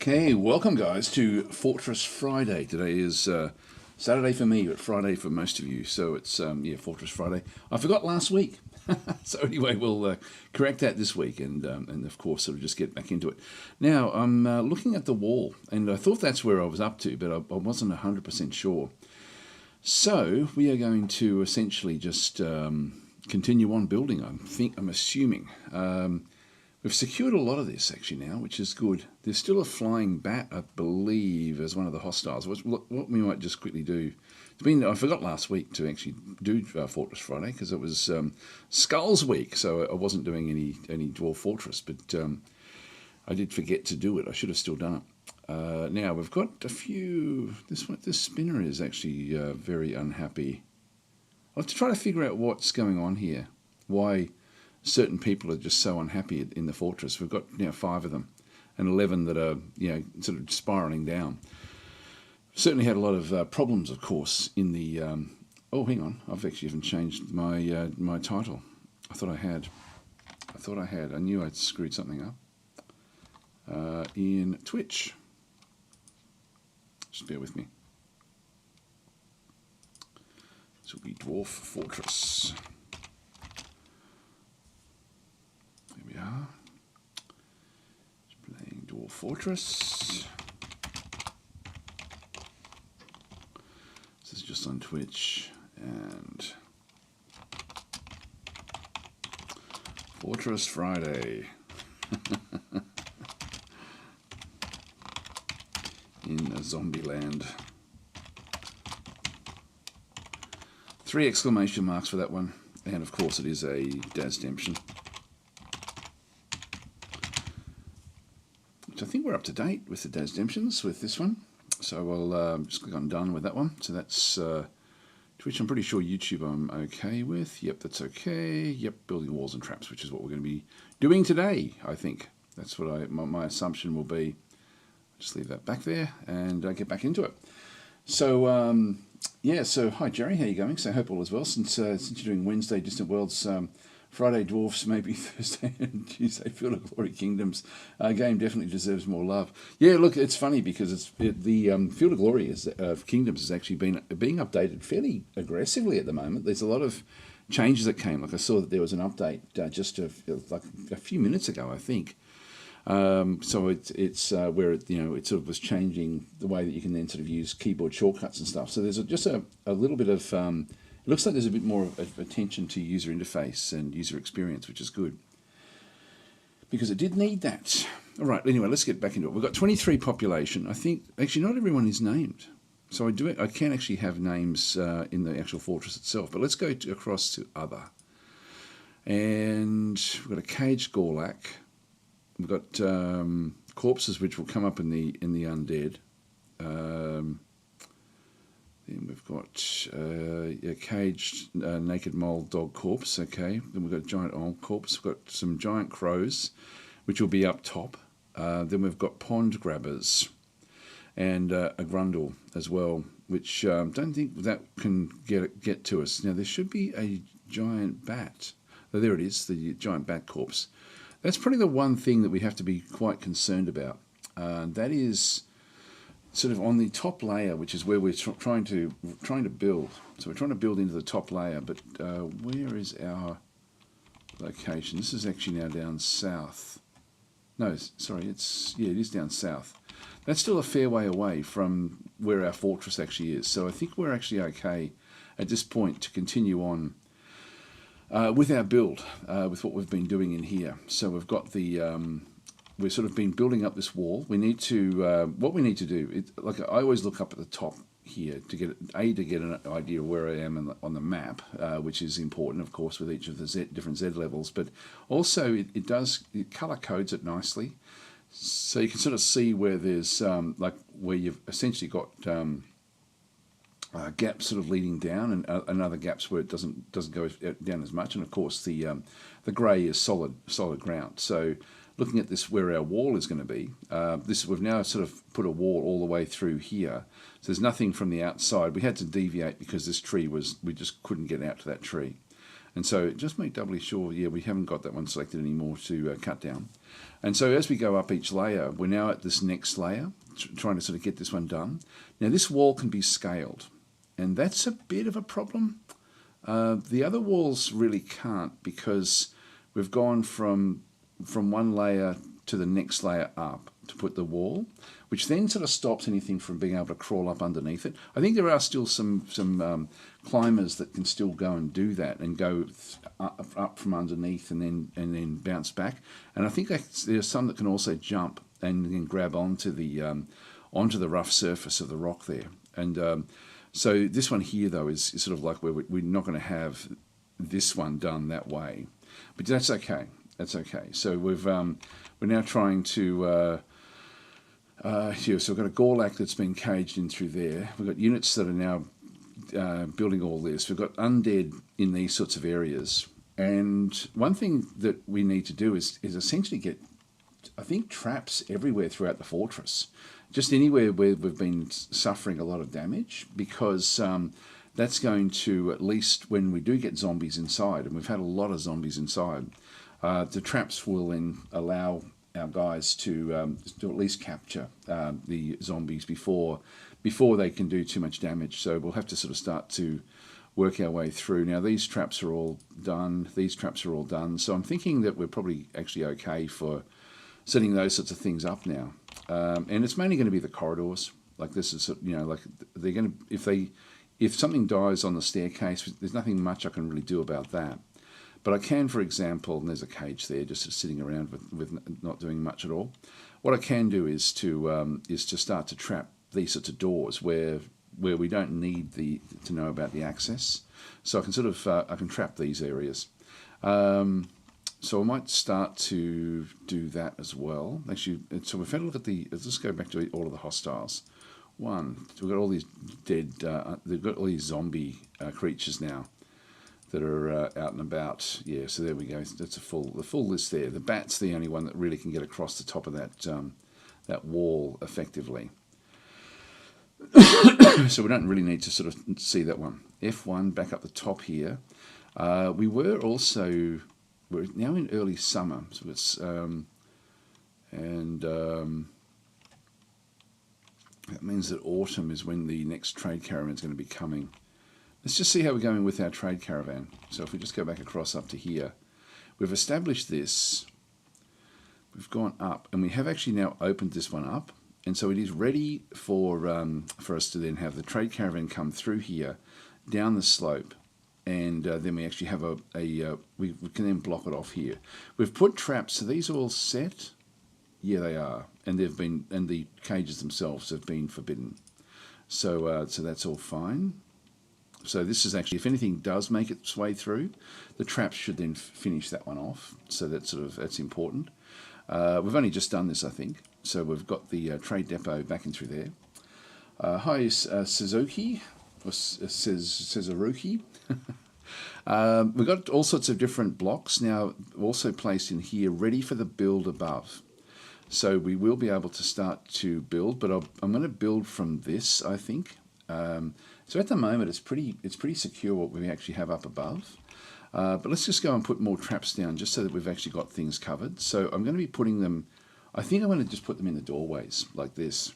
Okay, welcome guys to Fortress Friday. Today is Saturday for me, but Friday for most of you. So it's Fortress Friday. I forgot last week, so anyway, we'll correct that this week, and of course, sort of just get back into it. Now I'm looking at the wall, and I thought that's where I was up to, but I wasn't 100% sure. So we are going to essentially just continue on building. I'm assuming. We've secured a lot of this actually now, which is good. There's still a flying bat, I believe, as one of the hostiles. What we might just quickly do. I forgot last week to actually do Fortress Friday because it was Skulls Week, so I wasn't doing any Dwarf Fortress, but I did forget to do it. I should have still done it. Now we've got a few. This spinner is actually very unhappy. I'll have to try to figure out what's going on here. Why certain people are just so unhappy in the fortress. We've got 5 of them, and 11 that are sort of spiralling down. Certainly had a lot of problems, of course, in the. Oh, hang on, I've actually even changed my my title. I thought I had. I knew I'd screwed something up. In Twitch. Just bear with me. This will be Dwarf Fortress. We are just playing Dwarf Fortress. This is just on Twitch and Fortress Friday in a zombie land. 3 exclamation marks for that one, and of course it is a DasTactic. I think we're up to date with the DasTactics with this one, so I'll just click on done with that one. So that's Twitch. I'm pretty sure YouTube I'm okay with. Yep, that's okay. Yep, building walls and traps, which is what we're going to be doing today. I think that's what my assumption will be. Just leave that back there and get back into it. So so hi Jerry, how you going? So I hope all is well. Since you're doing Wednesday Distant Worlds. Friday Dwarfs, maybe Thursday and Tuesday Field of Glory Kingdoms. Game definitely deserves more love. Yeah, look, it's funny because the Field of Glory of Kingdoms has actually being updated fairly aggressively at the moment. There's a lot of changes that came. Like I saw that there was an update just like a few minutes ago, I think. So it's where it sort of was changing the way that you can then sort of use keyboard shortcuts and stuff. So there's just a little bit of it looks like there's a bit more of attention to user interface and user experience, which is good. Because it did need that. All right, anyway, let's get back into it. We've got 23 population. I think, actually, not everyone is named. So I can actually have names in the actual fortress itself. But let's go across to other. And we've got a caged Gorlak. We've got corpses which will come up in the undead. Then we've got a caged naked mole dog corpse, okay. Then we've got a giant old corpse. We've got some giant crows, which will be up top. Then we've got pond grabbers and a grundle as well, which don't think that can get to us. Now, there should be a giant bat. Oh, there it is, the giant bat corpse. That's probably the one thing that we have to be quite concerned about. That is sort of on the top layer, which is where we're trying to build. So we're trying to build into the top layer, but where is our location? This is actually now down south. No, sorry, it is down south. That's still a fair way away from where our fortress actually is. So I think we're actually okay at this point to continue on with our build, with what we've been doing in here. So we've got the we've sort of been building up this wall. We need to, what we need to do, like I always look up at the top here to get an idea of where I am on the map, which is important, of course, with each of the different Z levels. But also, it color codes it nicely, so you can sort of see where there's like where you've essentially got gaps sort of leading down, and other gaps where it doesn't go down as much. And of course, the grey is solid ground. So looking at this, where our wall is going to be, we've now sort of put a wall all the way through here. So there's nothing from the outside. We had to deviate because this tree we just couldn't get out to that tree. And so just make doubly sure, yeah, we haven't got that one selected anymore to cut down. And so as we go up each layer, we're now at this next layer, trying to sort of get this one done. Now this wall can be scaled, and that's a bit of a problem. The other walls really can't, because we've gone from one layer to the next layer up to put the wall, which then sort of stops anything from being able to crawl up underneath it. I think there are still some climbers that can still go and do that and go up from underneath and then bounce back. And I think there's some that can also jump and then grab onto the rough surface of the rock there. And so this one here, though, is sort of like where we're not going to have this one done that way, but that's okay. That's okay. So we're now trying to. Here, so we've got a Gorlak that's been caged in through there. We've got units that are now building all this. We've got undead in these sorts of areas. And one thing that we need to do is essentially get, I think, traps everywhere throughout the fortress. Just anywhere where we've been suffering a lot of damage, because that's going to, at least when we do get zombies inside, and we've had a lot of zombies inside, the traps will then allow our guys to at least capture the zombies before they can do too much damage. So we'll have to sort of start to work our way through. Now these traps are all done. These traps are all done. So I'm thinking that we're probably actually okay for setting those sorts of things up now. And it's mainly going to be the corridors. Like this is, like they're going to, if something dies on the staircase, there's nothing much I can really do about that. But I can, for example, and there's a cage there just sitting around with not doing much at all. What I can do is to start to trap these sorts of doors where we don't need to know about the access. So I can sort of I can trap these areas. So I might start to do that as well. Actually, so we've had a look at let's just go back to all of the hostiles. One, we've got all these dead. They've got all these zombie creatures now that are out and about. Yeah, so there we go. That's the full list there. The bat's the only one that really can get across the top of that wall effectively. So we don't really need to sort of see that one. F1 back up the top here. We're now in early summer, so it's that means that autumn is when the next trade caravan is going to be coming. Let's just see how we're going with our trade caravan. So if we just go back across up to here, we've established this, we've gone up, and we have actually now opened this one up, and so it is ready for us to then have the trade caravan come through here, down the slope, and then we actually have we can then block it off here. We've put traps. So these are all set. Yeah, they are, and the cages themselves have been forbidden. So that's all fine. So this is actually, if anything does make its way through, the traps should then finish that one off. So that's important. We've only just done this, I think. So we've got the trade depot back in through there. Hi, Suzuki, or Cesaruki. We've got all sorts of different blocks now also placed in here, ready for the build above. So we will be able to start to build, but I'm going to build from this, I think. So at the moment, it's pretty secure what we actually have up above. But let's just go and put more traps down just so that we've actually got things covered. So I'm going to be putting them, I think I'm going to just put them in the doorways like this.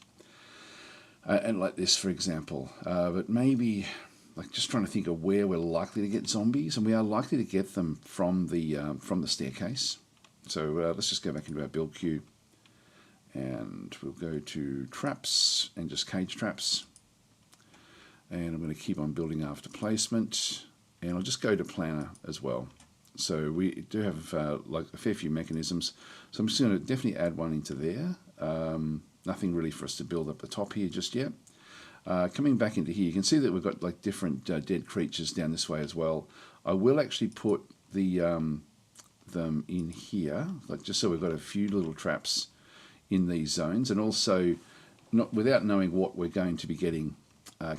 And like this, for example. But maybe, like, just trying to think of where we're likely to get zombies. And we are likely to get them from the staircase. So let's just go back into our build queue. And we'll go to traps and just cage traps. And I'm going to keep on building after placement. And I'll just go to planner as well. So we do have like a fair few mechanisms. So I'm just going to definitely add one into there. Nothing really for us to build up the top here just yet. Coming back into here, you can see that we've got like different dead creatures down this way as well. I will actually put them in here, like just so we've got a few little traps in these zones, and also not without knowing what we're going to be getting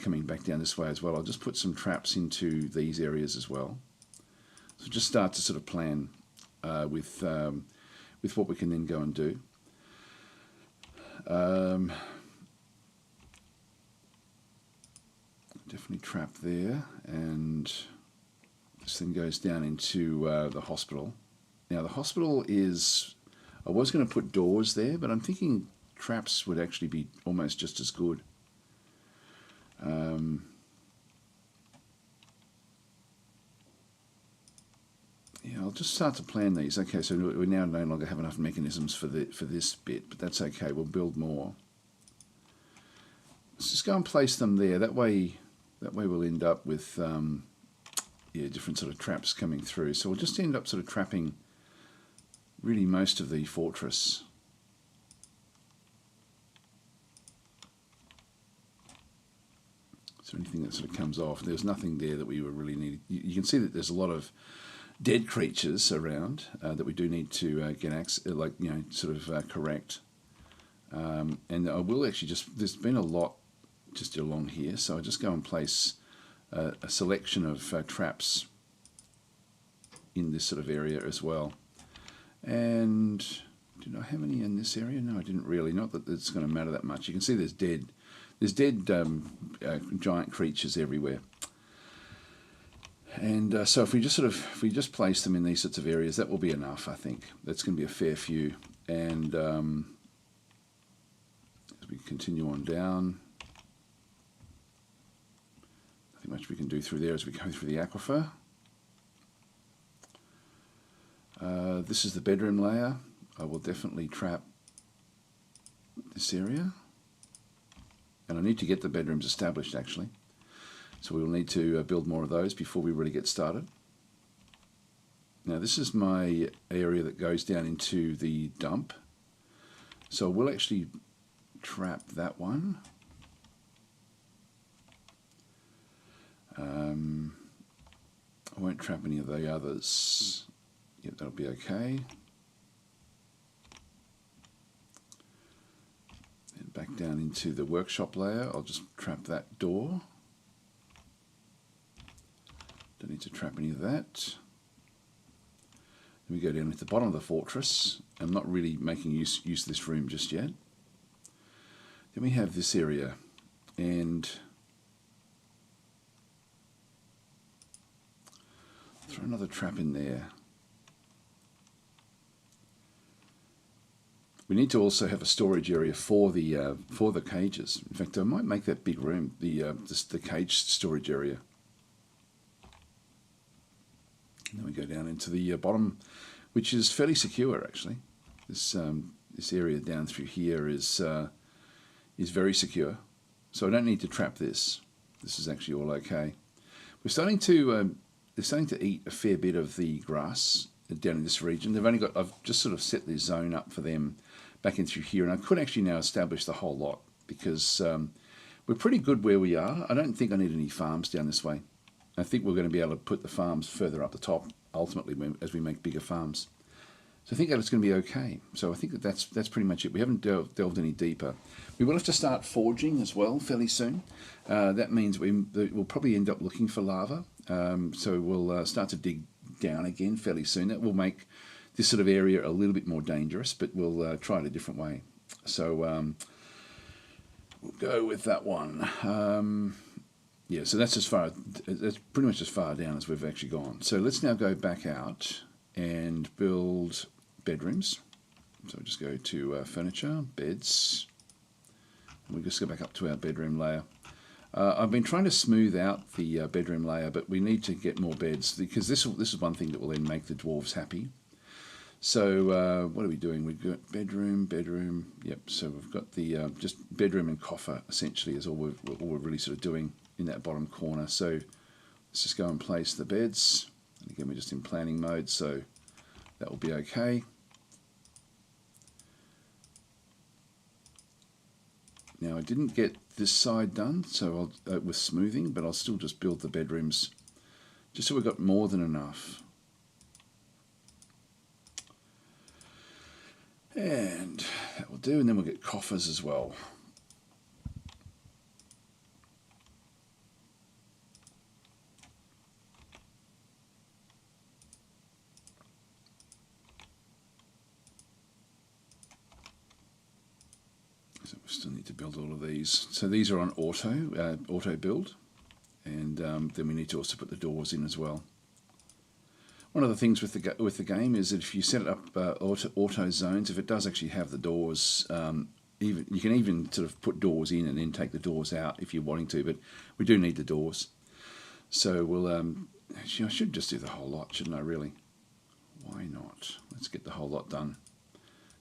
coming back down this way as well. I'll just put some traps into these areas as well. So just start to sort of plan with what we can then go and do. Definitely trap there, and This thing goes down into the hospital. Now the hospital is, I was going to put doors there, but I'm thinking traps would actually be almost just as good. Yeah, I'll just start to plan these. Okay, so we now no longer have enough mechanisms for this bit, but that's okay. We'll build more. Let's just go and place them there. That way we'll end up with different sort of traps coming through. So we'll just end up sort of trapping really most of the fortress. So anything that sort of comes off, there's nothing there that we were really need. You can see that there's a lot of dead creatures around that we do need to get correct. And I will actually there's been a lot just along here, so I'll just go and place a selection of traps in this sort of area as well. And did I have any in this area? No, I didn't really. Not that it's going to matter that much. You can see there's dead giant creatures everywhere. And so if we just place them in these sorts of areas, that will be enough. I think that's going to be a fair few. And as we continue on down, nothing much we can do through there as we go through the aquifer. This is the bedroom layer. I will definitely trap this area. And I need to get the bedrooms established actually. So we will need to build more of those before we really get started. Now this is my area that goes down into the dump. So we'll actually trap that one. I won't trap any of the others. Yep, that'll be okay. And back down into the workshop layer, I'll just trap that door. Don't need to trap any of that. Then we go down to the bottom of the fortress. I'm not really making use of this room just yet. Then we have this area, and throw another trap in there. We need to also have a storage area for the cages. In fact, I might make that big room the cage storage area. And then we go down into the bottom, which is fairly secure actually. This area down through here is very secure, so I don't need to trap this. This is actually all okay. We're starting to they're starting to eat a fair bit of the grass down in this region. I've just sort of set this zone up for them back in through here, and I could actually now establish the whole lot because we're pretty good where we are. I don't think I need any farms down this way. I think we're going to be able to put the farms further up the top ultimately as we make bigger farms. So I think that it's going to be okay. So I think that's pretty much it. We haven't delved any deeper. We will have to start forging as well fairly soon. That means we'll probably end up looking for lava. So we'll start to dig down again fairly soon. That will make this sort of area a little bit more dangerous, but we'll try it a different way. So we'll go with that one. Yeah, so that's pretty much as far down as we've actually gone. So let's now go back out and build bedrooms. So we'll just go to furniture, beds, and we'll just go back up to our bedroom layer. I've been trying to smooth out the bedroom layer, but we need to get more beds because this is one thing that will then make the dwarves happy. So what are we doing? We've got bedroom. Yep. So we've got the just bedroom and coffer essentially is all we're really sort of doing in that bottom corner. So let's just go and place the beds. And again, we're just in planning mode, so that will be okay. Now I didn't get this side done, so with smoothing, but I'll still just build the bedrooms just so we've got more than enough. And that will do, and then we'll get coffers as well. So we still need to build all of these. So these are on auto build, and then we need to also put the doors in as well. One of the things with the game is that if you set it up auto zones, if it does actually have the doors, even you can even sort of put doors in and then take the doors out if you're wanting to. But we do need the doors, so we'll. Actually, I should just do the whole lot, shouldn't I? Really? Why not? Let's get the whole lot done.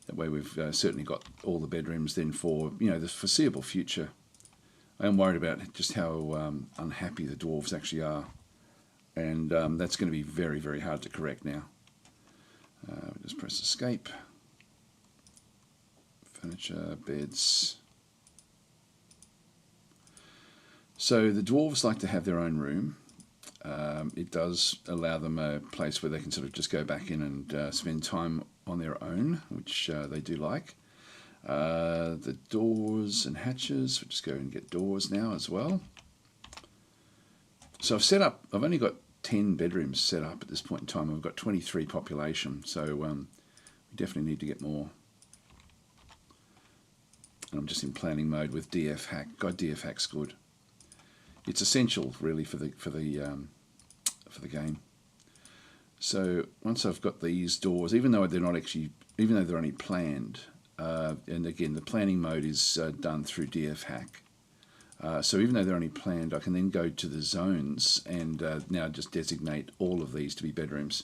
That way, we've certainly got all the bedrooms then for the foreseeable future. I am worried about just how unhappy the dwarves actually are. And that's going to be very, very hard to correct now. Just press escape. Furniture, beds. So the dwarves like to have their own room. It does allow them a place where they can sort of just go back in and spend time on their own, which they do like. The doors and hatches, we'll just go and get doors now as well. So I've only got 10 bedrooms set up at this point in time. We've got 23 population, so we definitely need to get more. And I'm just in planning mode with DF hack. God, DF hack's good. It's essential really for the game. So once I've got these doors, even though they're only planned, and again the planning mode is done through DF hack. So even though they're only planned, I can then go to the zones and now just designate all of these to be bedrooms.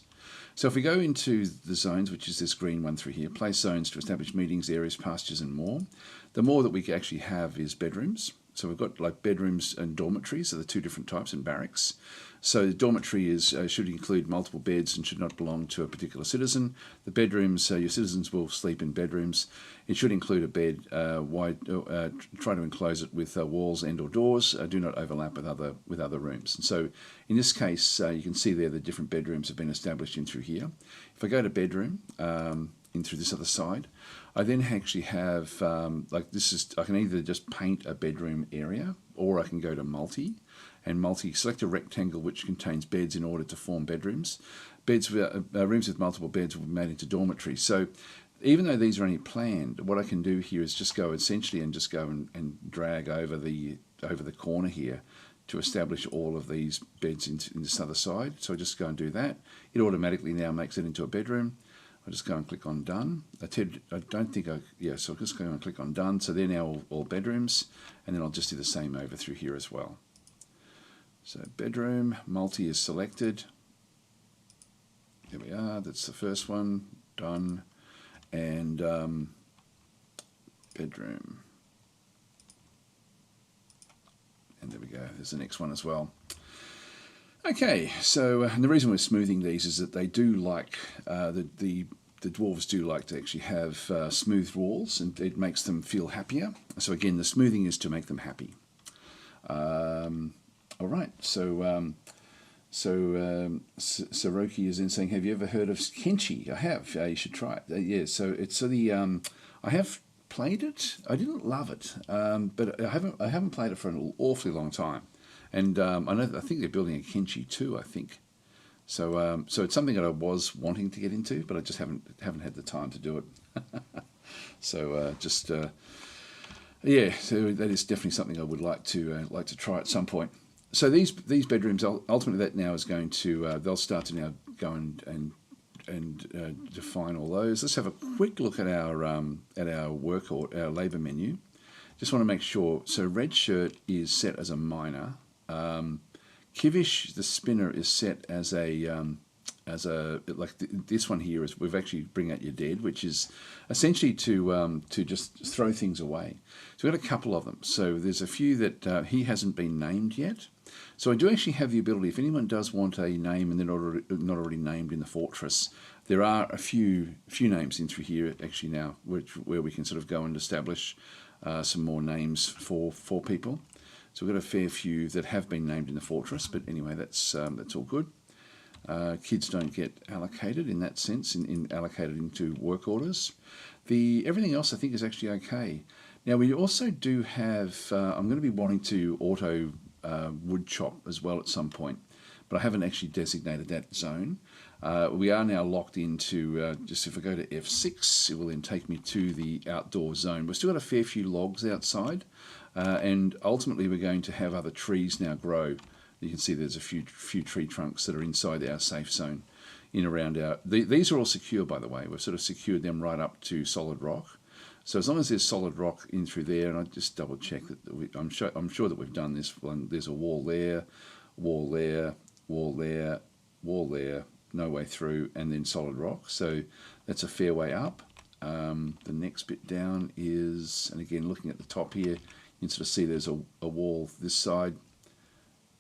So if we go into the zones, which is this green one through here, place zones to establish meetings, areas, pastures and more, the more that we actually have is bedrooms. So we've got like bedrooms and dormitories are the two different types, and barracks. So the dormitory should include multiple beds and should not belong to a particular citizen. The bedrooms, your citizens will sleep in bedrooms. It should include a bed. Try to enclose it with walls and or doors. Do not overlap with other rooms. And so in this case, you can see there the different bedrooms have been established in through here. If I go to bedroom, in through this other side, I then actually have I can either just paint a bedroom area, or I can go to multi, and select a rectangle which contains beds in order to form bedrooms. Rooms with multiple beds will be made into dormitories. So even though these are only planned, what I can do here is just go and drag over the corner here to establish all of these beds in this other side. So I just go and do that. It automatically now makes it into a bedroom. I'll just go and click on done. So I'll just go and click on done. So they're now all bedrooms, and then I'll just do the same over through here as well. So bedroom, multi is selected. There we are, that's the first one, done. And bedroom. And there we go, there's the next one as well. Okay, so and the reason we're smoothing these is that they do like, the dwarves do like to actually have smoothed walls, and it makes them feel happier. So again, the smoothing is to make them happy. All right, so Saroki is then saying, have you ever heard of Kenchi? I have, you should try it. Yeah, so I have played it. I didn't love it, but I haven't played it for an awfully long time. And I think they're building a Kenchi too, I think. So it's something that I was wanting to get into, but I just haven't had the time to do it. So so that is definitely something I would like to try at some point. So these bedrooms, ultimately that now is going to they'll start to now go and define all those. Let's have a quick look at our work or our labour menu. Just want to make sure. So red shirt is set as a miner. Kivish, the spinner, is set as this one here is we've actually bring out your dead, which is essentially to just throw things away. So we've got a couple of them. So there's a few that he hasn't been named yet. So I do actually have the ability, if anyone does want a name and they're not already named in the fortress, there are a few names in through here actually now, where we can sort of go and establish some more names for people. So we've got a fair few that have been named in the fortress, but anyway, that's all good. Kids don't get allocated in that sense, allocated into work orders. Everything else I think is actually okay. Now we also do have, I'm going to be wanting to auto wood chop as well at some point, but I haven't actually designated that zone. We are now locked into, just if I go to F6, it will then take me to the outdoor zone. We've still got a fair few logs outside, and ultimately we're going to have other trees now grow. You can see there's a few tree trunks that are inside our safe zone. in around our. These are all secure, by the way. We've sort of secured them right up to solid rock. So as long as there's solid rock in through there, and I just double check that I'm sure that we've done this one. There's a wall there, wall there, wall there, wall there, no way through, and then solid rock. So that's a fair way up. The next bit down is, and again looking at the top here, you can sort of see there's a wall this side,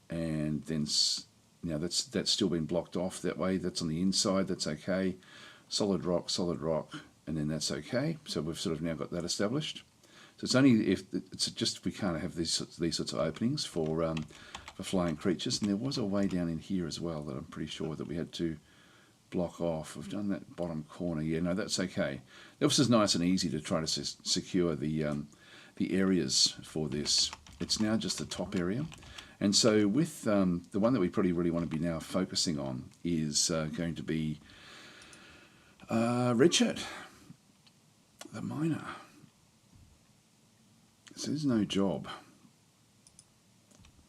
and then now that's still been blocked off that way. That's on the inside. That's okay. Solid rock, and then that's okay. So we've sort of now got that established. So it's only if it's just we can't have these sorts of openings for flying creatures. And there was a way down in here as well that I'm pretty sure that we had to block off. We've done that bottom corner. Yeah, no, that's okay. This is nice and easy to try to secure the areas for this. It's now just the top area. And so with the one that we probably really want to be now focusing on is going to be Redshirt, the miner. So there's no job.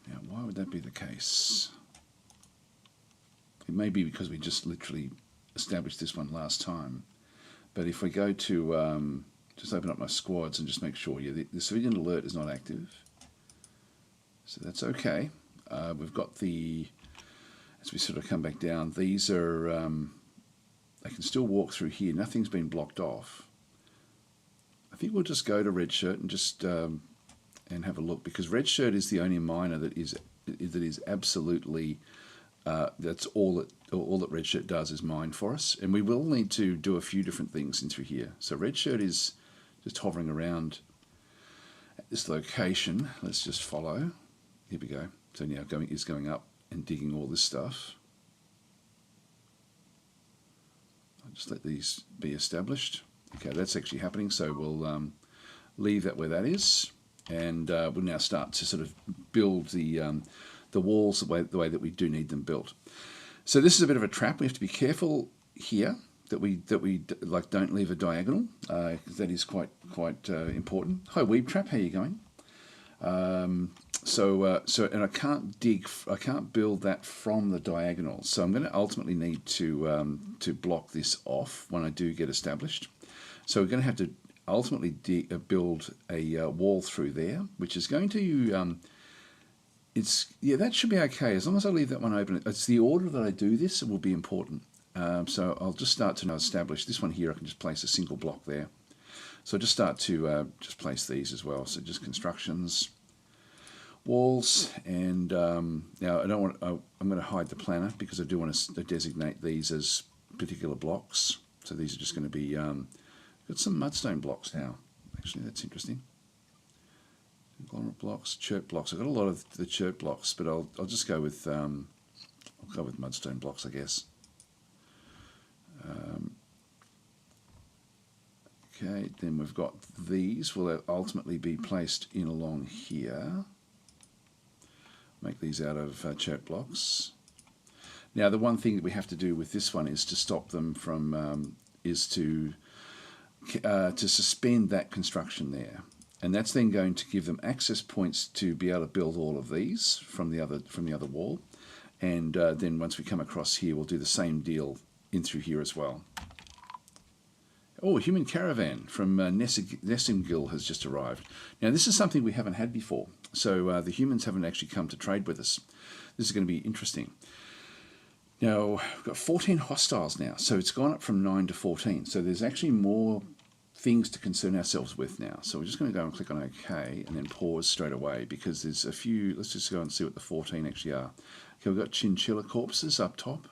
Now, why would that be the case? It may be because we just literally established this one last time. But if we go to just open up my squads and just make sure, yeah, the civilian alert is not active. So that's okay. We've got the, as we sort of come back down, these are, they can still walk through here. Nothing's been blocked off. I think we'll just go to Redshirt and just and have a look, because Redshirt is the only miner that is absolutely that's all that Redshirt does is mine for us, and we will need to do a few different things in through here. So Redshirt is just hovering around at this location. Let's just follow. Here we go. So now going up and digging all this stuff. I'll just let these be established. Okay, that's actually happening, so we'll leave that where that is, and we'll now start to sort of build the walls the way that we do need them built. So this is a bit of a trap. We have to be careful here that we like don't leave a diagonal. That is quite important. Hi Weeb Trap, how you going? And I can't build that from the diagonal. So I'm going to ultimately need to block this off when I do get established. So we're going to have to ultimately build a wall through there, which is going to that should be okay as long as I leave that one open. It's the order that I do this that will be important. So I'll just start to now establish this one here. I can just place a single block there. So I'll just start to just place these as well. So just constructions, walls, and now I'm going to hide the planner because I do want to designate these as particular blocks. So these are just going to be got some mudstone blocks now. Actually, that's interesting. Conglomerate blocks, chert blocks. I've got a lot of the chert blocks, but I'll just go with mudstone blocks, I guess. Okay, then we've got these. Will ultimately be placed in along here. Make these out of chert blocks. Now, the one thing that we have to do with this one is to stop them from is to suspend that construction there. And that's then going to give them access points to be able to build all of these from the other wall. And then once we come across here, we'll do the same deal in through here as well. Oh, a human caravan from Nessimgil has just arrived. Now, this is something we haven't had before. So the humans haven't actually come to trade with us. This is going to be interesting. Now, we've got 14 hostiles now. So it's gone up from 9 to 14. So there's actually more things to concern ourselves with now. So we're just going to go and click on OK and then pause straight away because there's a few. Let's just go and see what the 14 actually are. Okay, we've got chinchilla corpses up top.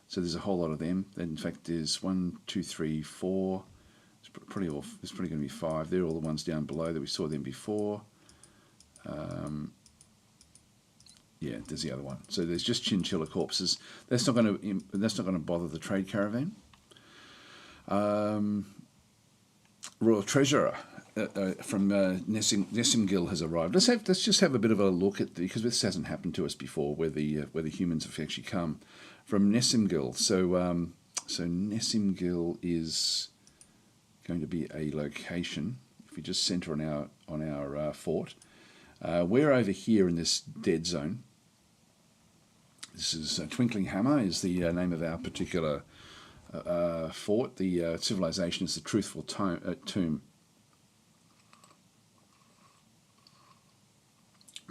So there's a whole lot of them. In fact, there's 1, 2, 3, 4. There's probably going to be 5. They're all the ones down below that we saw them before. Yeah, there's the other one. So there's just chinchilla corpses. That's not going to bother the trade caravan. Royal Treasurer from Nessimgil has arrived. Let's just have a bit of a look at because this hasn't happened to us before, where the humans have actually come from Nessimgil. So Nessimgil is going to be a location. If we just center on our fort, we're over here in this dead zone. This is Twinkling Hammer is the name of our particular fort. The civilization is the Truthful Tomb.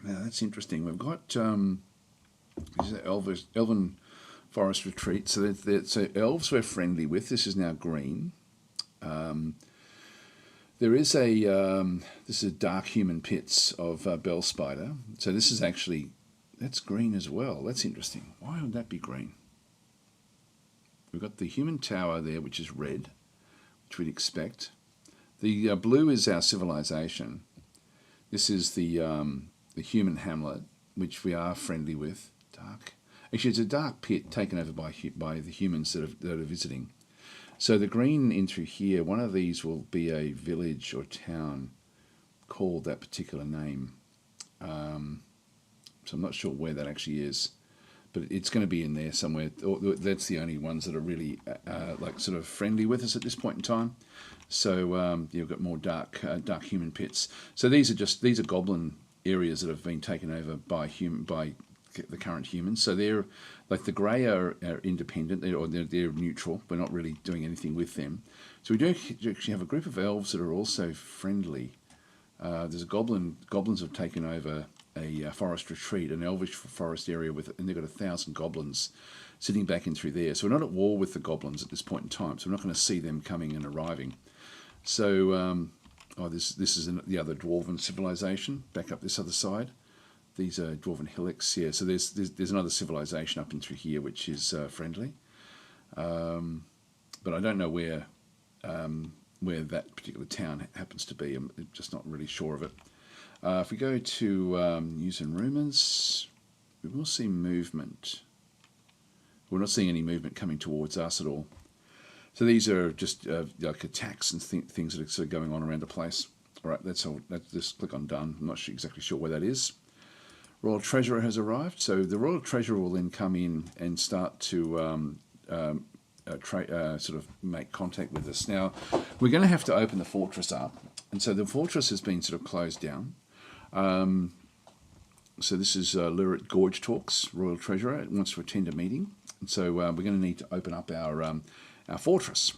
Now that's interesting. We've got Elven Forest Retreat. So elves we're friendly with. This is now green. There is this is Dark Human Pits of Bell Spider. So this is actually, that's green as well. That's interesting. Why would that be green? We've got the human tower there, which is red, which we'd expect. The blue is our civilization. This is the human hamlet, which we are friendly with. Dark. Actually, it's a dark pit taken over by the humans that are visiting. So the green in through here, one of these will be a village or town called that particular name. So I'm not sure where that actually is, but it's going to be in there somewhere. That's the only ones that are really like sort of friendly with us at this point in time. So you've got more dark human pits. So these are goblin areas that have been taken over by the current humans. So they're like the grey are independent, they're neutral. We're not really doing anything with them. So we do actually have a group of elves that are also friendly. There's goblins have taken over a forest retreat, an elvish forest area and they've got 1,000 goblins sitting back in through there. So we're not at war with the goblins at this point in time. So we're not going to see them coming and arriving. So this is the other dwarven civilization back up this other side. These are dwarven hillocks, yeah. So there's another civilization up in through here which is friendly, but I don't know where that particular town happens to be. I'm just not really sure of it. If we go to news and rumours, we will see movement. We're not seeing any movement coming towards us at all. So these are just like attacks and things that are sort of going on around the place. All right, that's all. Just click on done. I'm not exactly sure where that is. Royal Treasurer has arrived, so the Royal Treasurer will then come in and start to sort of make contact with us. Now, we're going to have to open the fortress up, and so the fortress has been sort of closed down. So this is Lurit Gorge Talks, Royal Treasurer wants to attend a meeting, and so we're going to need to open up our fortress.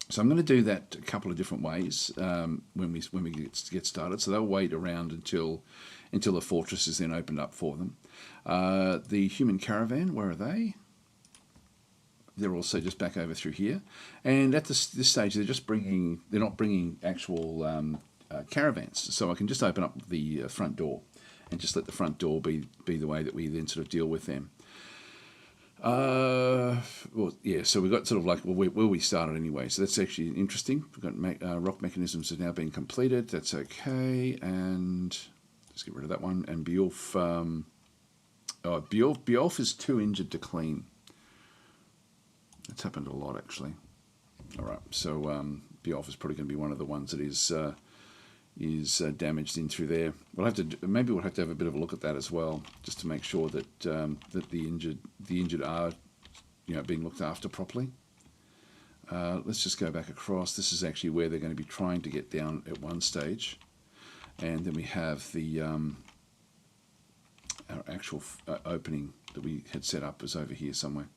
So I'm going to do that a couple of different ways when we get started. So they'll wait around until the fortress is then opened up for them. The human caravan, where are they? They're also just back over through here. And at this stage, they're not bringing actual caravans. So I can just open up the front door and just let the front door be the way that we then sort of deal with them. Well, yeah, so we've got sort of like where we started anyway. So that's actually interesting. We've got rock mechanisms have now been completed. That's okay. And let's get rid of that one. And Bjorf, Bjorf is too injured to clean. That's happened a lot, actually. All right, so Bjorf is probably going to be one of the ones that is damaged in through there. Maybe we'll have to have a bit of a look at that as well, just to make sure that that the injured are being looked after properly. Let's just go back across. This is actually where they're going to be trying to get down at one stage, and then we have the our actual opening that we had set up is over here somewhere,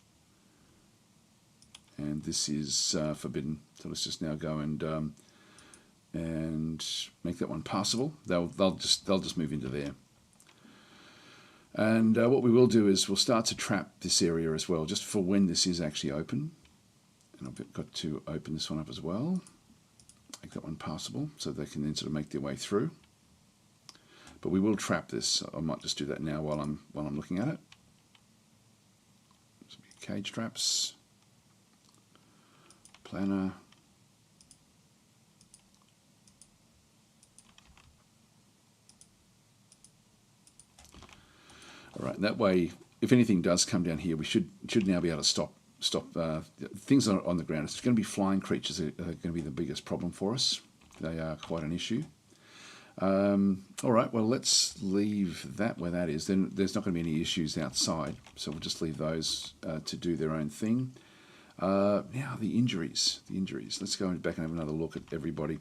and this is forbidden. So let's just now go and make that one passable. They'll just move into there. And what we will do is we'll start to trap this area as well, just for when this is actually open. And I've got to open this one up as well, make that one passable, so they can then sort of make their way through. But we will trap this. I might just do that now while I'm looking at it. This will be cage traps, planner. All right, that way, if anything does come down here, we should now be able to stop things on the ground. It's going to be flying creatures that are going to be the biggest problem for us. They are quite an issue. All right, well, let's leave that where that is. Then there's not going to be any issues outside, so we'll just leave those to do their own thing. Now, the injuries. Let's go back and have another look at everybody.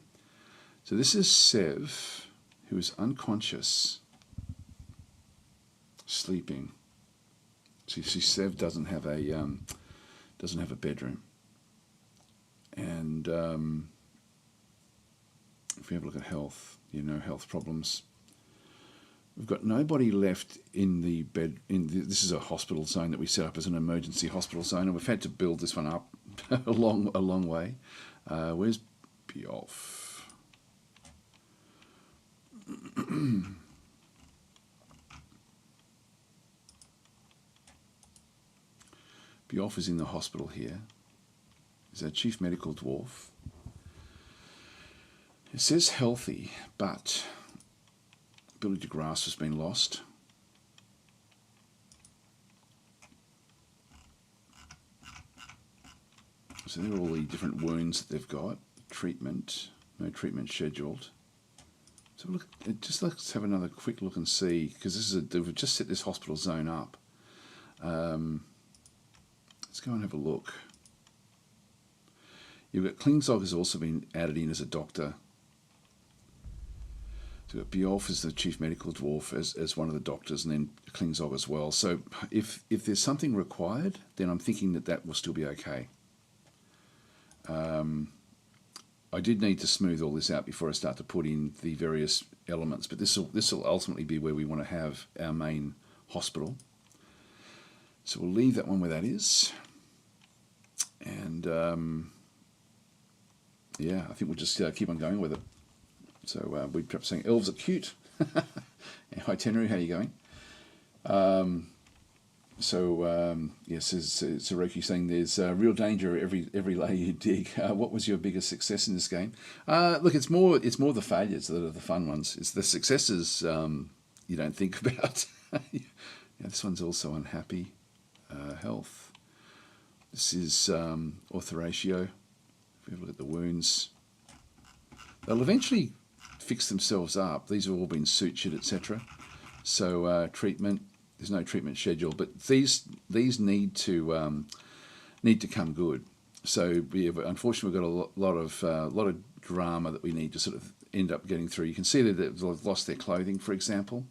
So this is Sev, who is unconscious, sleeping. see, Sev doesn't have a bedroom, and if we have a look at health, health problems. We've got nobody left in the bed. This is a hospital zone that we set up as an emergency hospital zone, and we've had to build this one up a long way. Where's Dwarf? Dwarf is in the hospital here. Is our chief medical dwarf. It says healthy, but ability to grasp has been lost. So there are all the different wounds that they've got. Treatment, no treatment scheduled. So look, let's have another quick look and see, because we've just set this hospital zone up. Let's go and have a look. You've got Klingzog has also been added in as a doctor. So we've got Bjorf as the chief medical dwarf as one of the doctors, and then Klingzog as well. So if there's something required, then I'm thinking that will still be okay. I did need to smooth all this out before I start to put in the various elements, but this will ultimately be where we want to have our main hospital. So we'll leave that one where that is, and yeah, I think we'll just keep on going with it. So we're perhaps saying elves are cute. Hi Tenru, how are you going? Yes, as Saroki saying, there's real danger every layer you dig. What was your biggest success in this game? Look, it's more the failures that are the fun ones. It's the successes you don't think about. Yeah, this one's also unhappy. Health. This is author ratio. If we have a look at the wounds, they'll eventually fix themselves up. These have all been sutured, etc. So treatment. There's no treatment schedule, but these need to come good. So unfortunately, we've got a lot of drama that we need to sort of end up getting through. You can see that they've lost their clothing, for example.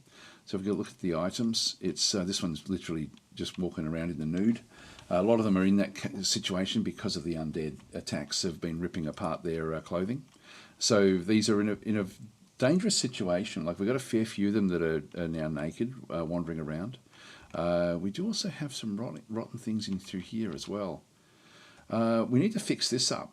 So if we go look at the items, it's this one's literally just walking around in the nude. A lot of them are in that situation because of the undead attacks have been ripping apart their clothing. So these are in a dangerous situation. Like we've got a fair few of them that are now naked, wandering around. We do also have some rotten things in through here as well. We need to fix this up.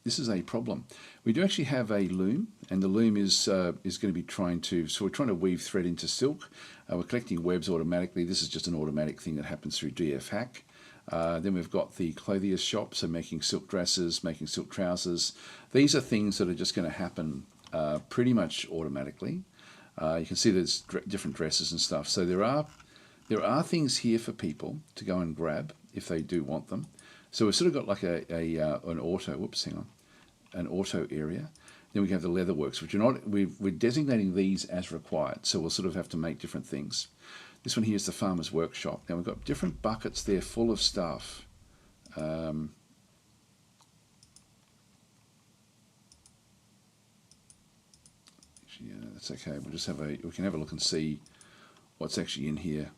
This is a problem. We do actually have a loom, and the loom is going to be so we're trying to weave thread into silk. We're collecting webs automatically. This is just an automatic thing that happens through DF hack. Then we've got the clothiers shop, so making silk dresses, making silk trousers. These are things that are just going to happen pretty much automatically. You can see there's different dresses and stuff. So there are things here for people to go and grab if they do want them. So we've sort of got like an auto area. Then we have the leather works, which we're designating these as required. So we'll sort of have to make different things. This one here is the farmer's workshop. Now we've got different buckets there full of stuff. Yeah, that's okay. We can have a look and see what's actually in here.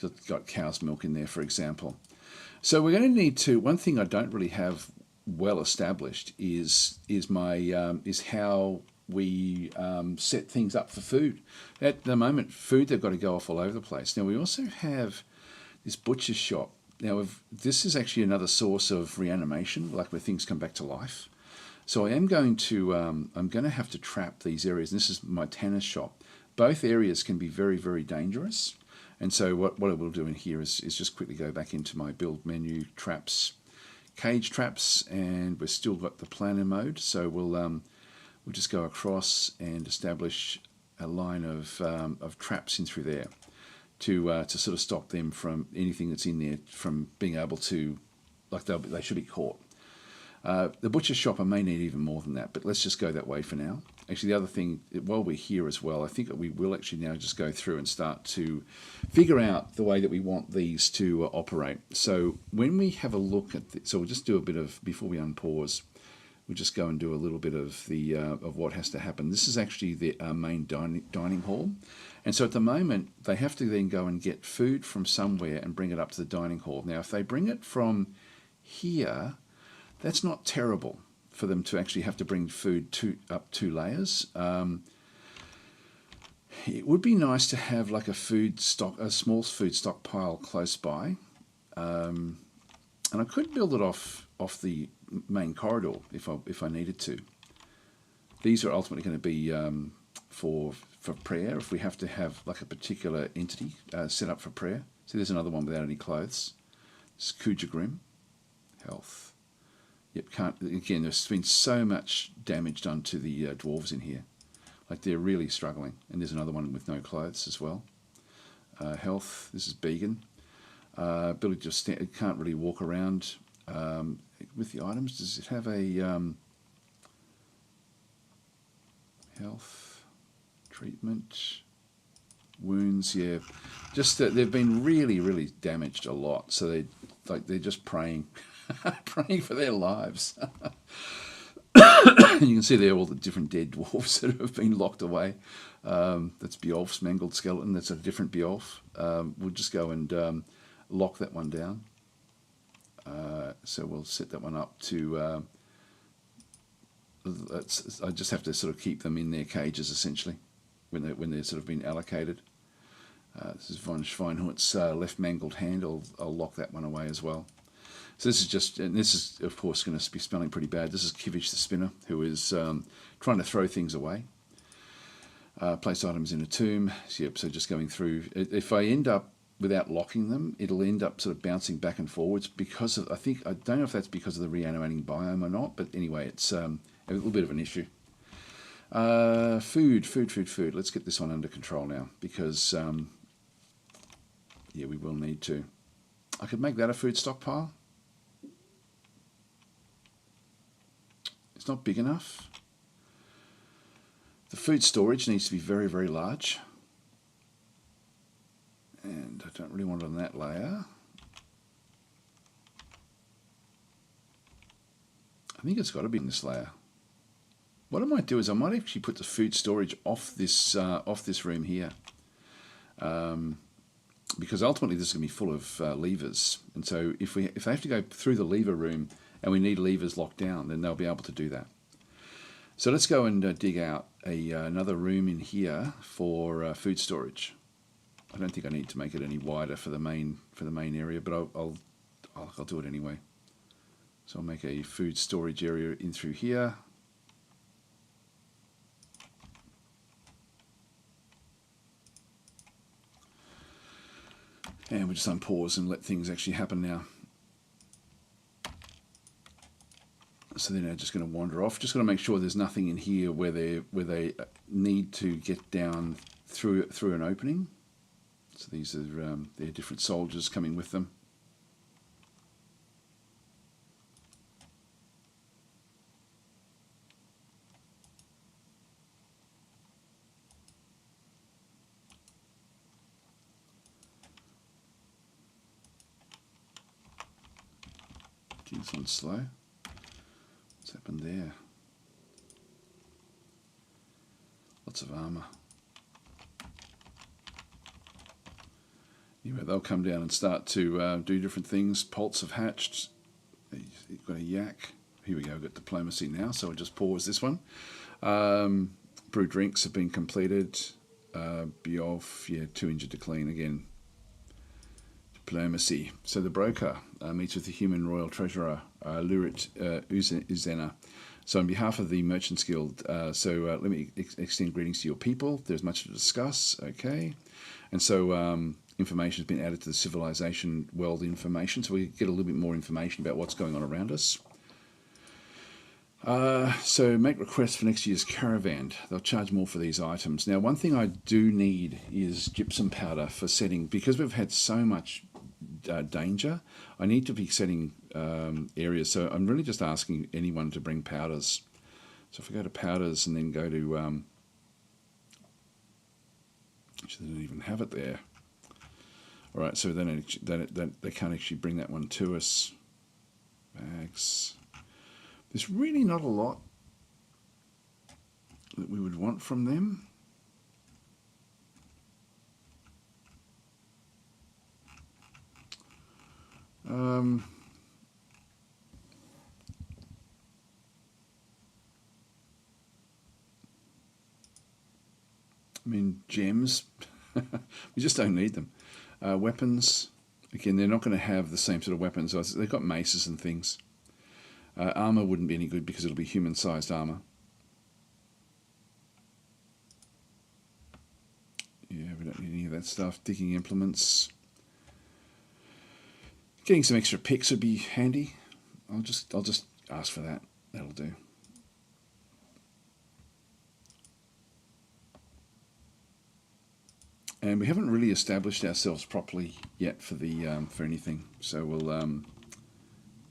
It's got cow's milk in there, for example. So we're going to need to. One thing I don't really have well established is how we set things up for food. At the moment, food, they've got to go off all over the place. Now we also have this butcher's shop. Now this is actually another source of reanimation, like where things come back to life. So I'm going to have to trap these areas. And this is my tanner's shop. Both areas can be very, very dangerous. And so what I will do in here is just quickly go back into my build menu, traps, cage traps, and we've still got the planner mode. So we'll just go across and establish a line of traps in through there to sort of stop them from anything that's in there from being able to, like they should be caught. The butcher's shop, I may need even more than that, but let's just go that way for now. Actually, the other thing, while we're here as well, I think that we will actually now just go through and start to figure out the way that we want these to operate. So when we have a look at this, so we'll just do a bit of, before we unpause, we'll just go and do a little bit of the of what has to happen. This is actually the main dining hall, and so at the moment they have to then go and get food from somewhere and bring it up to the dining hall. Now, if they bring it from here, that's not terrible for them to actually have to bring food up 2 layers. It would be nice to have like a small food stockpile close by, and I could build it off the main corridor if I needed to. These are ultimately going to be for prayer, if we have to have like a particular entity set up for prayer. See, there's another one without any clothes. It's Kuja Grim. Health. Yep, can't. Again, there's been so much damage done to the dwarves in here. Like, they're really struggling. And there's another one with no clothes as well. Health. This is Began. Ability to stand. It can't really walk around. With the items, does it have a health, treatment, wounds? Yeah, just that they've been really damaged a lot. So they're just praying, praying for their lives. And you can see there all the different dead dwarves that have been locked away. That's Beowulf's mangled skeleton. That's a different Beowulf. We'll just go and lock that one down. So we'll set that one up to. I just have to sort of keep them in their cages essentially when they're sort of been allocated. This is von Schweinhut's left mangled hand. I'll lock that one away as well. So this is just, and this is of course going to be smelling pretty bad. This is Kivish the Spinner, who is trying to throw things away. Place items in a tomb. So, yep, so just going through. If I end up without locking them, it'll end up sort of bouncing back and forwards because of, I don't know if that's because of the reanimating biome or not, but anyway, it's a little bit of an issue. Food. Let's get this one under control now because, yeah, we will need to. I could make that a food stockpile. It's not big enough. The food storage needs to be very large. And I don't really want it on that layer. I think it's got to be in this layer. What I might do is I might actually put the food storage off this room here, because ultimately this is going to be full of levers. And so if they have to go through the lever room and we need levers locked down, then they'll be able to do that. So let's go and dig out another room in here for food storage. I don't think I need to make it any wider for the main area, but I'll do it anyway. So I'll make a food storage area in through here. And we'll just unpause and let things actually happen now. So they're now just going to wander off. Just got to make sure there's nothing in here where they need to get down through an opening. So these are they're different soldiers coming with them. This one's slow. What's happened there? Lots of armour. Anyway, they'll come down and start to do different things. Poults have hatched. You've got a yak. Here we go, we've got diplomacy now, so I'll just pause this one. Brew drinks have been completed. Beowulf, yeah, 2 injured to clean again. Diplomacy. So the broker meets with the human royal treasurer, Lurit Uzena. So on behalf of the Merchants Guild, let me extend greetings to your people. There's much to discuss, okay. And so information has been added to the civilization world information, so we get a little bit more information about what's going on around us. So make requests for next year's caravan. They'll charge more for these items. Now, one thing I do need is gypsum powder for setting, because we've had so much danger. I need to be setting areas, so I'm really just asking anyone to bring powders. So if I go to powders and then go to actually they don't even have it there. All right, so then they can't actually bring that one to us. Bags, There's really not a lot that we would want from them. I mean, gems, we just don't need them. Weapons, again, they're not going to have the same sort of weapons. They've got maces and things. Armor wouldn't be any good because it'll be human-sized armor. Yeah, we don't need any of that stuff. Digging implements. Getting some extra picks would be handy. I'll just ask for that. That'll do. And we haven't really established ourselves properly yet for the for anything. So we'll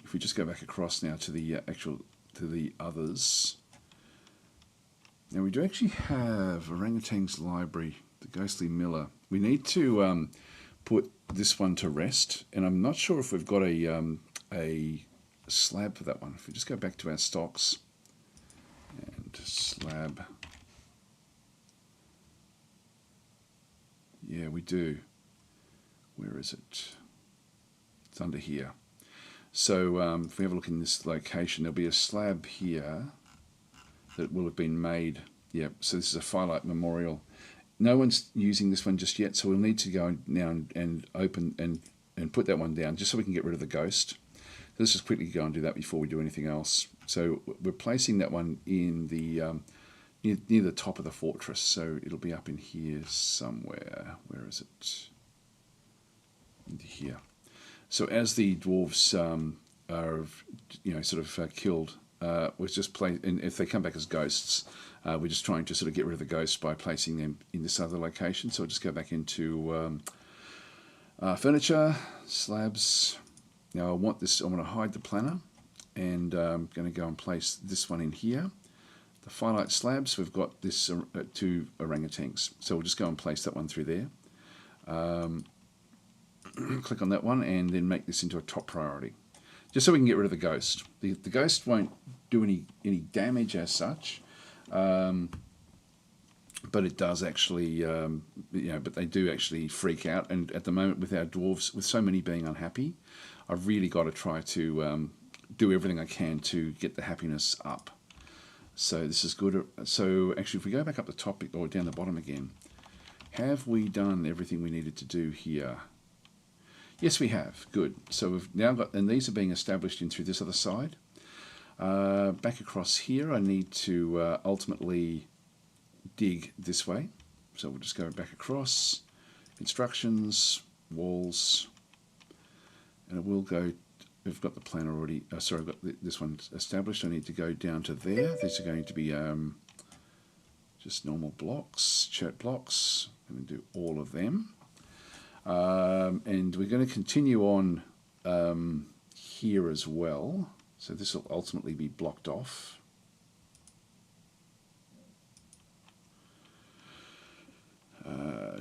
if we just go back across now to the to the others. Now we do actually have Orangutan's Library, the Ghostly Miller. We need to put this one to rest, and I'm not sure if we've got a slab for that one. If we just go back to our stocks and slab. Yeah, we do. Where is it? It's under here. So if we have a look in this location, there'll be a slab here that will have been made. Yeah, so this is a Firelight Memorial. No one's using this one just yet, so we'll need to go now and open and put that one down just so we can get rid of the ghost. So let's just quickly go and do that before we do anything else. So we're placing that one in the near the top of the fortress, so it'll be up in here somewhere. Where is it? Into here. So as the dwarves are, sort of killed, we're just and if they come back as ghosts, we're just trying to sort of get rid of the ghosts by placing them in this other location. So I'll just go back into furniture, slabs. Now I want to hide the planner, and I'm going to go and place this one in here. The Firelight slabs, we've got this 2 orangutans, so we'll just go and place that one through there. Click on that one and then make this into a top priority, just so we can get rid of the ghost. The ghost won't do any damage as such, but it does actually, but they do actually freak out. And at the moment, with our dwarves, with so many being unhappy, I've really got to try to do everything I can to get the happiness up. So this is good. So actually, if we go back up the top or down the bottom again, have we done everything we needed to do here? Yes, we have. Good. So we've now got, and these are being established in through this other side. Back across here, I need to ultimately dig this way. So we'll just go back across, instructions, walls, and it will go. We've got the plan already. Sorry, I've got this one established. I need to go down to there. These are going to be just normal blocks, chert blocks. I'm going to do all of them. And we're going to continue on here as well. So this will ultimately be blocked off.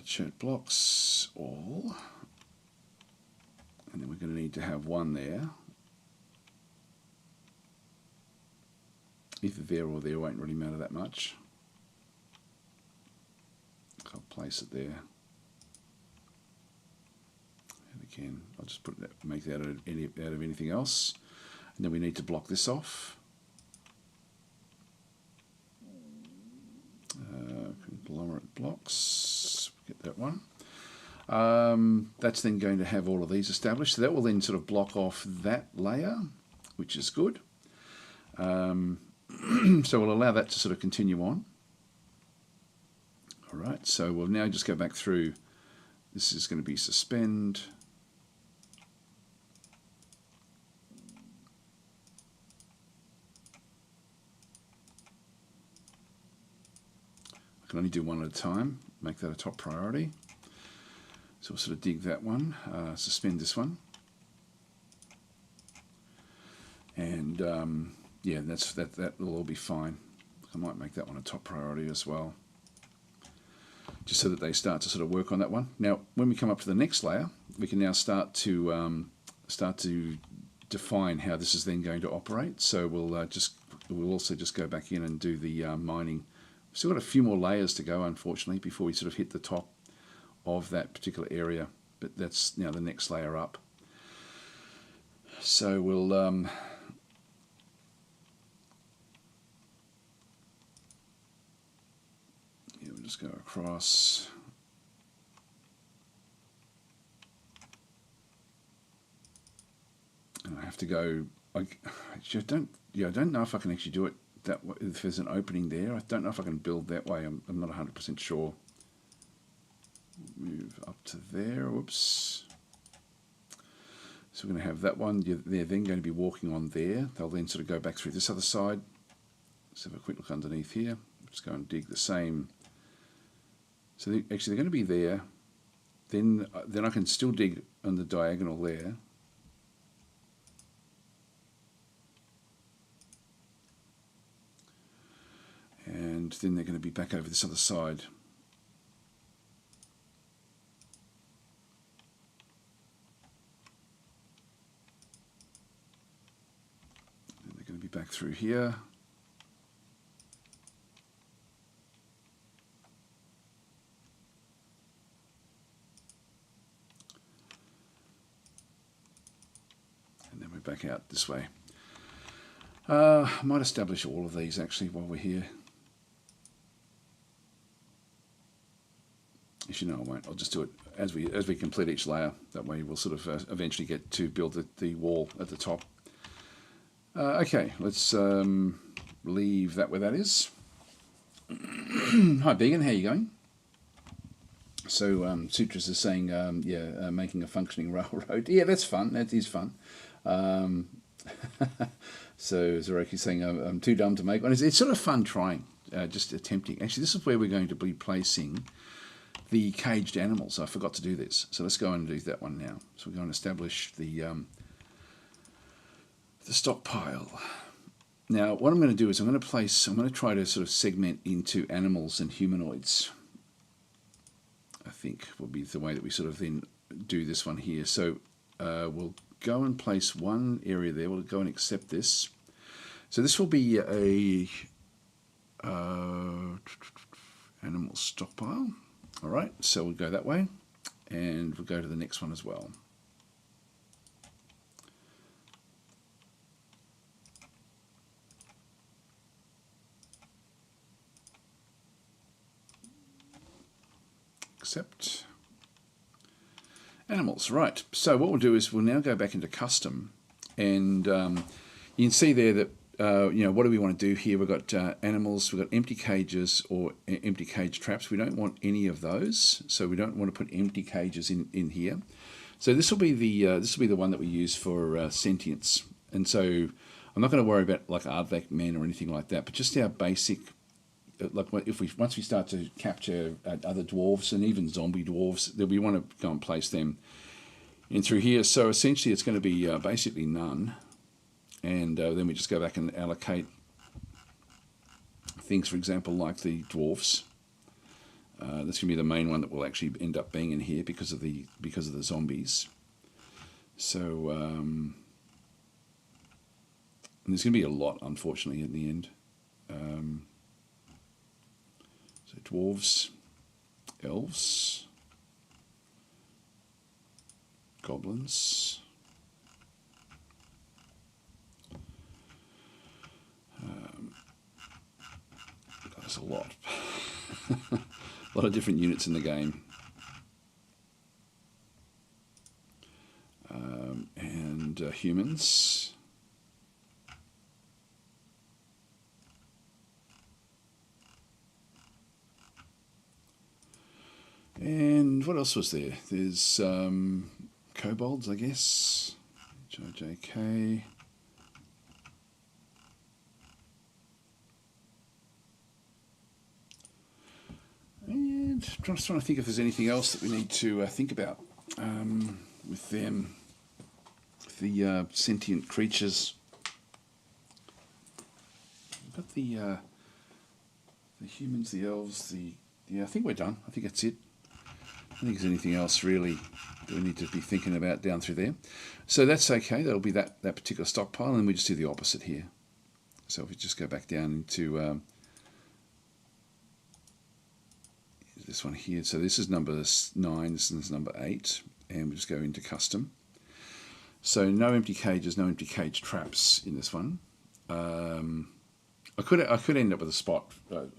Chert blocks, all. And then we're going to need to have one there. Either there or there won't really matter that much. I'll place it there. And again, I'll just make that out of anything else. And then we need to block this off. Conglomerate blocks, get that one. That's then going to have all of these established. So that will then sort of block off that layer, which is good. So we'll allow that to sort of continue on. All right, so we'll now just go back through. This is going to be suspend. I can only do one at a time, make that a top priority. So we'll sort of dig that one, suspend this one. And yeah, that will all be fine. I might make that one a top priority as well, just so that they start to sort of work on that one. Now, when we come up to the next layer, we can now start to define how this is then going to operate. So we'll also just go back in and do the mining. We've still got a few more layers to go, unfortunately, before we sort of hit the top of that particular area. But that's now the next layer up. So we'll just go across. And I have to go. I don't know if I can actually do it that way. If there's an opening there, I don't know if I can build that way. I'm not 100% sure. Move up to there. Whoops. So we're going to have that one. They're then going to be walking on there. They'll then sort of go back through this other side. Let's have a quick look underneath here. Just go and dig the same. So actually they're going to be there. Then I can still dig on the diagonal there. And then they're going to be back over this other side. And they're going to be back through here. And then we're back out this way. I might establish all of these actually while we're here. Actually, no, I won't. I'll just do it as we complete each layer. That way we'll sort of eventually get to build the wall at the top. Okay, let's leave that where that is. Hi, Began, how you going? So Sutras is saying, making a functioning railroad. Yeah, that's fun. That is fun. So Zoroki's saying, I'm too dumb to make one. It's sort of fun trying, just attempting. Actually, this is where we're going to be placing the caged animals. I forgot to do this. So let's go and do that one now. So we're going to establish the stockpile. Now, what I'm going to do is I'm going to try to sort of segment into animals and humanoids. I think will be the way that we sort of then do this one here. So we'll go and place one area there. We'll go and accept this. So this will be a animal stockpile. All right, so we'll go that way, and we'll go to the next one as well. Accept. Animals, right. So what we'll do is we'll now go back into custom, and you can see there that what do we want to do here? We've got animals, we've got empty cages or empty cage traps. We don't want any of those, so we don't want to put empty cages in here. So this will be the one that we use for sentience. And so I'm not going to worry about like Aardvark men or anything like that, but just our basic, like once we start to capture other dwarves and even zombie dwarves, that we want to go and place them in through here. So essentially, it's going to be basically none. And then we just go back and allocate things, for example, like the dwarfs. That's going to be the main one that will actually end up being in here because of the zombies. So and there's going to be a lot, unfortunately, in the end. So dwarves, elves, goblins. There's a lot. A lot of different units in the game. And humans. And what else was there? There's kobolds, I guess. JJK. And I'm just trying to think if there's anything else that we need to think about with them, with the sentient creatures. We've got the humans, the elves, I think we're done. I think that's it. think there's anything else really that we need to be thinking about down through there. So that's okay. That'll be that particular stockpile, and we just do the opposite here. So if we just go back down into this one here. So this is number 9, this is number 8, and we just go into custom. So no empty cages, no empty cage traps in this one. I could end up with a spot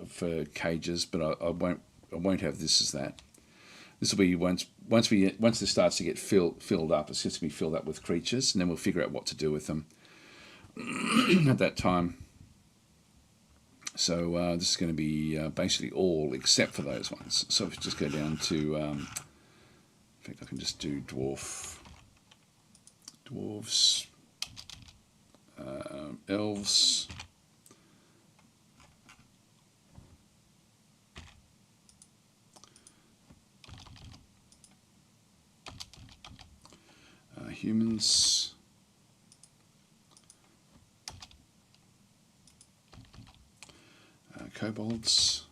for cages, but I won't have this as that. This will be once this starts to get filled up. It's just going to be filled up with creatures, and then we'll figure out what to do with them at that time. So this is going to be basically all except for those ones. So if we just go down to, in fact, I can just do dwarves, elves. Humans, kobolds,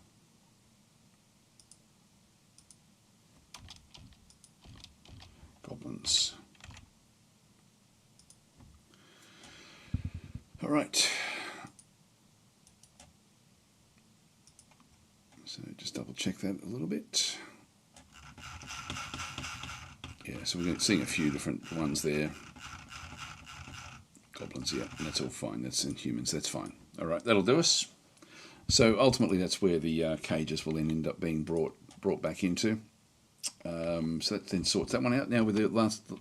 goblins. All right. So just double check that a little bit. Yeah, so we're seeing a few different ones there. Goblins, yeah, and that's all fine. That's in humans, that's fine. All right, that'll do us. So ultimately, that's where the cages will then end up being brought back into. So that then sorts that one out. Now, with the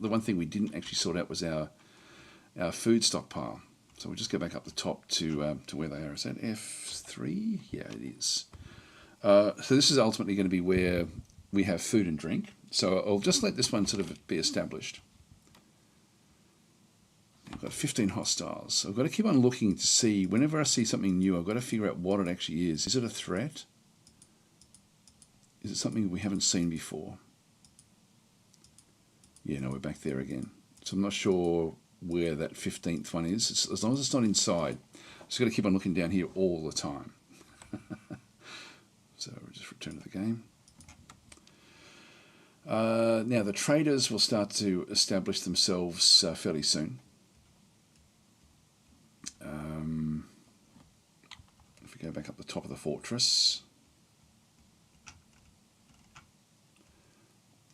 one thing we didn't actually sort out was our food stockpile. So we'll just go back up the top to where they are. Is that F3? Yeah, it is. So this is ultimately going to be where we have food and drink. So I'll just let this one sort of be established. I've got 15 hostiles. So I've got to keep on looking to see, whenever I see something new, I've got to figure out what it actually is. Is it a threat? Is it something we haven't seen before? Yeah, no, we're back there again. So I'm not sure where that 15th one is. As long as it's not inside. I've just got to keep on looking down here all the time. So we'll just return to the game. Now the traders will start to establish themselves fairly soon. If we go back up the top of the fortress,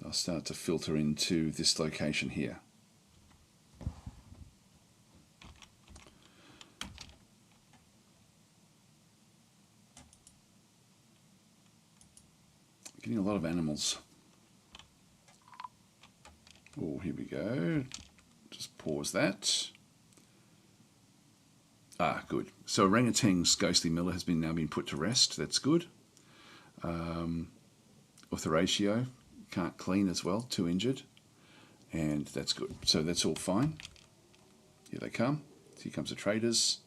they'll start to filter into this location here. Getting a lot of animals. Oh, here we go. Just pause that. Ah, good. So Orangutan's ghostly miller has now been put to rest. That's good. Ratio can't clean as well. 2 injured. And that's good. So that's all fine. Here they come. Here comes the traders.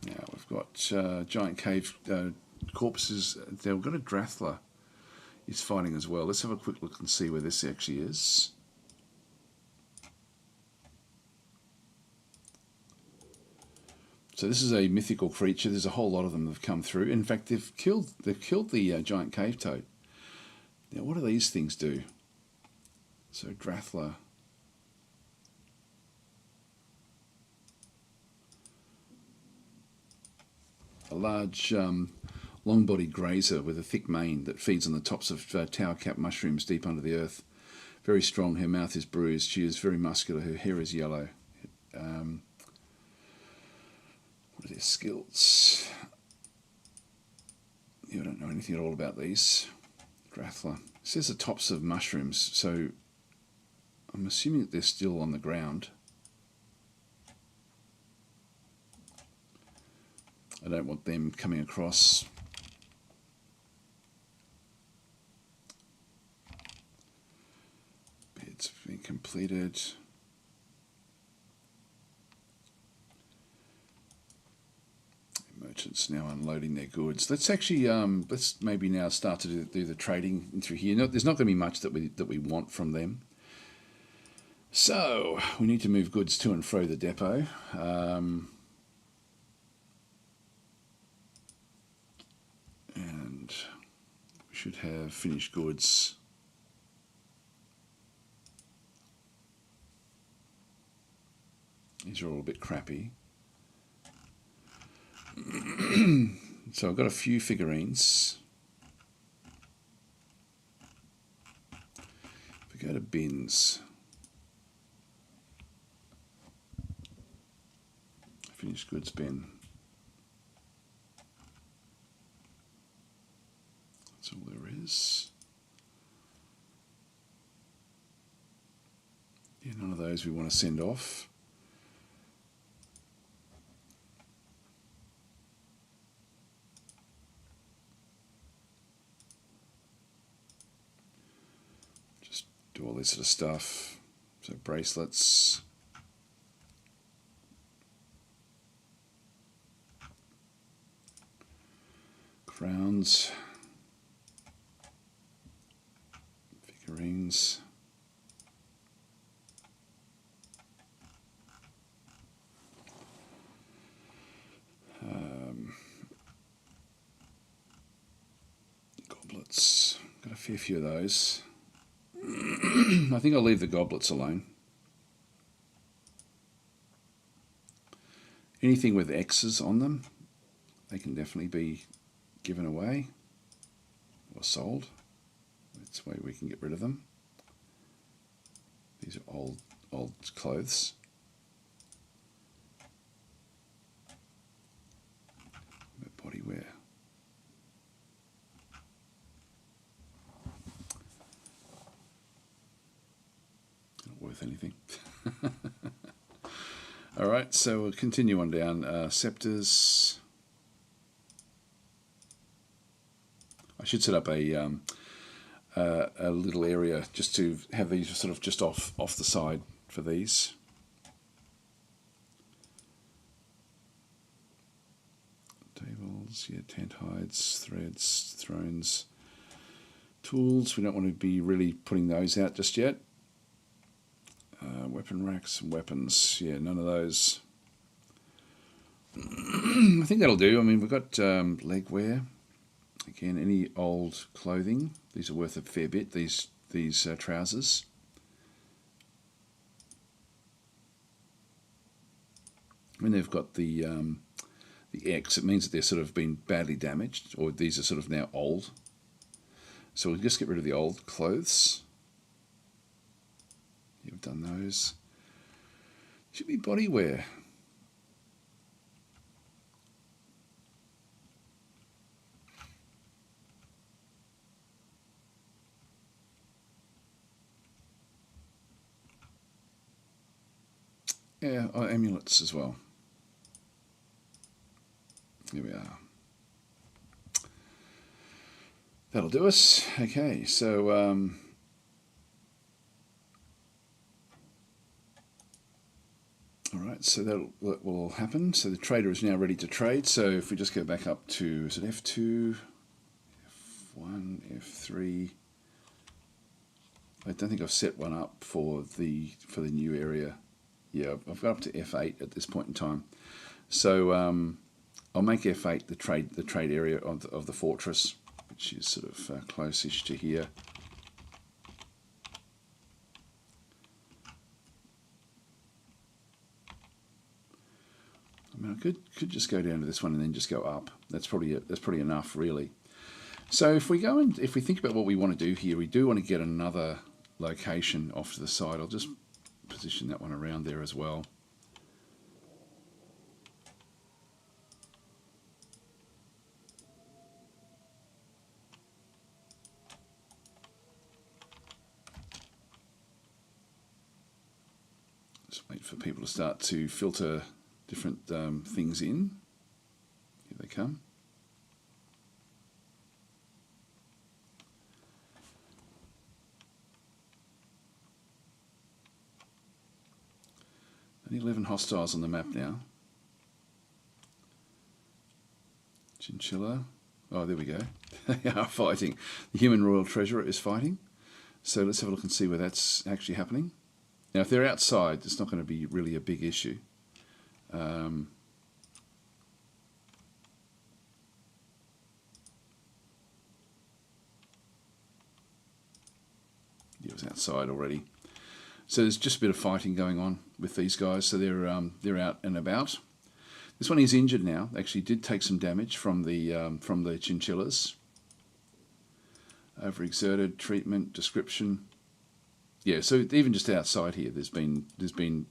Now we've got giant cave corpses. They've got a Drathler is fighting as well. Let's have a quick look and see where this actually is. So this is a mythical creature. There's a whole lot of them that have come through. In fact, they've killed the giant cave toad. Now, what do these things do? So Drathler. A large long-bodied grazer with a thick mane that feeds on the tops of tower-capped mushrooms deep under the earth. Very strong. Her mouth is bruised. She is very muscular. Her hair is yellow. What are their skills? Yeah, I don't know anything at all about these. Drathler. It says the tops of mushrooms, so I'm assuming that they're still on the ground. I don't want them coming across. Beds being completed. Merchants now unloading their goods. Let's actually let's maybe now start to do the trading in through here. There's not going to be much that we want from them. So we need to move goods to and fro the depot. should have finished goods. These are all a bit crappy. So I've got a few figurines. If we go to bins, finished goods bin. That's all there is. Yeah, none of those we want to send off. Just do all this sort of stuff. So bracelets. Crowns. Figurines. Goblets. Got a fair few of those. I think I'll leave the goblets alone. Anything with X's on them, they can definitely be given away or sold. That's the way we can get rid of them. These are old clothes. Body wear. Not worth anything. All right, so we'll continue on down. Scepters. I should set up a little area just to have these sort of just off the side for these. Tables, yeah, tent hides, threads, thrones, tools. We don't want to be really putting those out just yet. Weapon racks and weapons, yeah, none of those. I think that'll do. I mean, we've got leg wear. Again, any old clothing. These are worth a fair bit. These trousers. When they've got the X, it means that they're sort of been badly damaged, or these are sort of now old. So we'll just get rid of the old clothes. You've done those. Should be body wear. Yeah, amulets as well. Here we are. That'll do us. Okay, so all right, so that will happen. So the trader is now ready to trade. So if we just go back up to, is it F2, F1, F3? I don't think I've set one up for the new area. Yeah, I've got up to F8 at this point in time. So I'll make F8 the trade area of the fortress, which is sort of close-ish to here. I mean, I could just go down to this one and then just go up. That's probably enough, really. So if we think about what we want to do here, we do want to get another location off to the side. I'll just position that one around there as well. Just wait for people to start to filter different things in. Here they come. Only 11 hostiles on the map now. Chinchilla. Oh, there we go. They are fighting. The human royal treasurer is fighting. So let's have a look and see where that's actually happening. Now, if they're outside, it's not going to be really a big issue. outside already. So there's just a bit of fighting going on with these guys. So they're out and about. This one is injured now. Actually, did take some damage from the chinchillas. Overexerted, treatment, description. Yeah, so even just outside here, there's been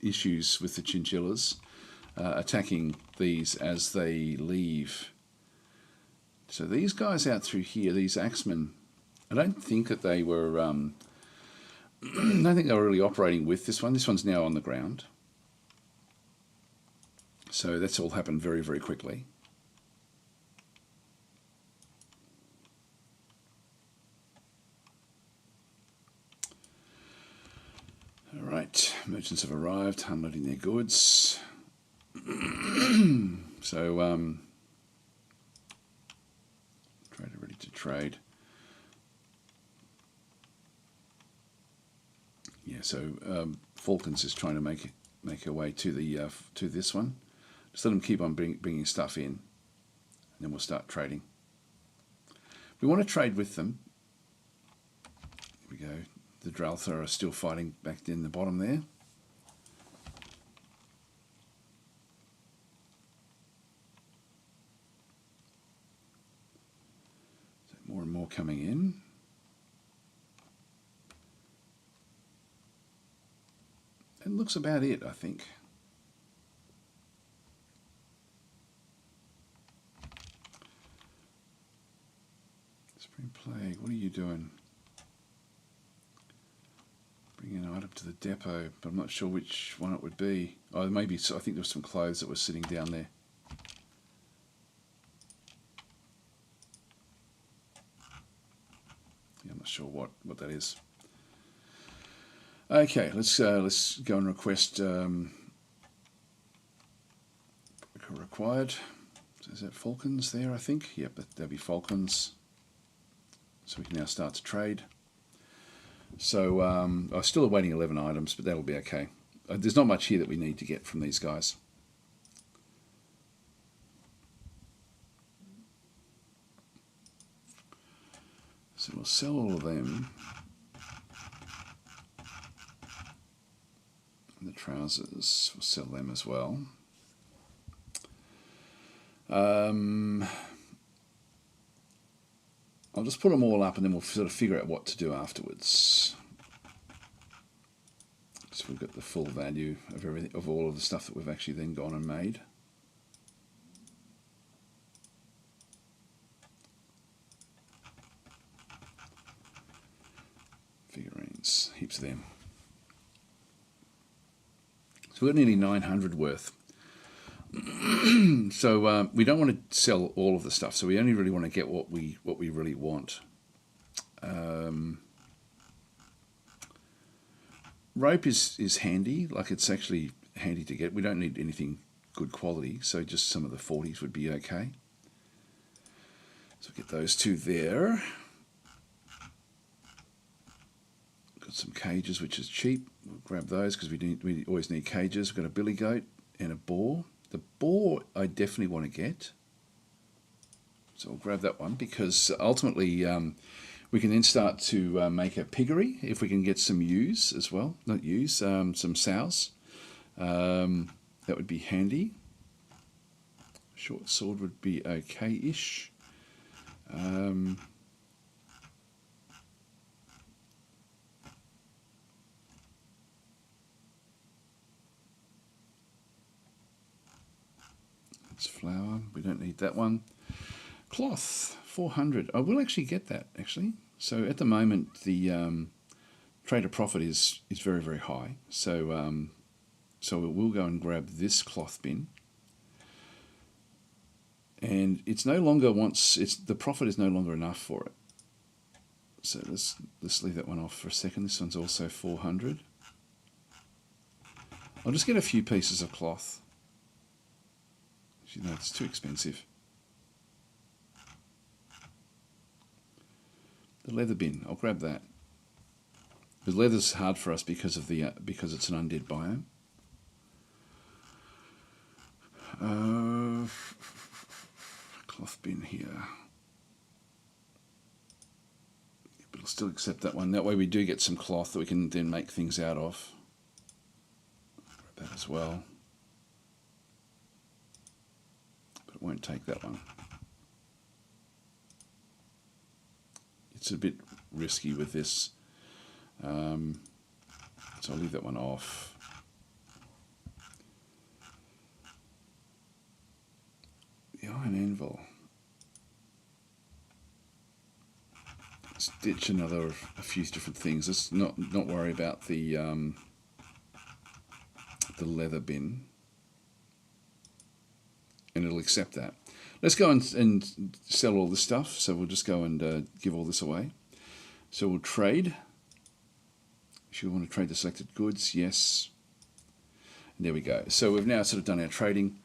issues with the chinchillas attacking these as they leave. So these guys out through here, these axemen, I don't think that they were. I don't think they were really operating with this one. This one's now on the ground. So that's all happened very, very quickly. All right, merchants have arrived, unloading their goods. So, trader ready to trade. Yeah, so Falcons is trying to make her way to the to this one. Just let them keep on bringing stuff in, and then we'll start trading. We want to trade with them. Here we go. The Draltha are still fighting back in the bottom there. So more and more coming in. That looks about it, I think. Spring Plague, what are you doing? Bring an item to the depot, but I'm not sure which one it would be. Oh, maybe, I think there was some clothes that were sitting down there. Yeah, I'm not sure what that is. Okay, let's go and request required. So is that Falcons there, I think? Yep, that'll be Falcons. So we can now start to trade. So I'm still awaiting 11 items, but that'll be okay. There's not much here that we need to get from these guys. So we'll sell all of them. And the trousers, we'll sell them as well. I'll just put them all up and then we'll sort of figure out what to do afterwards. So we've got the full value of everything, of all of the stuff that we've actually then gone and made. Figurines, heaps of them. So we've got nearly 900 worth. So we don't want to sell all of the stuff. So we only really want to get what we really want. Rope is handy. Like, it's actually handy to get. We don't need anything good quality. So just some of the 40s would be okay. So get those two there. Got some cages, which is cheap. We'll grab those because we always need cages. We've got a billy goat and a boar. The boar I definitely want to get. So I'll grab that one because ultimately we can then start to make a piggery if we can get some ewes as well. Not ewes, some sows. That would be handy. Short sword would be okay-ish. It's flour. We don't need that one. Cloth, 400. I will actually get that, actually. So at the moment, the trader profit is very, very high. So so we'll go and grab this cloth bin. And it's no longer the profit is no longer enough for it. So let's leave that one off for a second. This one's also 400. I'll just get a few pieces of cloth. No, it's too expensive. The leather bin, I'll grab that. Because leather's hard for us because of the because it's an undead biome. Cloth bin here. A bit still accept that one. That way we do get some cloth that we can then make things out of. Grab that as well. But it won't take that one. It's a bit risky with this. So I'll leave that one off. The iron anvil. Let's ditch a few different things. Let's not worry about the leather bin, and it'll accept that. Let's go and sell all this stuff. So we'll just go and give all this away. So we'll trade. Should we want to trade the selected goods? Yes. And there we go. So we've now sort of done our trading.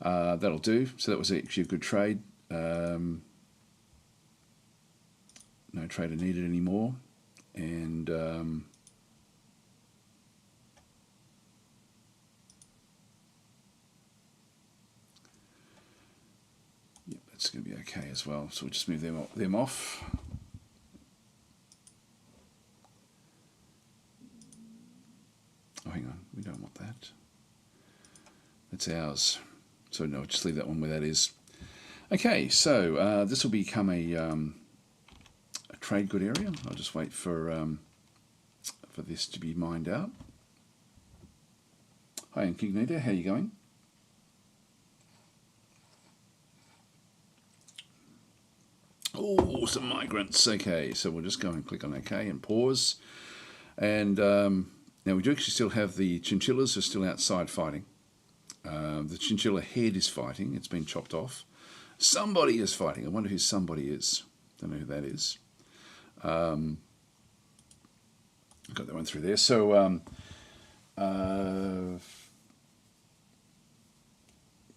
That'll do. So that was actually a good trade. No trader needed anymore. And yep, that's going to be okay as well. So we'll just move them off. Oh, hang on. We don't want that. That's ours. So no, just leave that one where that is. Okay, so this will become a trade good area. I'll just wait for this to be mined out. Hi Incognito, how are you going? Oh, some migrants. Okay, so we'll just go and click on OK and pause. And now we do actually still have the chinchillas are still outside fighting. The chinchilla head is fighting. It's been chopped off. Somebody is fighting. I wonder who somebody is. Don't know who that is. Got that one through there. So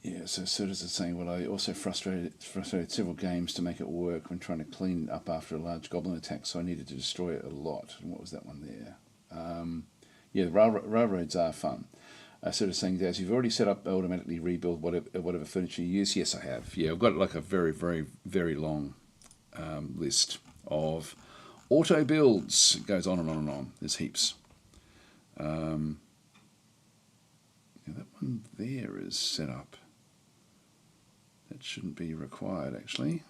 yeah. So Sertas is saying, well, I also frustrated several games to make it work when trying to clean up after a large goblin attack. So I needed to destroy it a lot. And what was that one there? Yeah, the railroads are fun. Sort of saying, Daz, you've already set up automatically rebuild whatever furniture you use. Yes, I have. Yeah, I've got like a very, very, very long list of auto builds. It goes on and on and on. There's heaps. Yeah, that one there is set up. That shouldn't be required, actually.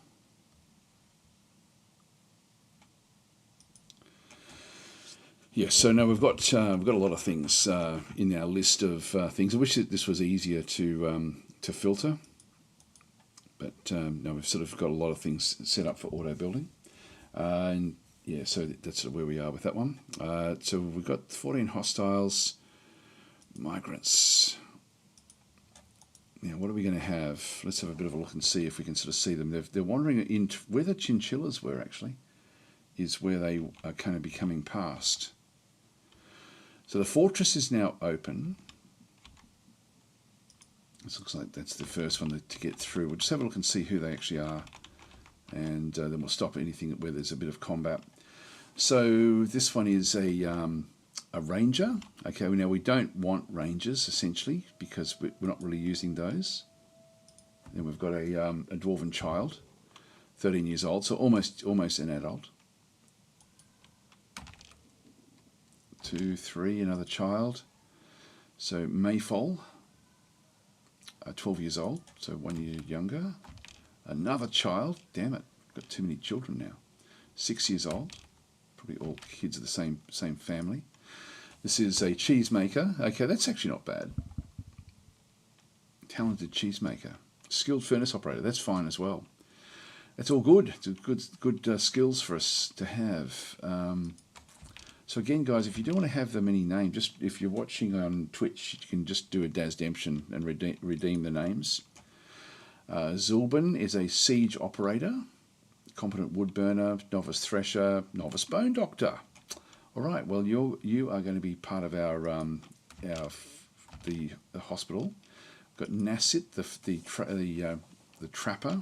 Yes, so now we've got a lot of things in our list of things. I wish that this was easier to filter, but no, we've sort of got a lot of things set up for auto building, and yeah, so that's sort of where we are with that one. So we've got 14 hostiles, migrants. Now, what are we going to have? Let's have a bit of a look and see if we can sort of see them. They're wandering into where the chinchillas were actually, is where they are kind of becoming past. So the fortress is now open. This looks like that's the first one to get through. We'll just have a look and see who they actually are, and then we'll stop anything where there's a bit of combat. So this one is a ranger. Okay, now we don't want rangers essentially because we're not really using those. Then we've got a dwarven child, 13 years old, so almost an adult. 2, 3, another child. So Mayfall, 12 years old, so 1 year younger. Another child, damn it, got too many children now. 6 years old, probably all kids of the same family. This is a cheesemaker. Okay, that's actually not bad. Talented cheesemaker. Skilled furnace operator, that's fine as well. That's all good. It's good skills for us to have. So again, guys, if you don't want to have the many names, just if you're watching on Twitch, you can just do a DasDemption and redeem the names. Zulban is a siege operator, competent wood burner, novice thresher, novice bone doctor. All right, well, you are going to be part of our the hospital. We've got Nassit, the trapper,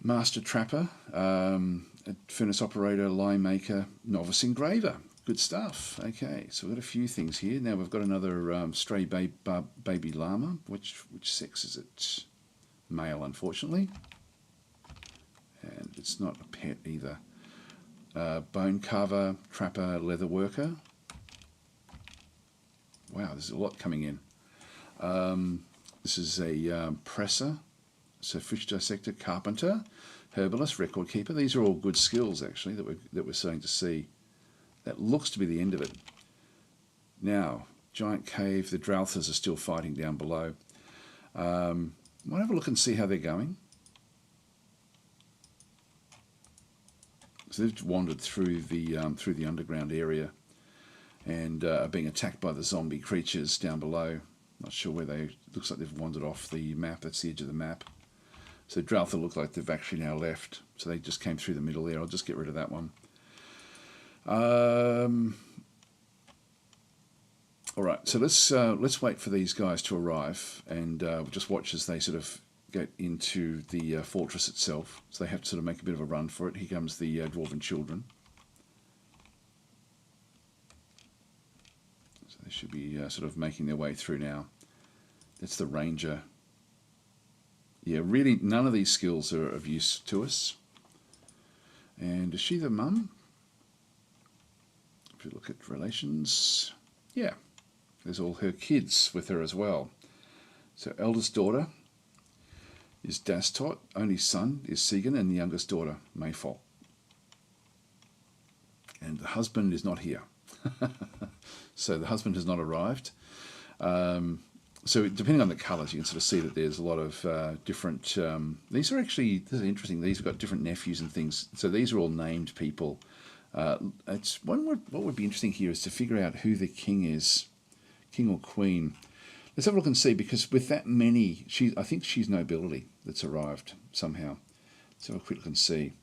master trapper. Furnace operator, lime maker, novice engraver. Good stuff. Okay, so we've got a few things here. Now we've got another stray baby llama. Which sex is it? Male, unfortunately. And it's not a pet either. bone carver, trapper, leather worker. Wow, there's a lot coming in. This is a presser, so fish dissector, carpenter, herbalist, record keeper. These are all good skills actually that we're starting to see. That looks to be the end of it. Now, giant cave. The Dwarfs are still fighting down below. Might have a look and see how they're going. So they've wandered through the underground area and are being attacked by the zombie creatures down below. Not sure where they... Looks like they've wandered off the map. That's the edge of the map. So Dwarf look like they've actually now left. So they just came through the middle there. I'll just get rid of that one. All right. So let's wait for these guys to arrive and we'll just watch as they sort of get into the fortress itself. So they have to sort of make a bit of a run for it. Here comes the dwarven children. So they should be sort of making their way through now. That's the ranger. Yeah, really none of these skills are of use to us. And is she the mum? If you look at relations, yeah, there's all her kids with her as well. So eldest daughter is DasTactic, only son is Segan, and the youngest daughter, Mayfall. And the husband is not here. So the husband has not arrived. So depending on the colours, you can sort of see that there's a lot of different... these are actually, this is interesting, these have got different nephews and things. So these are all named people. What would be interesting here is to figure out who the king is, king or queen. Let's have a look and see, because with that many, I think she's nobility that's arrived somehow. Let's have a quick look and see.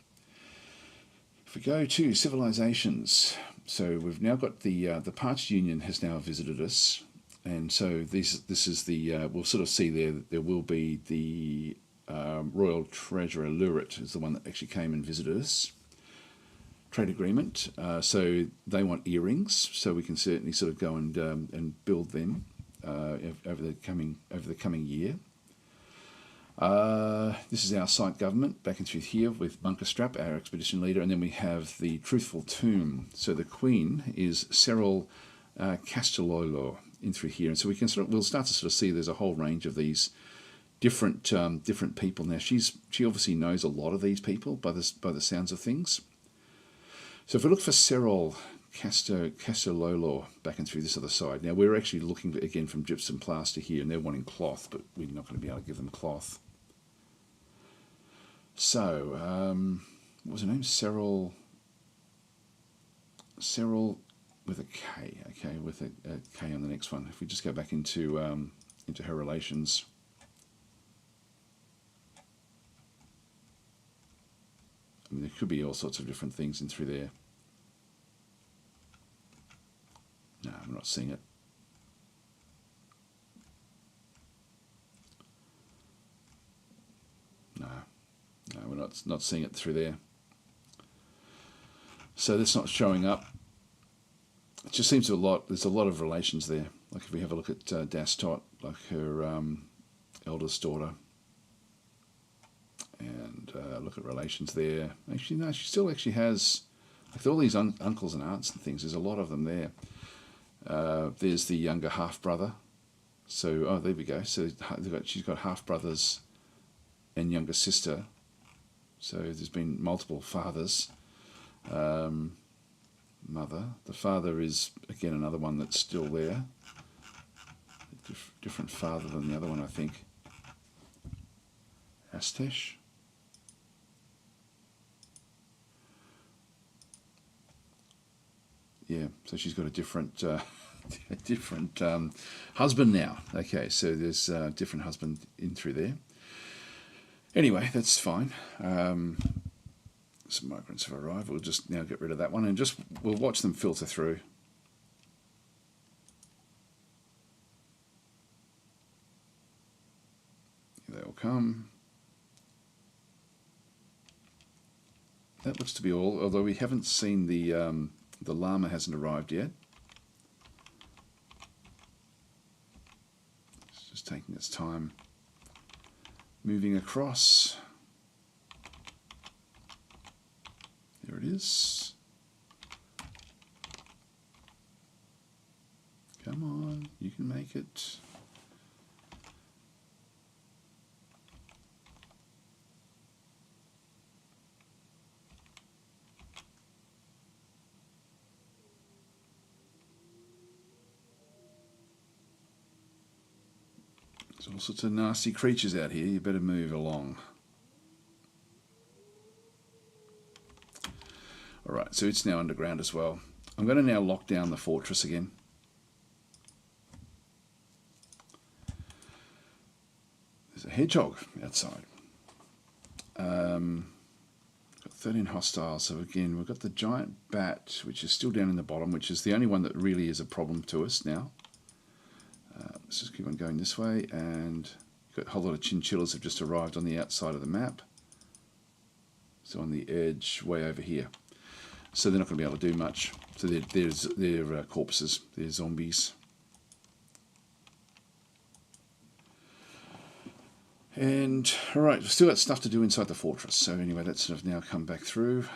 If we go to civilizations, so we've now got the Parched Union has now visited us, and so this is the we'll sort of see there will be the Royal Treasurer Lurit is the one that actually came and visited us. Trade agreement, so they want earrings, so we can certainly sort of go and build them over the coming year. This is our site government back in through here with Bunkerstrap, our expedition leader, and then we have the Truthful Tomb. So the Queen is Cyril Castellolo in through here, and so we'll start to sort of see there's a whole range of these different people now. She obviously knows a lot of these people by the sounds of things. So if we look for Cyril Castellolo back and through this other side, now we're actually looking again from gypsum plaster here, and they're wanting cloth, but we're not going to be able to give them cloth. So, what was her name? Cyril with a K, okay, with a K on the next one. If we just go back into her relations. I mean, there could be all sorts of different things in through there. No, I'm not seeing it. No, we're not seeing it through there. So that's not showing up. It just seems there's a lot of relations there. Like if we have a look at DasTactic, like her eldest daughter, and look at relations there. Actually, no, she still actually has, like all these uncles and aunts and things, there's a lot of them there. There's the younger half-brother. So, oh, there we go. So she's got half-brothers and younger sister. So there's been multiple fathers. Mother. The father is, again, another one that's still there. Different father than the other one, I think. Astesh. Yeah, so she's got a different husband now. Okay, so there's a different husband in through there. Anyway, that's fine. Some migrants have arrived. We'll just now get rid of that one and we'll watch them filter through. Here they all come. That looks to be all, although we haven't seen the llama hasn't arrived yet. It's just taking its time moving across. There it is. can make it. There's all sorts of nasty creatures out here. You better move along. Alright, so it's now underground as well. I'm going to now lock down the fortress again. There's a hedgehog outside. Got 13 hostiles. So again, we've got the giant bat, which is still down in the bottom, which is the only one that really is a problem to us now. Let's just keep on going this way, and got a whole lot of chinchillas have just arrived on the outside of the map. So on the edge, way over here. So they're not going to be able to do much. So they're corpses, they're zombies. And alright, we've still got stuff to do inside the fortress. So anyway, that's sort of now come back through.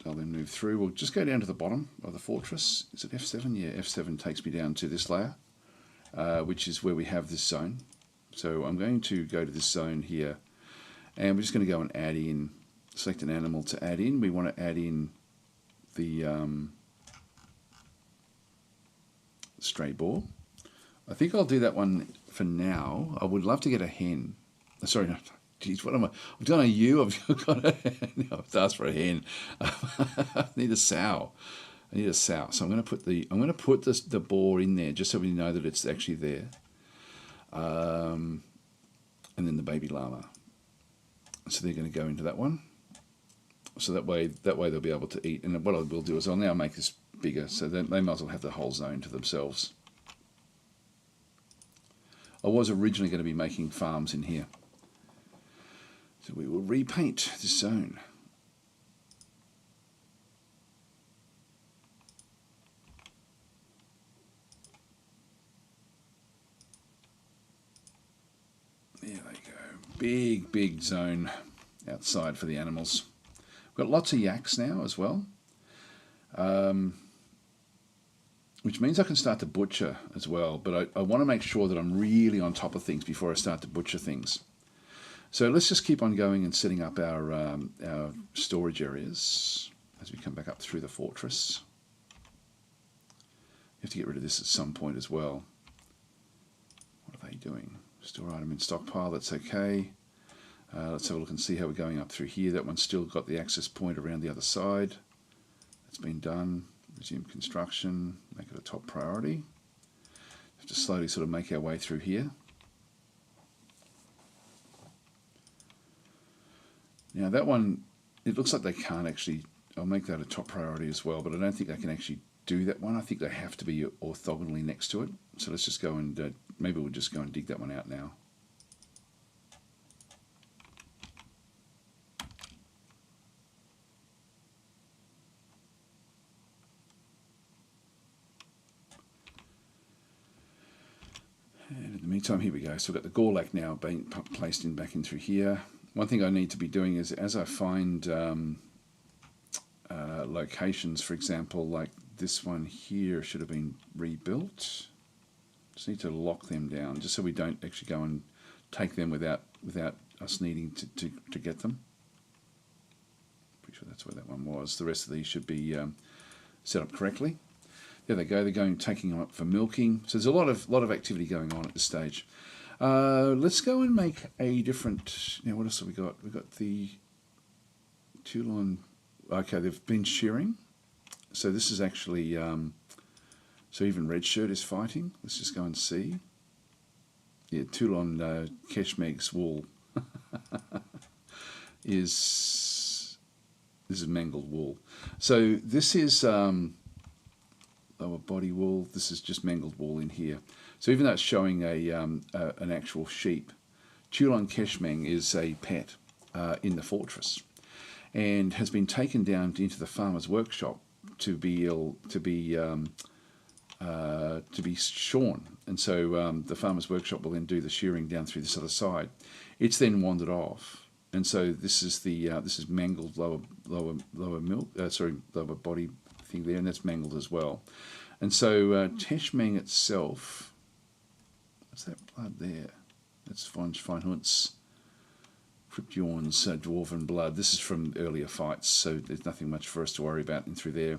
I'll then move through. We'll just go down to the bottom of the fortress. Is it F7? Yeah, F7 takes me down to this layer, which is where we have this zone. So I'm going to go to this zone here, and we're just going to go and add in, select an animal to add in. We want to add in the stray boar. I think I'll do that one for now. I would love to get a hen. Sorry, no. Geez, what am I? I've done a ewe. I've got a. No, I've asked for a hen. I need a sow. I need a sow. So I'm going to put the boar in there just so we know that it's actually there. And then the baby llama. So they're going to go into that one. So that way they'll be able to eat. And what I will do is I'll now make this bigger, so they might as well have the whole zone to themselves. I was originally going to be making farms in here. So we will repaint this zone. There they go. Big zone outside for the animals. We've got lots of yaks now as well. Which means I can start to butcher as well. But I want to make sure that I'm really on top of things before I start to butcher things. So let's just keep on going and setting up our storage areas as we come back up through the fortress. You have to get rid of this at some point as well. What are they doing? Store item in stockpile, that's okay. Let's have a look and see how we're going up through here. That one's still got the access point around the other side. That's been done. Resume construction, make it a top priority. Have to slowly sort of make our way through here. Now that one, it looks like they can't actually, I'll make that a top priority as well, but I don't think they can actually do that one. I think they have to be orthogonally next to it. So let's just go and, maybe we'll just go and dig that one out now. And in the meantime, here we go. So we've got the Gorlak now being placed in back in through here. One thing I need to be doing is, as I find locations, for example, like this one here should have been rebuilt. Just need to lock them down, just so we don't actually go and take them without us needing to get them. Pretty sure that's where that one was. The rest of these should be set up correctly. There they go. They're taking them up for milking. So there's a lot of activity going on at this stage. Let's go and make a different. Now, what else have we got? We've got the Toulon. Okay, they've been shearing. So this is actually. So even Red Shirt is fighting. Let's just go and see. Yeah, Toulon Keshmeg's wool is. This is mangled wool. So this is. Lower body wool. This is just mangled wool in here. So even though it's showing an actual sheep, Toulon Keshmeg is a pet in the fortress, and has been taken down into the farmer's workshop to be shorn. And so the farmer's workshop will then do the shearing down through this other side. It's then wandered off, and so this is the this is mangled lower body everything there, and that's mangled as well. And so Teshmeng itself, what's that blood there? That's Feinhunts, Cryptyorn's Dwarven blood. This is from earlier fights, so there's nothing much for us to worry about in through there.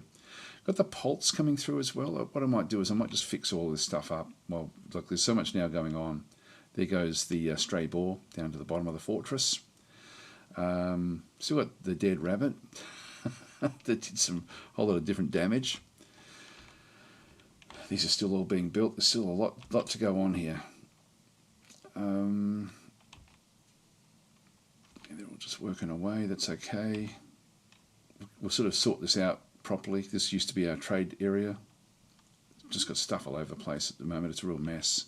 Got the Pulse coming through as well. What I might do is I might just fix all this stuff up. Well, look, there's so much now going on. There goes the stray boar down to the bottom of the fortress. Still got the dead rabbit that did some whole lot of different damage. These are still all being built. There's still a lot to go on here. They're all just working away. That's okay. We'll sort of sort this out properly. This used to be our trade area. Just got stuff all over the place at the moment. It's a real mess.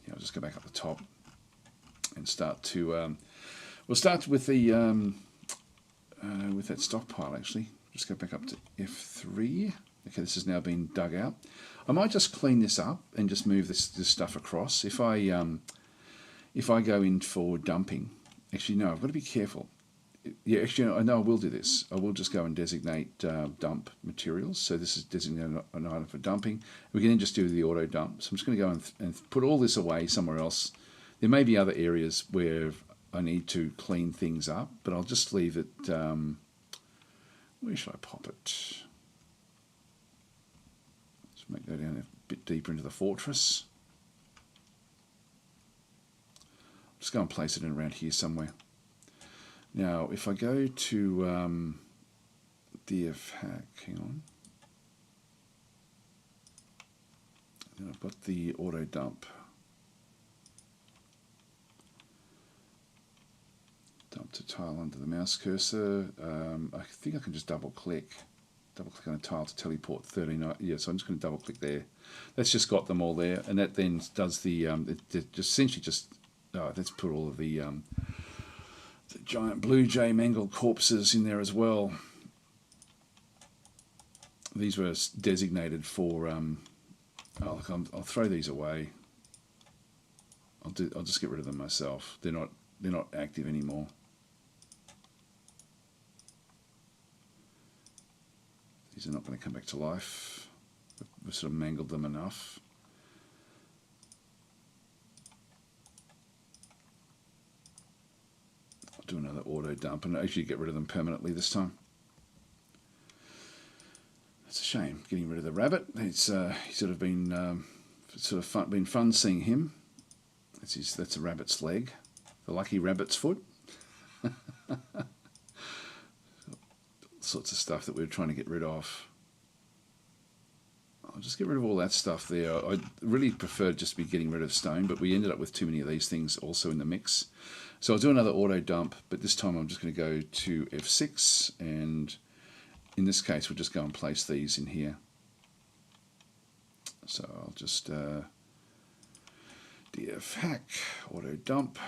Yeah, I'll just go back up the top and start to. We'll start with the with that stockpile actually. Just go back up to F3. Okay, this has now been dug out. I might just clean this up and just move this stuff across. If I go in for dumping, actually no, I've got to be careful. Yeah, actually I know I will do this. I will just go and designate dump materials. So this is designated an item for dumping. We can then just do the auto dump. So I'm just going to go and put all this away somewhere else. There may be other areas where I need to clean things up, but I'll just leave it. Where should I pop it? Let's make that down a bit deeper into the fortress. Just go and place it in around here somewhere. Now, if I go to DF hack, hang on. Then I've got the auto dump. Dump to tile under the mouse cursor. I think I can just double click on a tile to teleport 39. Yeah, so I'm just going to double click there. That's just got them all there, and that then does the it just essentially just let's put all of the giant blue jay mangled corpses in there as well. These were designated for. I'll throw these away. I'll just get rid of them myself. They're not active anymore. These are not going to come back to life. We've sort of mangled them enough. I'll do another auto dump and actually get rid of them permanently this time. It's a shame getting rid of the rabbit. It's he's sort of been been fun seeing him. That's a rabbit's leg, the lucky rabbit's foot. Sorts of stuff that we're trying to get rid of. I'll just get rid of all that stuff there. I really prefer just to be getting rid of stone, but we ended up with too many of these things also in the mix. So I'll do another auto dump, but this time I'm just going to go to F6, and in this case we'll just go and place these in here. So I'll just DF hack, auto dump.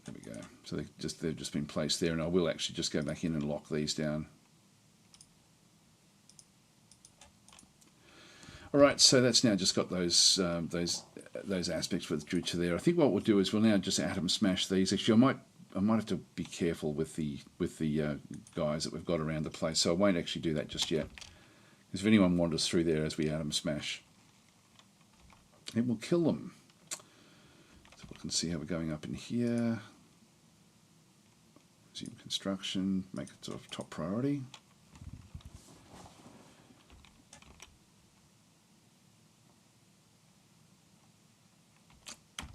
There we go. So they've just been placed there, and I will actually just go back in and lock these down. All right, so that's now just got those aspects withdrew to there. I think what we'll do is we'll now just atom smash these. Actually, I might have to be careful with the guys that we've got around the place, so I won't actually do that just yet. Because if anyone wanders through there as we atom smash, it will kill them. So we can see how we're going up in here. Resume construction, make it sort of top priority.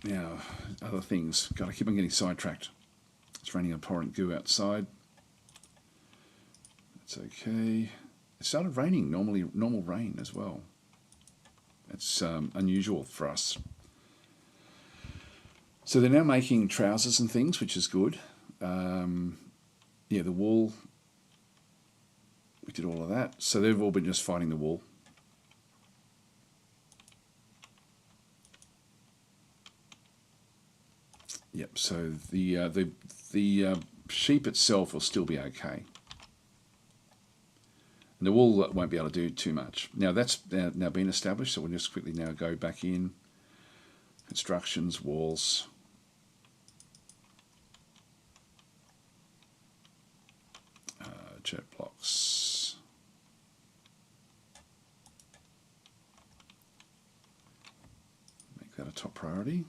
Now, other things. God, I keep on getting sidetracked. It's raining a torrent goo outside. That's okay. It started raining, normal rain as well. That's unusual for us. So they're now making trousers and things, which is good. Yeah, the wool. We did all of that. So they've all been just fighting the wool. Yep. So the sheep itself will still be okay. And the wool won't be able to do too much. Now that's now been established, so we'll just quickly now go back in. Constructions, walls. chert blocks. Make that a top priority.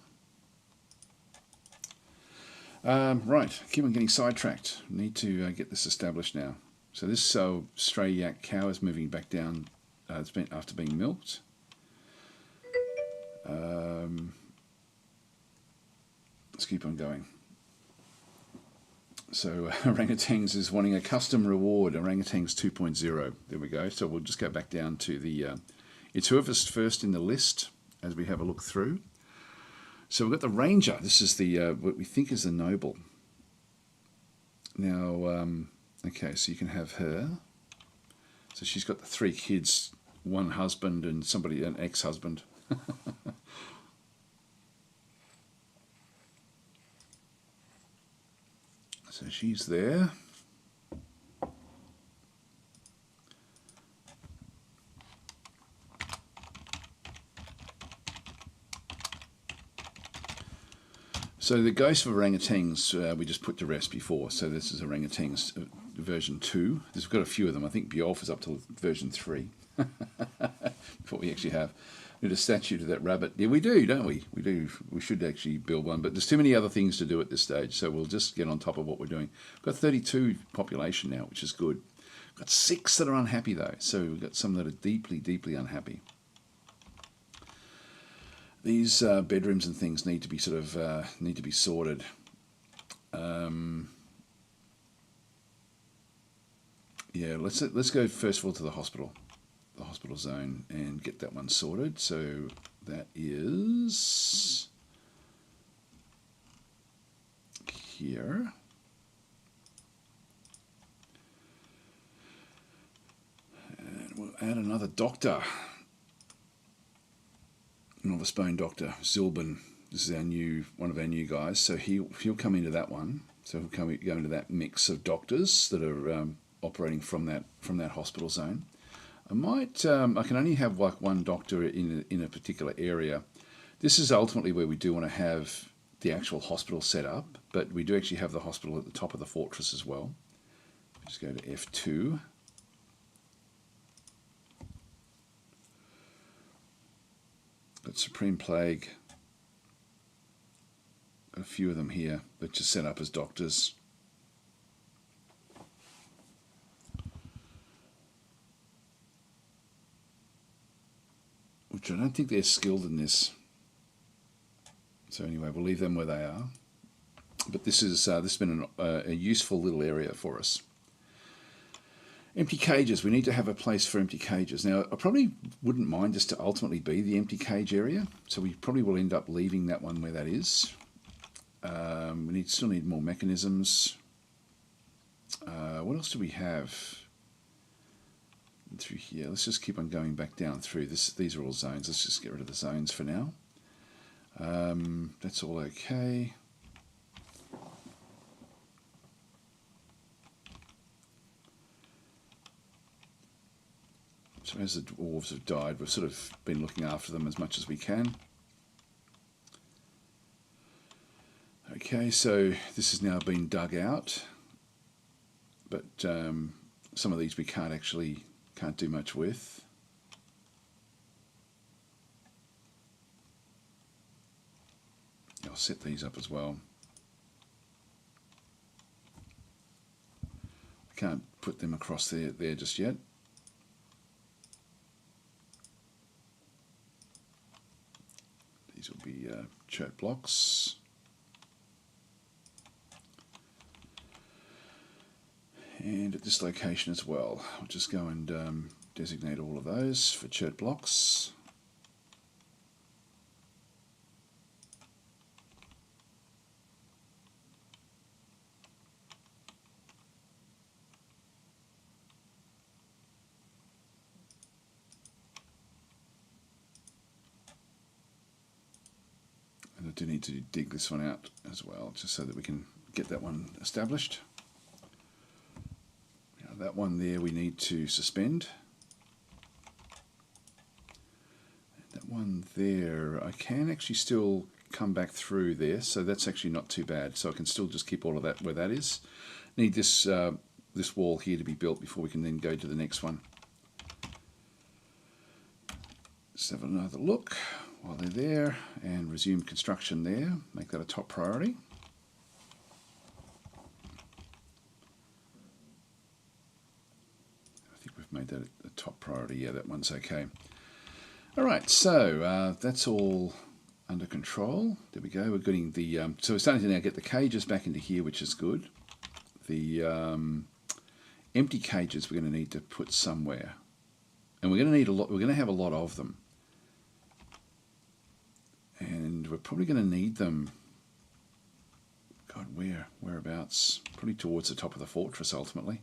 Right, keep on getting sidetracked. Need to get this established now. So this stray yak cow is moving back down. It's been after being milked. Let's keep on going. So orangutans is wanting a custom reward. Orangutans 2.0. There we go. So we'll just go back down to the. It's whoever's first in the list as we have a look through. So we've got the ranger. This is the what we think is the noble. Now, okay, so you can have her. So she's got the 3 kids, 1 husband and an ex-husband. So she's there. So the ghost of orangutans we just put to rest before. So this is orangutans version 2. We've got a few of them. I think Dwarf is up to version 3. Before we actually have. We need a statue to that rabbit. Yeah, we do, don't we? We do. We should actually build one, but there's too many other things to do at this stage, so we'll just get on top of what we're doing. We've got 32 population now, which is good. We've got 6 that are unhappy though, so we've got some that are deeply, deeply unhappy. These bedrooms and things need to be sorted. Yeah, let's go first of all to the hospital zone and get that one sorted. So that is here. And we'll add another doctor. Novice Bone Doctor, Zilban. This is one of our new guys. So he'll come into that one. So he'll go into that mix of doctors that are operating from that hospital zone. I can only have like 1 doctor in a particular area. This is ultimately where we do want to have the actual hospital set up, but we do actually have the hospital at the top of the fortress as well. Just go to F2. Got Supreme Plague. Got a few of them here that just set up as doctors. Which I don't think they're skilled in this. So anyway, we'll leave them where they are. But this has been a useful little area for us. Empty cages. We need to have a place for empty cages. Now, I probably wouldn't mind this to ultimately be the empty cage area. So we probably will end up leaving that one where that is. We still need more mechanisms. What else do we have? Through here, let's just keep on going back down through this. These are all zones. Let's just get rid of the zones for now. That's all okay. So as the dwarves have died, we've sort of been looking after them as much as we can. Okay, so this has now been dug out, but some of these we can't do much with. I'll set these up as well. Can't put them across there just yet. These will be chert blocks. And at this location as well, I'll just go and designate all of those for chert blocks. And I do need to dig this one out as well, just so that we can get that one established. That one there we need to suspend. That one there, I can actually still come back through there, so that's actually not too bad. So I can still just keep all of that where that is. Need this this wall here to be built before we can then go to the next one. Let's have another look while they're there and resume construction there. Make that a top priority. I think we've made that a top priority. Yeah, that one's okay. All right, so that's all under control. There we go. We're getting the so we're starting to now get the cages back into here, which is good. The empty cages we're going to need to put somewhere, and we're going to need a lot. We're going to have a lot of them, and we're probably going to need them. God, whereabouts? Probably towards the top of the fortress ultimately.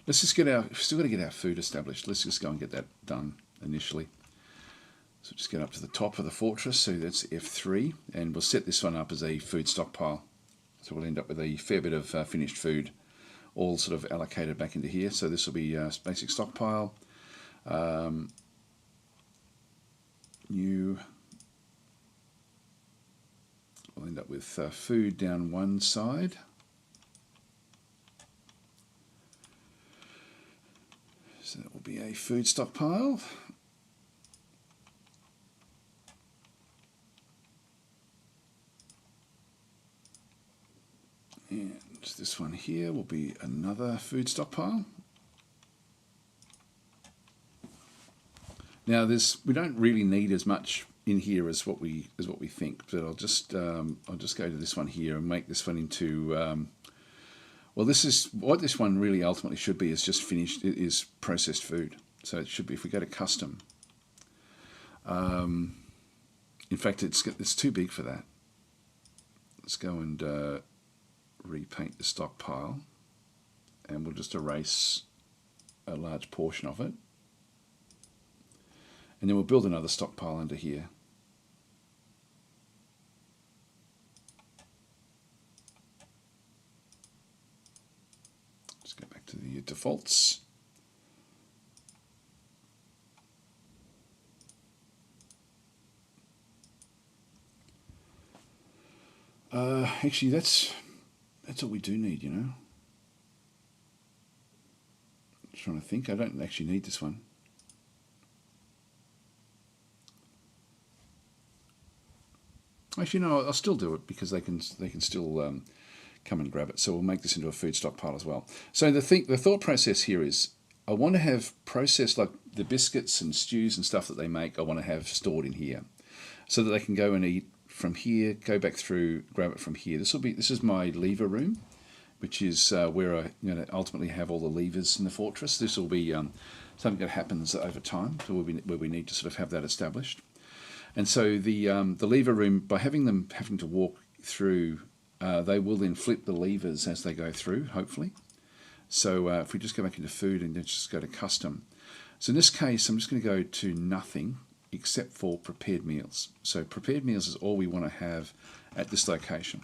Let's just get we've still got to get our food established. Let's just go and get that done initially. So just get up to the top of the fortress, so that's F3, and we'll set this one up as a food stockpile. So we'll end up with a fair bit of finished food, all sort of allocated back into here. So this will be a basic stockpile. New. We'll end up with food down one side. So that will be a food stockpile. And this one here will be another food stockpile. Now we don't really need as much in here as what we think, but I'll just go to this one here and make this one into well, this is what this one really ultimately should be, is just finished. It is processed food. So it should be, if we go to custom, in fact it's too big for that. Let's go and repaint the stockpile, and we'll just erase a large portion of it, and then we'll build another stockpile under here. Let's go back to the defaults. Actually that's all we do need, you know. I'm trying to think. I don't actually need this one. Actually, no, I'll still do it because they can still come and grab it. So we'll make this into a food stockpile as well. So the thought process here is, I want to have processed, like the biscuits and stews and stuff that they make, I want to have stored in here, so that they can go and eat from here, go back through, grab it from here. This is my lever room, which is where I ultimately have all the levers in the fortress. This will be something that happens over time, so where we need to sort of have that established. And so the lever room, by having them having to walk through, they will then flip the levers as they go through, hopefully. So if we just go back into food and then just go to custom. So in this case, I'm just going to go to nothing except for prepared meals. So prepared meals is all we want to have at this location.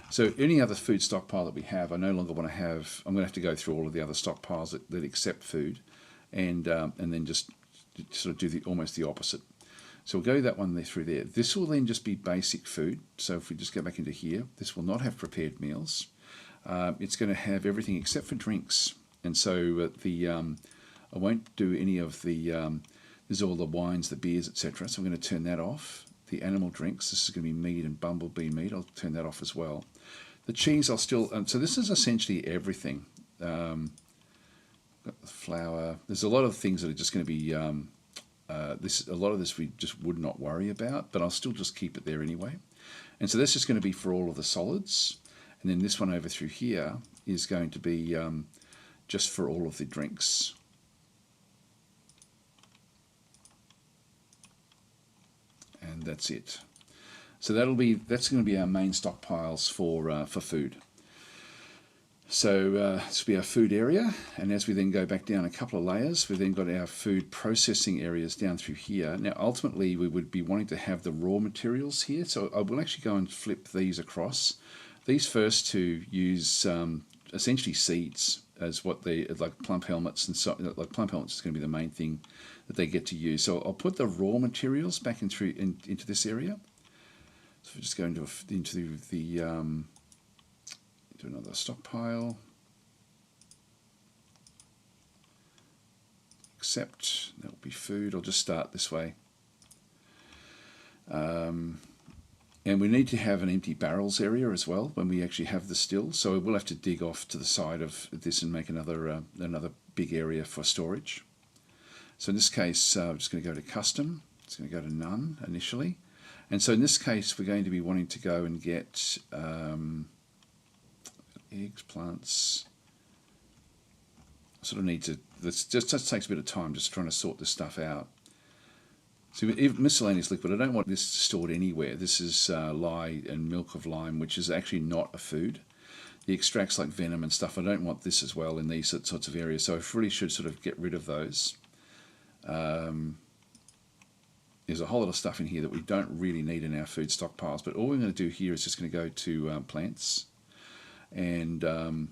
So any other food stockpile that we have, I no longer want to have. I'm going to have to go through all of the other stockpiles that accept food, and then just sort of do almost the opposite. So we'll go that one there through there. This will then just be basic food. So if we just go back into here, this will not have prepared meals. It's going to have everything except for drinks. And so I won't do any of the. There's all the wines, the beers, etc. So I'm going to turn that off. The animal drinks, this is going to be meat and bumblebee meat. I'll turn that off as well. The cheese, I'll still. So this is essentially everything. Got the flour. There's a lot of things that are just going to be. A lot of this we just would not worry about, but I'll still just keep it there anyway. And so that's just going to be for all of the solids. And then this one over through here is going to be just for all of the drinks. And that's it. So that's going to be our main stockpiles for food. So this will be our food area, and as we then go back down a couple of layers, we've then got our food processing areas down through here. Now ultimately we would be wanting to have the raw materials here, so I will actually go and flip these across. These first two use essentially seeds as what they, like plump helmets, and so like plump helmets is going to be the main thing that they get to use. So I'll put the raw materials back into this area. So we just go into another stockpile. accept. That will be food. I'll just start this way. And we need to have an empty barrels area as well when we actually have the still. So we'll have to dig off to the side of this and make another big area for storage. So in this case, I'm just going to go to custom. It's going to go to none initially. And so in this case, we're going to be wanting to go and get eggs, plants. I sort of need to, this just takes a bit of time just trying to sort this stuff out. So miscellaneous liquid, I don't want this stored anywhere. This is lye and milk of lime, which is actually not a food. The extracts like venom and stuff, I don't want this as well in these sorts of areas. So I really should sort of get rid of those. There's a whole lot of stuff in here that we don't really need in our food stockpiles. But all we're going to do here is just going to go to plants. And I'll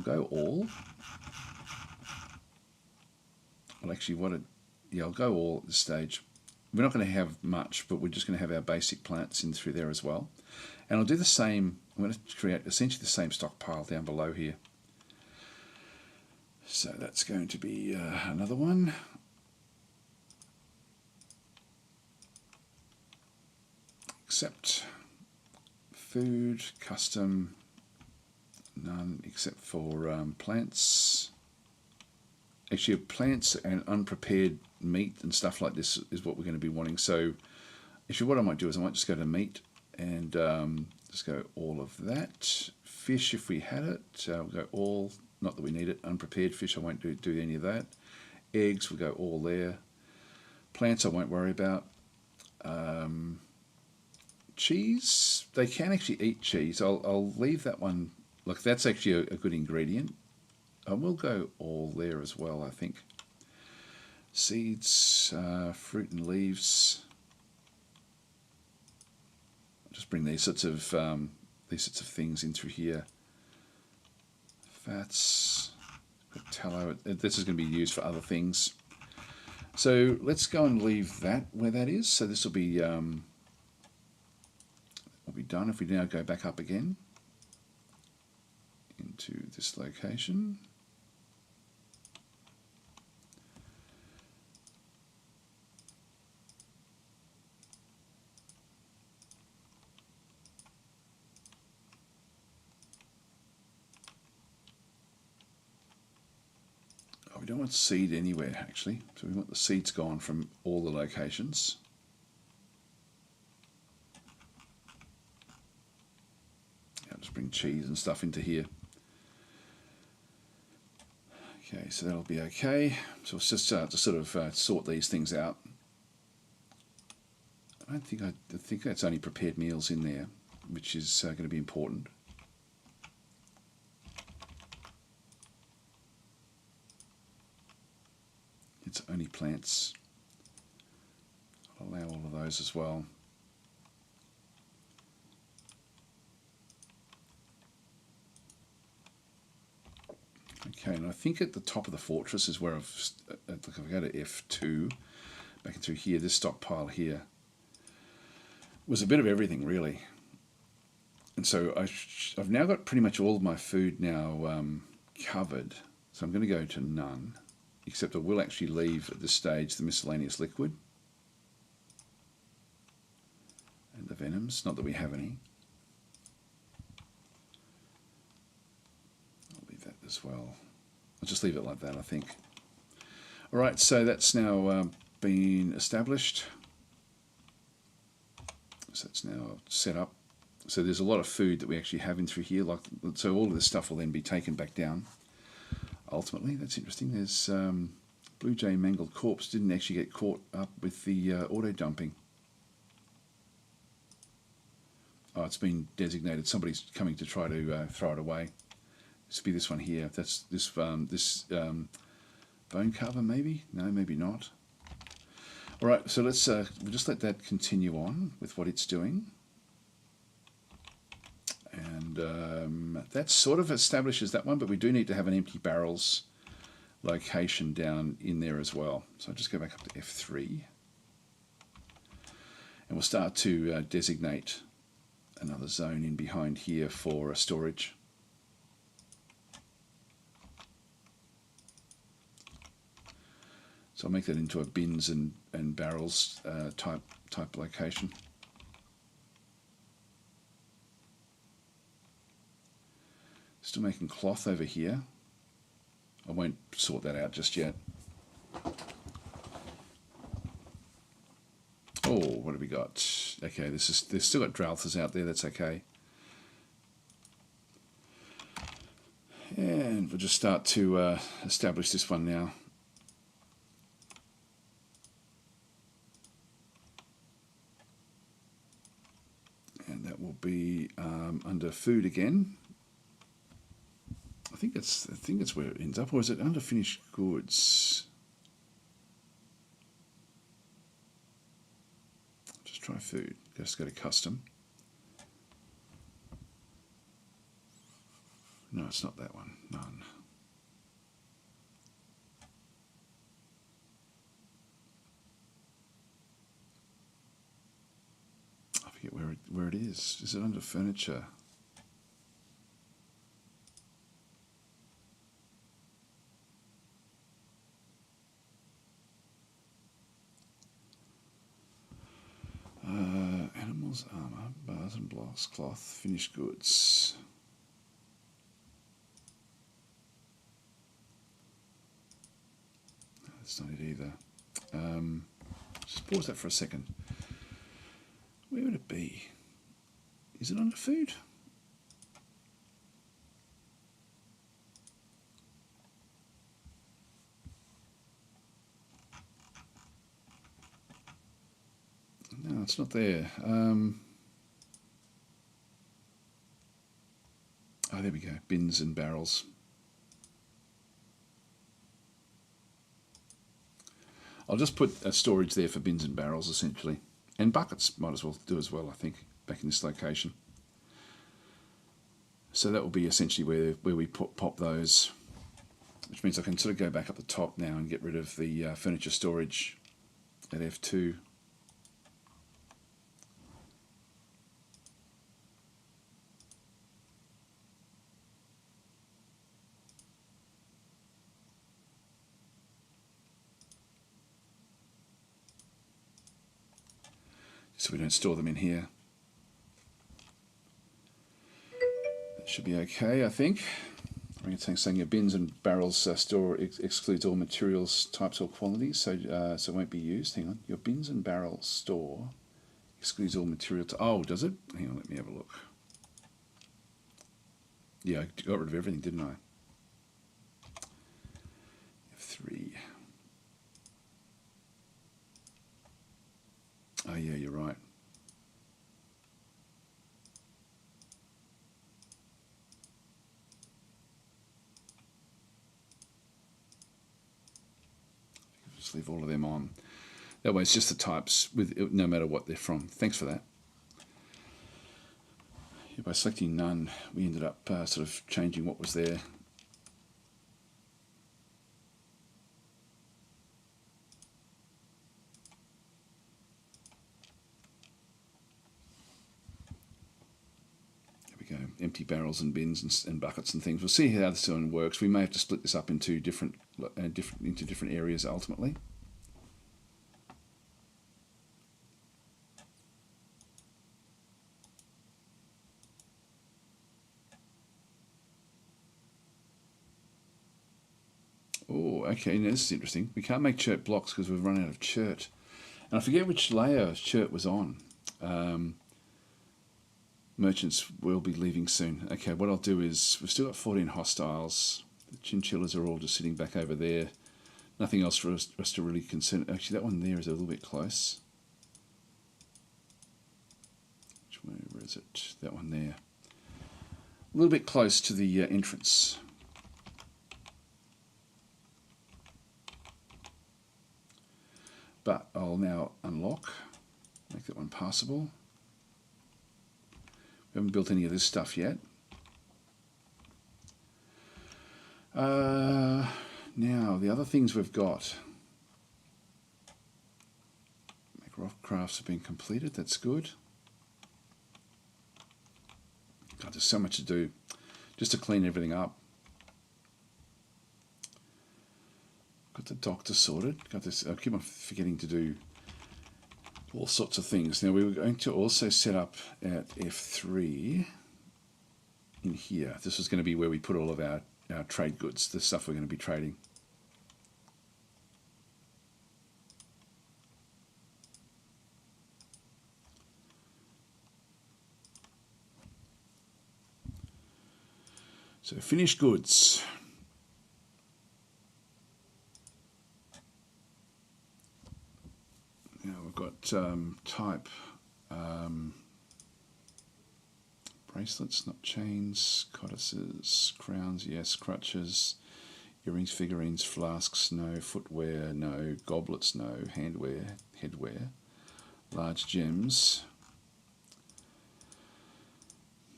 go all. Well, actually, I'll go all at this stage. We're not going to have much, but we're just going to have our basic plants in through there as well. And I'll do the same. I'm going to create essentially the same stockpile down below here. So that's going to be another one. Accept food, custom, none except for plants. Actually, plants and unprepared meat and stuff like this is what we're going to be wanting. So actually what I might do is I might just go to meat and just go all of that. Fish, if we had it, we'll go all, not that we need it. Unprepared fish, I won't do any of that. Eggs, we'll go all there. Plants, I won't worry about. Cheese, they can actually eat cheese. I'll leave that one. Look, that's actually a good ingredient. I will go all there as well, I think. Seeds, fruit and leaves. I'll just bring these sorts of things in through here. Fats, tallow. This is going to be used for other things. So let's go and leave that where that is. So this will be done if we now go back up again into this location. We don't want seed anywhere actually, so we want the seeds gone from all the locations. I'll just bring cheese and stuff into here. Okay, so that'll be okay. So let's just to sort of sort these things out. I think that's only prepared meals in there, which is going to be important. It's only plants. I'll allow all of those as well. Okay, and I think at the top of the fortress is where if I go to F2, back through here, this stockpile here was a bit of everything really. And so I've now got pretty much all of my food now covered. So I'm going to go to none. Except I will actually leave at this stage the miscellaneous liquid and the venoms, not that we have any. I'll leave that as well. I'll just leave it like that, I think. Alright, so that's now been established. So that's now set up. So there's a lot of food that we actually have in through here. So all of this stuff will then be taken back down. Ultimately, that's interesting. There's Blue Jay Mangled Corpse didn't actually get caught up with the auto dumping. Oh, it's been designated. Somebody's coming to try to throw it away. This will be this one here. That's this bone carver, maybe? No, maybe not. All right, so let's we'll just let that continue on with what it's doing. And that sort of establishes that one, but we do need to have an empty barrels location down in there as well. So I'll just go back up to F3. And we'll start to designate another zone in behind here for storage. So I'll make that into a bins and barrels type location. Still making cloth over here. I won't sort that out just yet. Oh, what have we got? Okay, there's still got Dwarfs out there, that's okay. And we'll just start to establish this one now. And that will be under food again. I think that's where it ends up, or is it under finished goods? Just try food. Just go to custom. No, it's not that one. None. I forget where it is. Is it under furniture? Animals, armor, bars and blocks, cloth, finished goods. That's not it either. Just pause that for a second. Where would it be? Is it under food? No, it's not there. Oh, there we go. Bins and barrels. I'll just put a storage there for bins and barrels, essentially. And buckets might as well do as well, I think, back in this location. So that will be essentially where we pop those, which means I can sort of go back up the top now and get rid of the furniture storage at F2. So we don't store them in here. That should be okay, I think. I think it's saying your bins and barrels store excludes all materials, types or quantities, so it won't be used. Hang on, your bins and barrels store excludes all material. Oh, does it? Hang on, let me have a look. Yeah, I got rid of everything, didn't I? F3. Oh yeah, you're right. Just leave all of them on. That way it's just the types, with no matter what they're from. Thanks for that. Yeah, by selecting none, we ended up sort of changing what was there. Empty barrels and bins and buckets and things. We'll see how this one works. We may have to split this up into different areas ultimately. Oh, okay. Now this is interesting. We can't make chert blocks because we've run out of chert, and I forget which layer chert was on. Merchants will be leaving soon. Okay, what I'll do is, we've still got 14 hostiles. The chinchillas are all just sitting back over there. Nothing else for us to really concern. Actually, that one there is a little bit close. Where is it? That one there. A little bit close to the entrance. But I'll now unlock, make that one passable. We haven't built any of this stuff yet. Now, the other things we've got. Make rock crafts have been completed, that's good. God, there's so much to do just to clean everything up. Got the doctor sorted. Got this. I keep on forgetting to do all sorts of things. Now we were going to also set up at F3 in here. This was going to be where we put all of our trade goods, the stuff we're going to be trading. So finished goods. Now we've got type bracelets, not chains, codices, crowns, yes, crutches, earrings, figurines, flasks, no, footwear, no, goblets, no, handwear, headwear, large gems.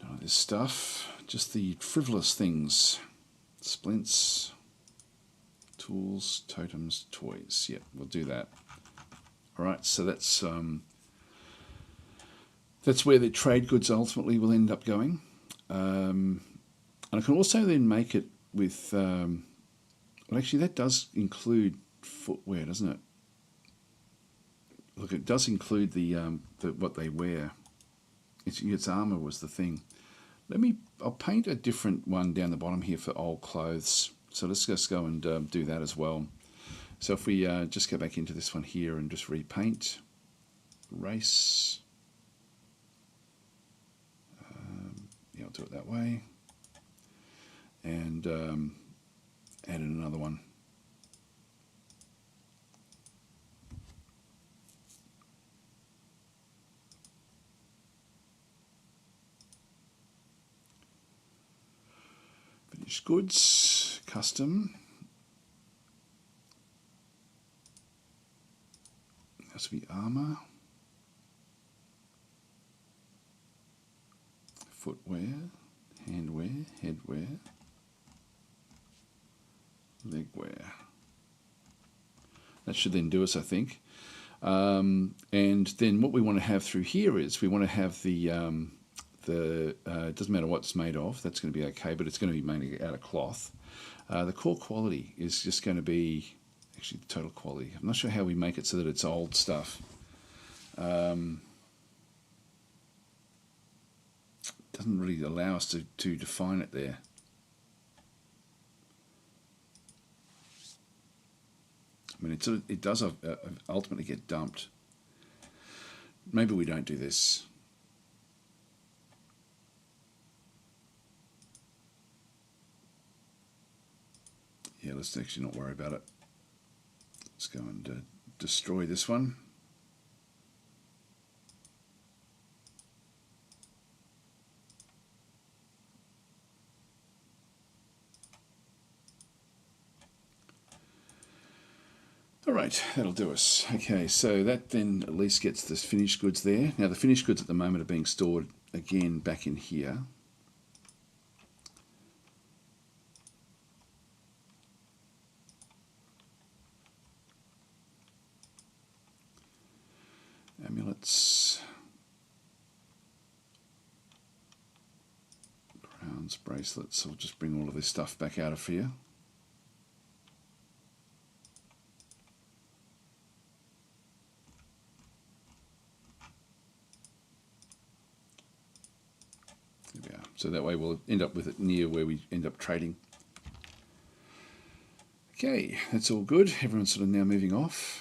None of this stuff. Just the frivolous things, splints, tools, totems, toys. Yep, we'll do that. All right, so that's where the trade goods ultimately will end up going. And I can also then make it with, well, actually that does include footwear, doesn't it? Look, it does include the what they wear. Its armor was the thing. I'll paint a different one down the bottom here for old clothes. So let's just go and do that as well. So if we just go back into this one here and just repaint, race, yeah, I'll do it that way, and add in another one. Finished goods, custom. Has to be armor, footwear, handwear, headwear, legwear. That should then do us, I think. And then what we want to have through here is we want to have the it doesn't matter what it's made of, that's going to be okay, but it's going to be made out of cloth. The core quality is just going to be, actually the total quality, I'm not sure how we make it so that it's old stuff. Doesn't really allow us to define it there. I mean, it does ultimately get dumped. Maybe we don't do this. Yeah, let's actually not worry about it. Let's go and destroy this one. All right, that'll do us. Okay, so that then at least gets the finished goods there. Now the finished goods at the moment are being stored again back in here. Amulets, crowns, bracelets. I'll just bring all of this stuff back out of here. There we are. So that way we'll end up with it near where we end up trading. Okay, that's all good. Everyone's sort of now moving off.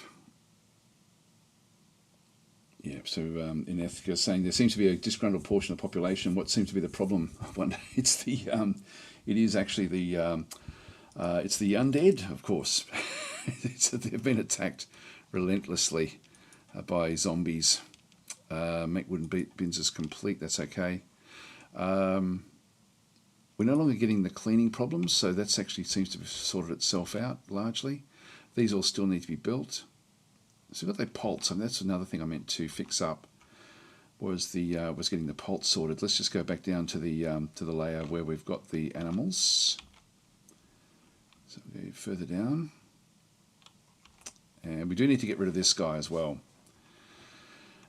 Yeah, so in Ethica saying there seems to be a disgruntled portion of the population. What seems to be the problem? It's it is actually it's the undead, of course. They've been attacked relentlessly by zombies. Make wooden bins is complete. That's okay. We're no longer getting the cleaning problems, so that's actually seems to have sorted itself out largely. These all still need to be built. So we've got the pulse, and that's another thing I meant to fix up. Was getting the pulse sorted. Let's just go back down to the layer where we've got the animals. So we go further down, and we do need to get rid of this guy as well.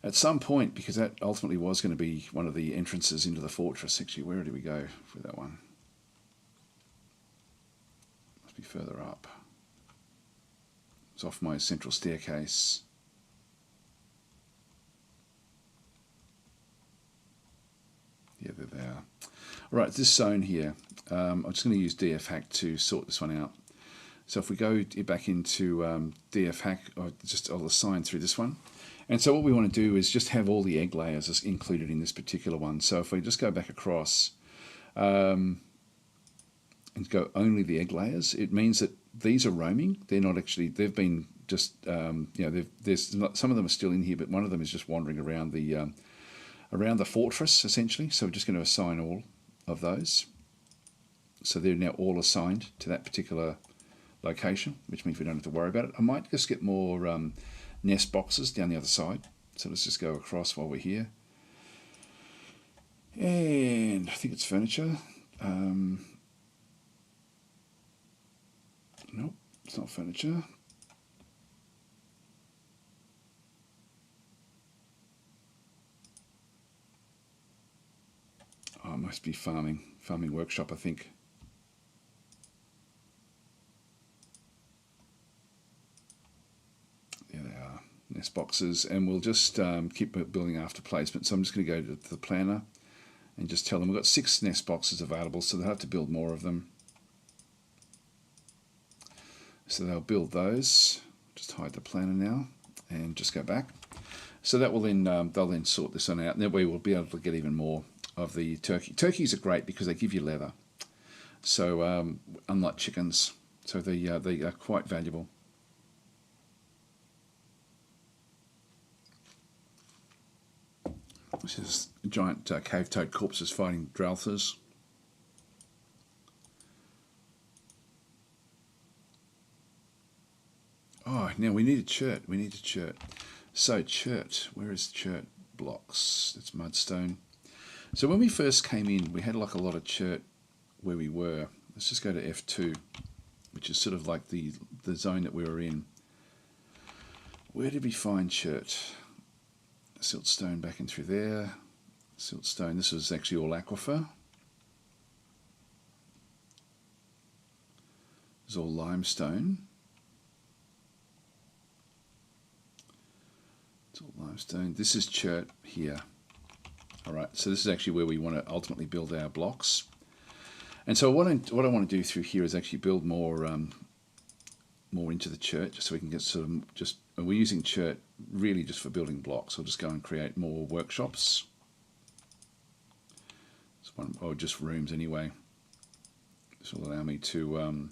At some point, because that ultimately was going to be one of the entrances into the fortress. Actually, where did we go for that one? Must be further up. It's off my central staircase. Yeah, there they are. All right, this zone here, I'm just going to use DF hack to sort this one out. So if we go back into DF hack, I'll assign through this one. And so what we want to do is just have all the egg layers included in this particular one. So if we just go back across and go only the egg layers, it means that these are roaming. They're not actually, they've been just, there's not, some of them are still in here, but one of them is just wandering around the fortress essentially. So we're just going to assign all of those. So they're now all assigned to that particular location, which means we don't have to worry about it. I might just get more nest boxes down the other side. So let's just go across while we're here. And I think it's furniture. Nope, it's not furniture. Oh, it must be farming workshop, I think. There they are, nest boxes, and we'll just keep building after placement. So I'm just going to go to the planner and just tell them we've got 6 nest boxes available, so they'll have to build more of them. So they'll build those. Just hide the planner now and just go back. So that will then they'll then sort this one out, and that way we'll be able to get even more of the turkey. Turkeys are great because they give you leather. So unlike chickens, so they are quite valuable. This is giant cave-toad corpses fighting Dralthers. Oh, now we need a chert. We need a chert. So chert, where is chert? Blocks. That's mudstone. So when we first came in, we had like a lot of chert where we were. Let's just go to F2, which is sort of like the zone that we were in. Where did we find chert? Siltstone back in through there. Siltstone, this was actually all aquifer. It's all limestone. It's all limestone. This is chert here. Alright, so this is actually where we want to ultimately build our blocks. And so what I want to do through here is actually build more into the chert, just so we can get sort of just, we're using chert really just for building blocks. I'll just go and create more workshops. Or just rooms anyway. This will allow me to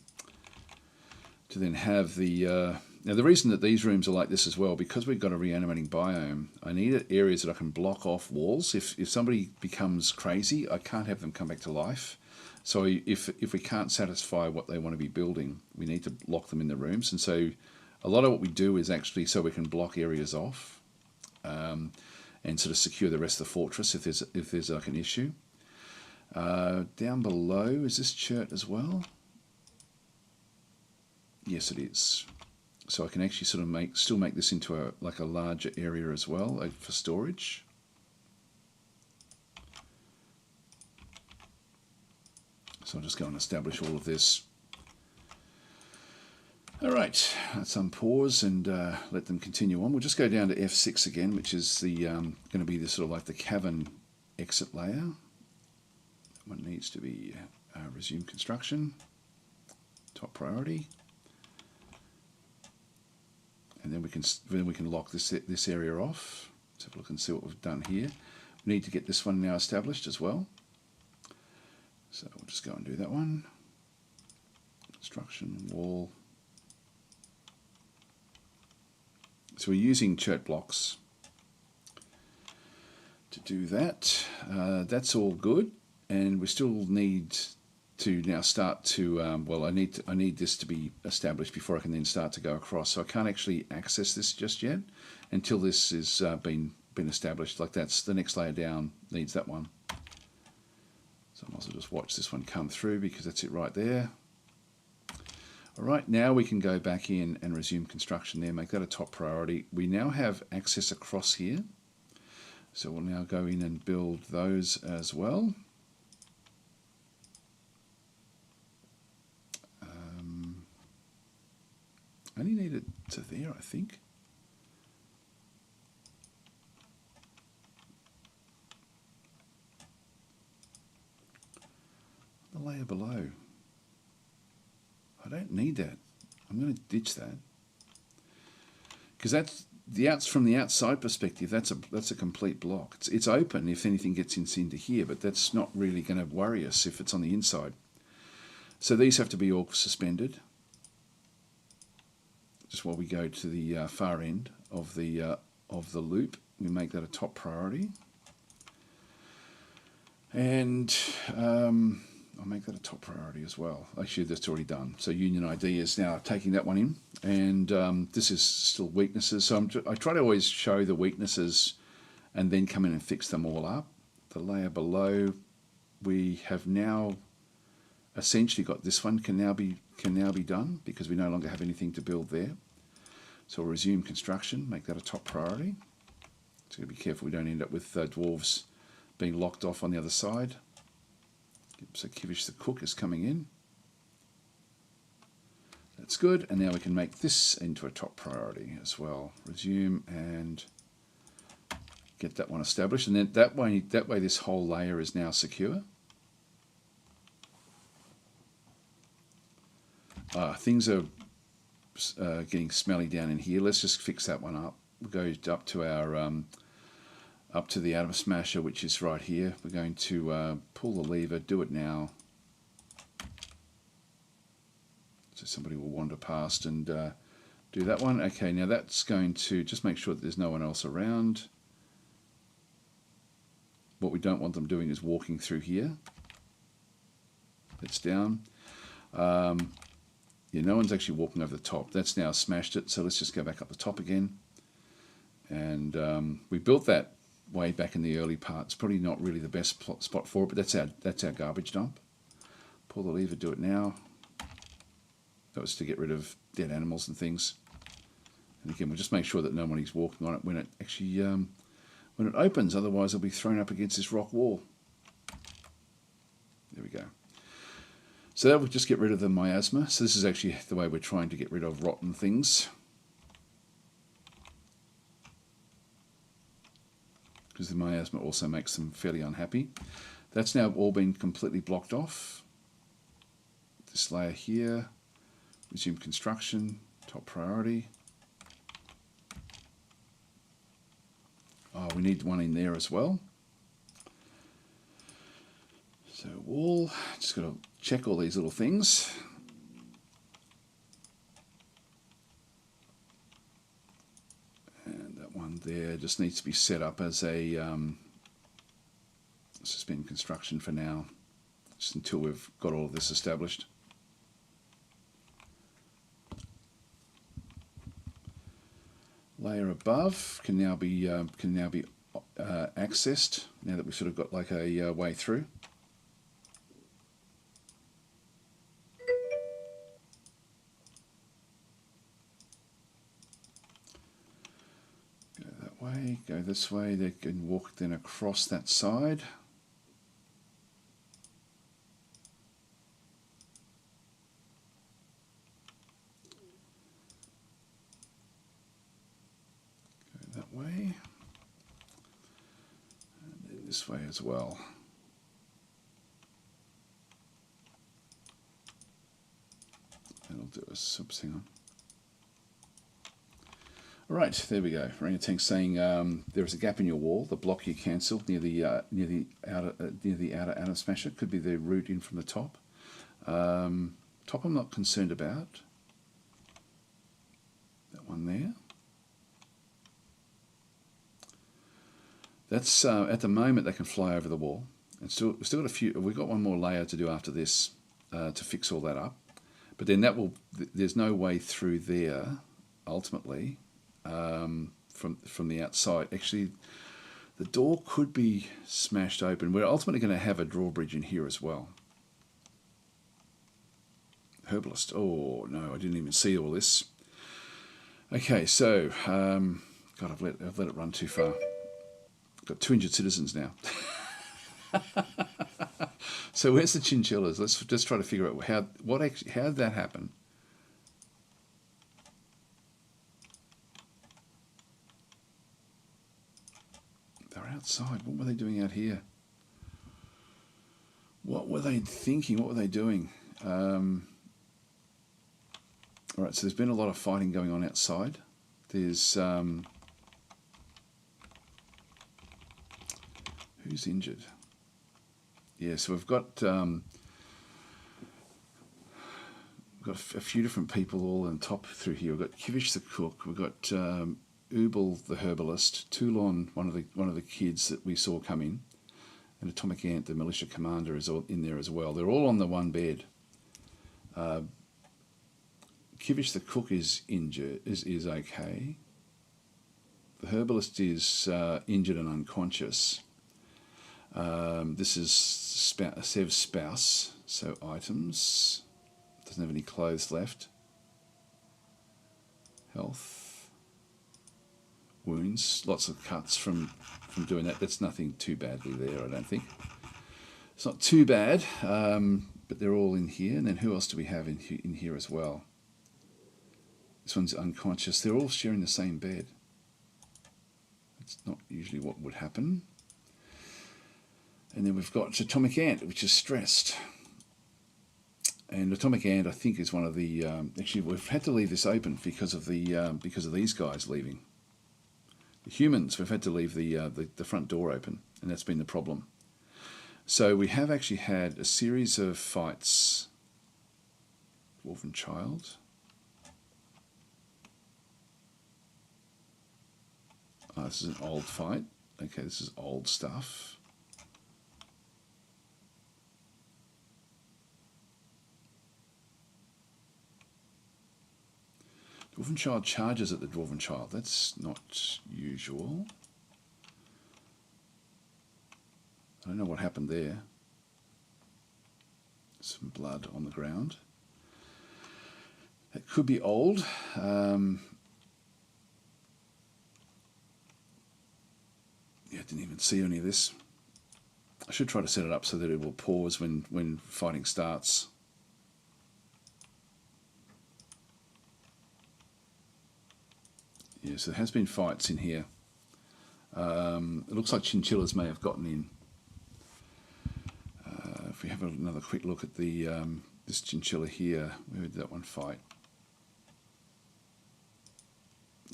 then have the now the reason that these rooms are like this as well, because we've got a reanimating biome, I need areas that I can block off walls. If somebody becomes crazy, I can't have them come back to life. So if we can't satisfy what they want to be building, we need to lock them in the rooms. And so a lot of what we do is actually so we can block areas off and sort of secure the rest of the fortress if there's like an issue. Down below, is this chert as well? Yes, it is. So I can actually sort of still make this into a larger area as well for storage. So I'll just go and establish all of this. All right, let's unpause and let them continue on. We'll just go down to F6 again, which is the going to be the sort of like the cavern exit layer. That one needs to be resume construction, top priority. And then we can lock this area off. Let's have a look and see what we've done here. We need to get this one now established as well. So we'll just go and do that one. Construction wall. So we're using chert blocks to do that. That's all good, and we still need to now start to, well, I need this to be established before I can then start to go across. So I can't actually access this just yet until this is been established. Like that's the next layer down needs that one. So I might as well just watch this one come through because that's it right there. All right, now we can go back in and resume construction there, make that a top priority. We now have access across here. So we'll now go in and build those as well. I only need it to there, I think. The layer below. I don't need that. I'm going to ditch that. Because that's from the outside perspective, that's a complete block. It's open if anything gets into here, but that's not really going to worry us if it's on the inside. So these have to be all suspended. Just while we go to the far end of the loop, we make that a top priority. And I'll make that a top priority as well. Actually, that's already done. So Union ID is now taking that one in. And this is still weaknesses. So I try to always show the weaknesses and then come in and fix them all up. The layer below, we have now essentially got this one can now be done because we no longer have anything to build there. So we'll resume construction, make that a top priority. So be careful we don't end up with dwarves being locked off on the other side. So Kivish the cook is coming in. That's good, and now we can make this into a top priority as well. Resume and get that one established, and then that way this whole layer is now secure. Things are getting smelly down in here. Let's just fix that one up. We'll go up to our up to the atom smasher, which is right here. We're going to pull the lever, do it now. So somebody will wander past and do that one. Okay, now that's going to just make sure that there's no one else around. What we don't want them doing is walking through here. It's down. Yeah, no one's actually walking over the top. That's now smashed it, so let's just go back up the top again. And we built that way back in the early part. It's probably not really the best spot for it, but that's our garbage dump. Pull the lever, do it now. That was to get rid of dead animals and things. And again, we'll just make sure that nobody's walking on it when it actually when it opens. Otherwise, it'll be thrown up against this rock wall. There we go. So that will just get rid of the miasma. So this is actually the way we're trying to get rid of rotten things. Because the miasma also makes them fairly unhappy. That's now all been completely blocked off. This layer here, resume construction, top priority. Oh, we need one in there as well. So wall, just got to check all these little things. And that one there just needs to be set up as a suspend construction for now, just until we've got all of this established. Layer above can now be accessed now that we've sort of got like a way through. Go that way, go this way. They can walk then across that side. Way and then this way as well. That'll do us. Oops, hang on. All right, there we go. Orangutan saying there is a gap in your wall. The block you cancelled near the outer atom smasher could be the route in from the top. Top, I'm not concerned about. That one there. That's at the moment they can fly over the wall. And still got a few. We've got one more layer to do after this to fix all that up. But then that will. There's no way through there ultimately from the outside. Actually, the door could be smashed open. We're ultimately going to have a drawbridge in here as well. Herbalist. Oh no, I didn't even see all this. Okay, so God, I've let it run too far. Got 2 injured citizens now. So where's the chinchillas? Let's just try to figure out how did that happen? outside. What were they doing out here? What were they thinking? What were they doing? All right, so there's been a lot of fighting going on outside. There's who's injured? Yeah, so we've got a few different people all on top through here. We've got Kivish the cook. We've got Ubel the herbalist. Toulon, one of the kids that we saw come in, and Atomic Ant, the militia commander, is all in there as well. They're all on the one bed. Kivish the cook is injured. Is okay. The herbalist is injured and unconscious. This is Sev's spouse. So items. Doesn't have any clothes left. Health. Wounds. Lots of cuts from doing that. That's nothing too badly there, I don't think. It's not too bad, but they're all in here. And then who else do we have in here as well? This one's unconscious. They're all sharing the same bed. That's not usually what would happen. And then we've got Atomic Ant, which is stressed. And Atomic Ant, I think, is one of the. Actually, we've had to leave this open because of these guys leaving. The humans, we've had to leave the front door open, and that's been the problem. So we have actually had a series of fights. Dwarf and Child. Oh, this is an old fight. Okay, this is old stuff. Dwarven Child charges at the Dwarven Child. That's not usual. I don't know what happened there. Some blood on the ground. It could be old. Yeah, I didn't even see any of this. I should try to set it up so that it will pause when fighting starts. Yeah, so there has been fights in here. It looks like chinchillas may have gotten in. If we have another quick look at the this chinchilla here, where did that one fight?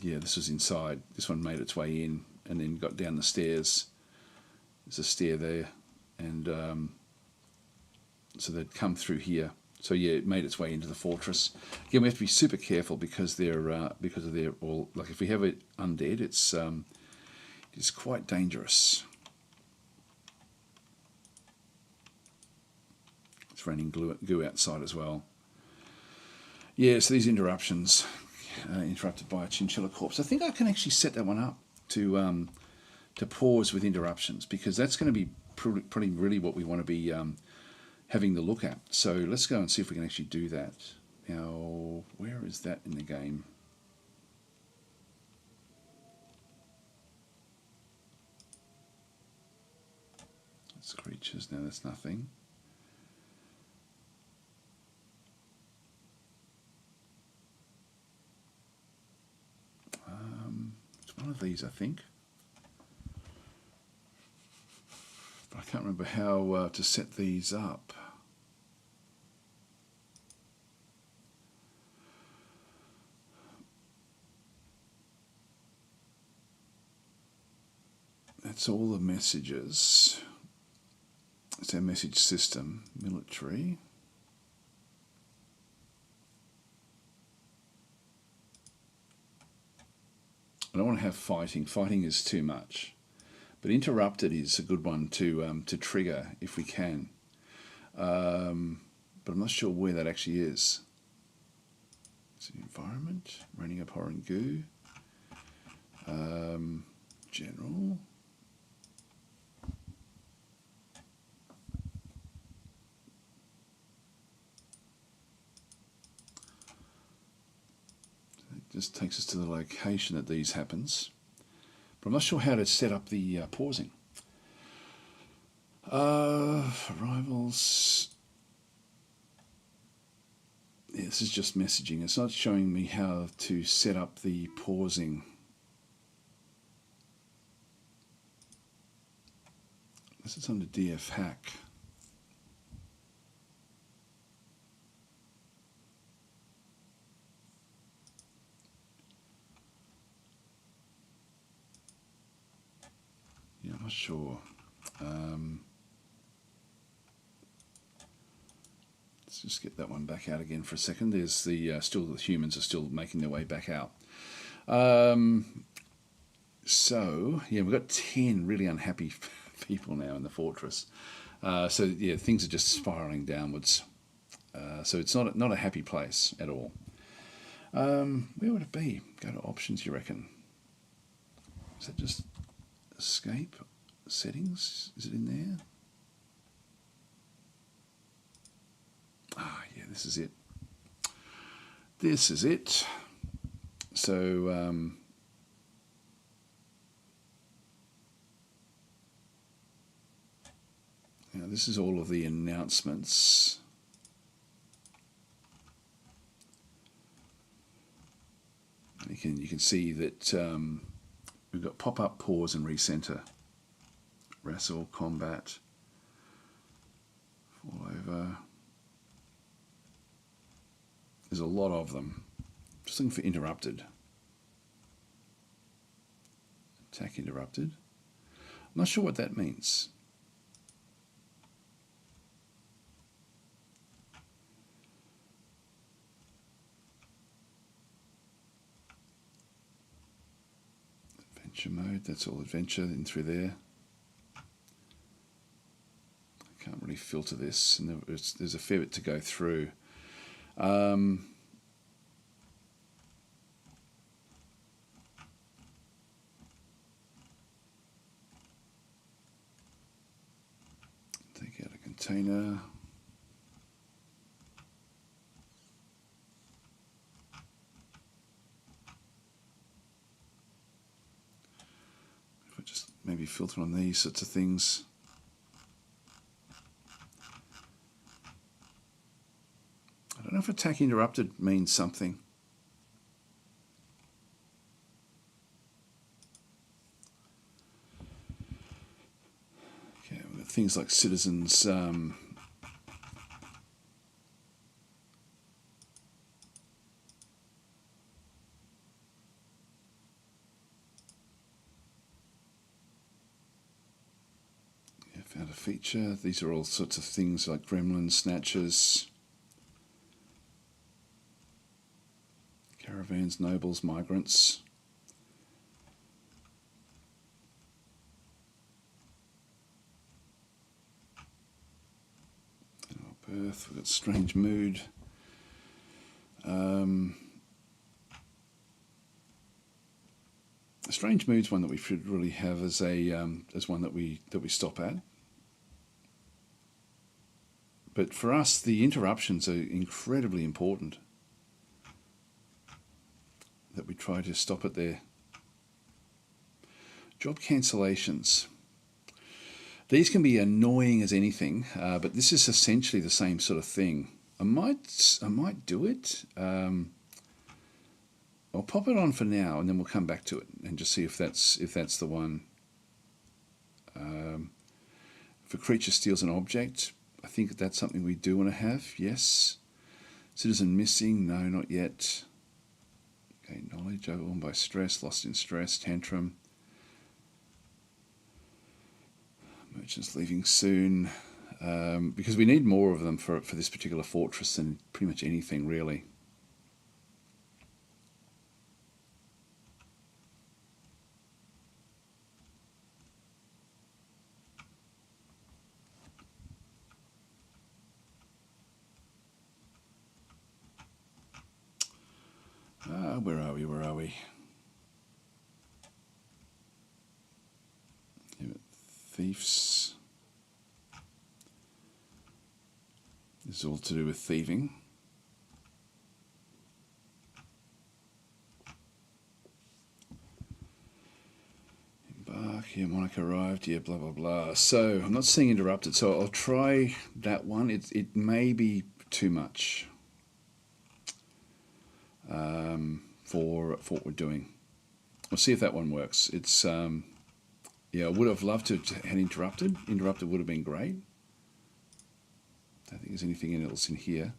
Yeah, this was inside. This one made its way in and then got down the stairs. There's a stair there, and so they'd come through here. So yeah, it made its way into the fortress. Again, we have to be super careful because they're all, like, if we have it undead, it's quite dangerous. It's raining goo outside as well. Yeah, so these interruptions, interrupted by a chinchilla corpse. I think I can actually set that one up to pause with interruptions, because that's going to be pretty really what we want to be having the look at. So let's go and see if we can actually do that. Now, where is that in the game? That's creatures. No, that's nothing. It's one of these, I think. But I can't remember how to set these up. That's all the messages. It's our message system, military. I don't want to have fighting. Fighting is too much. But interrupted is a good one to trigger if we can. But I'm not sure where that actually is. It's an environment, raining abhorrent goo. General. It just takes us to the location that these happens. But I'm not sure how to set up the pausing. Arrivals. Yeah, this is just messaging. It's not showing me how to set up the pausing. This is under DF hack. Yeah, I'm not sure. Let's just get that one back out again for a second. There's the still the humans are still making their way back out. So yeah, we've got 10 really unhappy people now in the fortress. So yeah, things are just spiraling downwards. So it's not a happy place at all. Where would it be? Go to options, you reckon? Is that just escape settings? Is it in there? Ah, yeah, this is it. This is it. So now this is all of the announcements. You can see that we've got pop-up, pause, and recenter. Wrestle, combat, fall over. There's a lot of them. Just looking for interrupted. Attack interrupted. I'm not sure what that means. Adventure mode, that's all adventure in through there. I can't really filter this, and there's a fair bit to go through. Take out a container. If I just maybe filter on these sorts of things. I don't know if attack interrupted means something. Okay, we've got things like citizens. Found a feature. These are all sorts of things like gremlins, snatchers, caravans, nobles, migrants. Birth, we've got strange mood. Strange mood's one that we should really have as one that we stop at. But for us, the interruptions are incredibly important. That we try to stop it there. Job cancellations. These can be annoying as anything, but this is essentially the same sort of thing. I might do it. I'll pop it on for now, and then we'll come back to it and just see if that's the one. If a creature steals an object, I think that's something we do want to have. Yes. Citizen missing? No, not yet. Okay, knowledge overwhelmed by stress, lost in stress, tantrum. Merchants leaving soon, because we need more of them for this particular fortress than pretty much anything really. Where are we? Thieves. This is all to do with thieving. Embark, here, monarch arrived, yeah, blah, blah, blah. So, I'm not seeing interrupted, so I'll try that one. It may be too much for what we're doing. We'll see if that one works. It's Yeah, I would have loved to have had interrupted. Interrupted would have been great. I don't think there's anything else in here.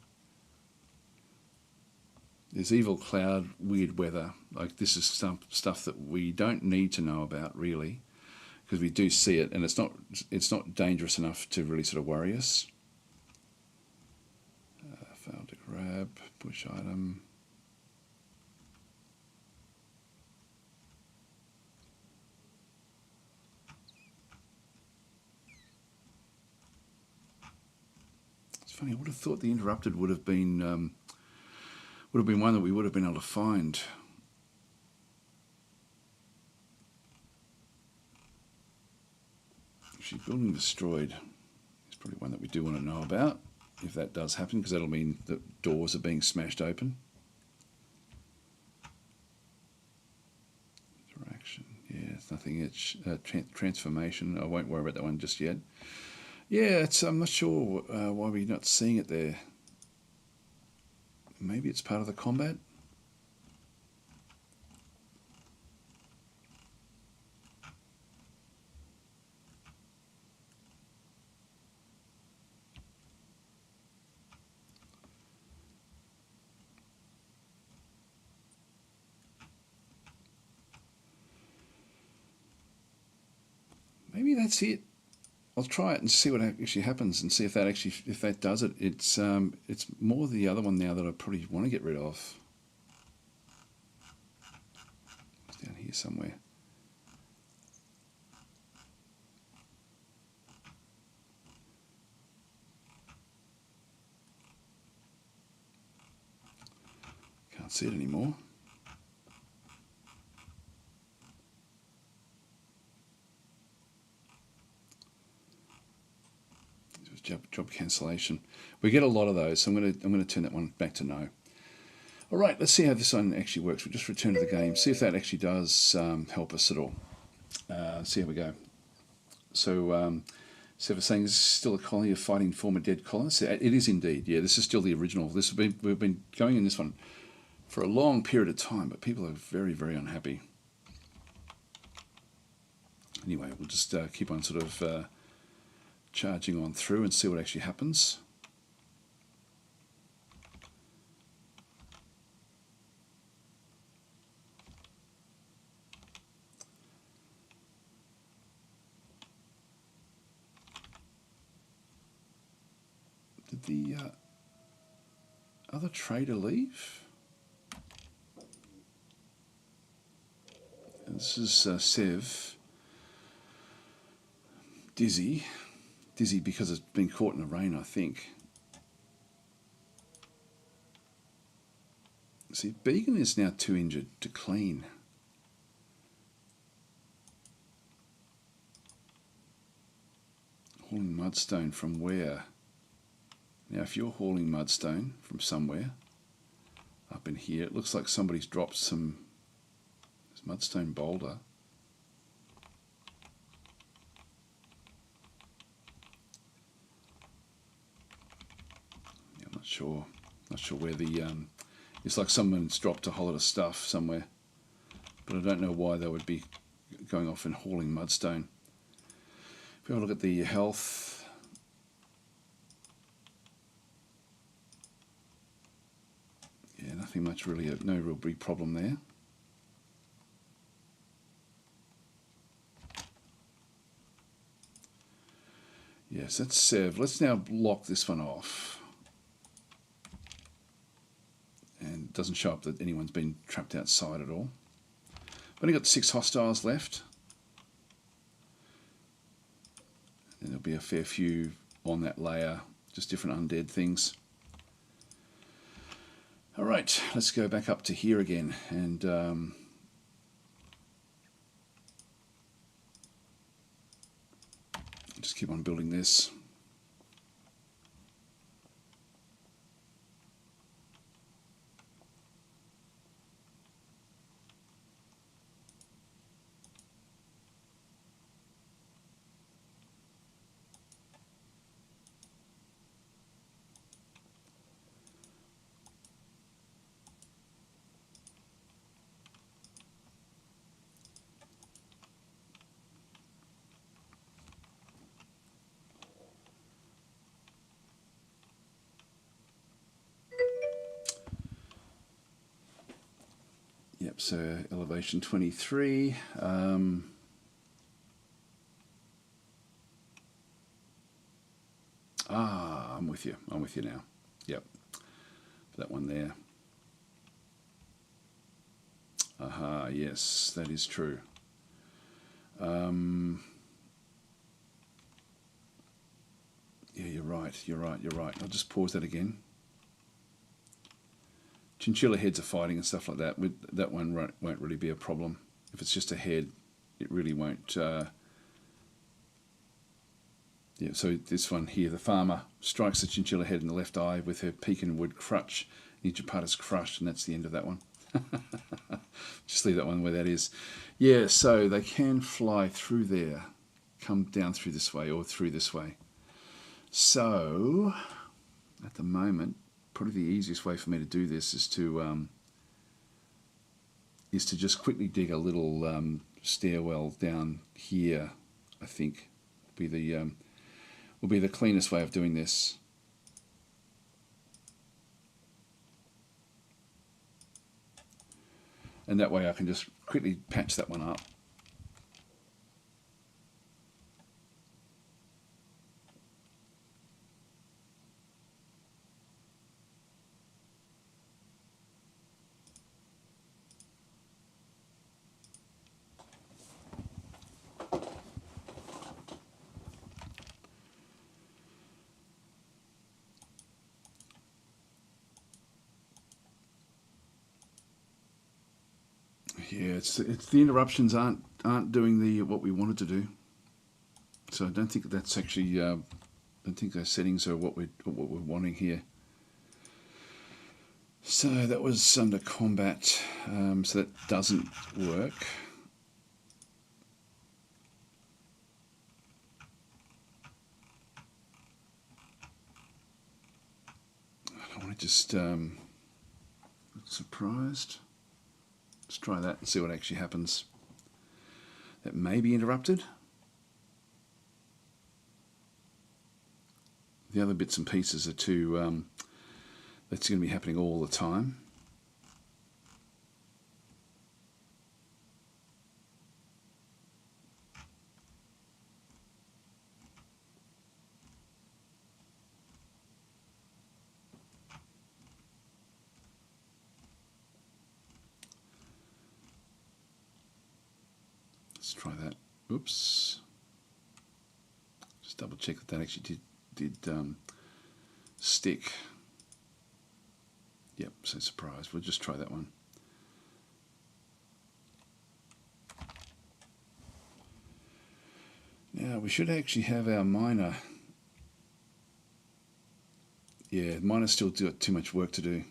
There's evil cloud, weird weather. Like this is stuff that we don't need to know about really, because we do see it, and it's not dangerous enough to really sort of worry us. Failed to grab push item. It's funny. I would have thought the interrupted would have been one that we would have been able to find. Actually, building destroyed is probably one that we do want to know about if that does happen, because that'll mean that doors are being smashed open. Interaction, yeah, it's nothing. It's transformation. I won't worry about that one just yet. Yeah, I'm not sure why we're not seeing it there. Maybe it's part of the combat. Maybe that's it. I'll try it and see what actually happens, and see if that does it. It's more the other one now that I probably want to get rid of. It's down here somewhere. Can't see it anymore. Job cancellation. We get a lot of those, so I'm going to turn that one back to no. All right, let's see how this one actually works. We'll just return to the game, see if that actually does help us at all. See how we go. So, so we're saying this is still a colony of fighting former dead colonists. It is indeed. Yeah, this is still the original. We've been going in this one for a long period of time, but people are very, very unhappy. Anyway, we'll just keep on sort of charging on through and see what actually happens. Did the other trader leave? And this is Sev. Dizzy because it's been caught in the rain, I think. See, Began is now too injured to clean. Hauling mudstone from where? Now, if you're hauling mudstone from somewhere up in here, it looks like somebody's dropped some mudstone boulder. Not sure where the it's like someone's dropped a whole lot of stuff somewhere, but I don't know why they would be going off and hauling mudstone. If we have a look at the health, yeah, nothing much really, no real big problem there. Yes, that's Sev. Let's now lock this one off. And it doesn't show up that anyone's been trapped outside at all. I've only got 6 hostiles left. And there'll be a fair few on that layer, just different undead things. All right, let's go back up to here again and just keep on building this. so elevation 23. I'm with you. I'm with you now. Yep. That one there. Aha, yes, that is true. Yeah, you're right. I'll just pause that again. Chinchilla heads are fighting and stuff like that. That one won't really be a problem. If it's just a head, it really won't. Yeah, so this one here, the farmer strikes the chinchilla head in the left eye with her pecan wood crutch. Each part is crushed, and that's the end of that one. Just leave that one where that is. Yeah, so they can fly through there, come down through this way or through this way. So, at the moment, probably the easiest way for me to do this is to just quickly dig a little stairwell down here. I think will be the cleanest way of doing this. And that way I can just quickly patch that one up. Yeah, it's the interruptions aren't doing what we wanted to do. So I don't think that's actually. I don't think those settings are what we're wanting here. So that was under combat. So that doesn't work. I don't want to just surprised. Let's try that and see what actually happens. That may be interrupted. The other bits and pieces are too. That's going to be happening all the time. Let's try that. Oops. Just double check that actually did stick. Yep, so surprised. We'll just try that one. Now we should actually have our miner. Yeah, miners still got too much work to do.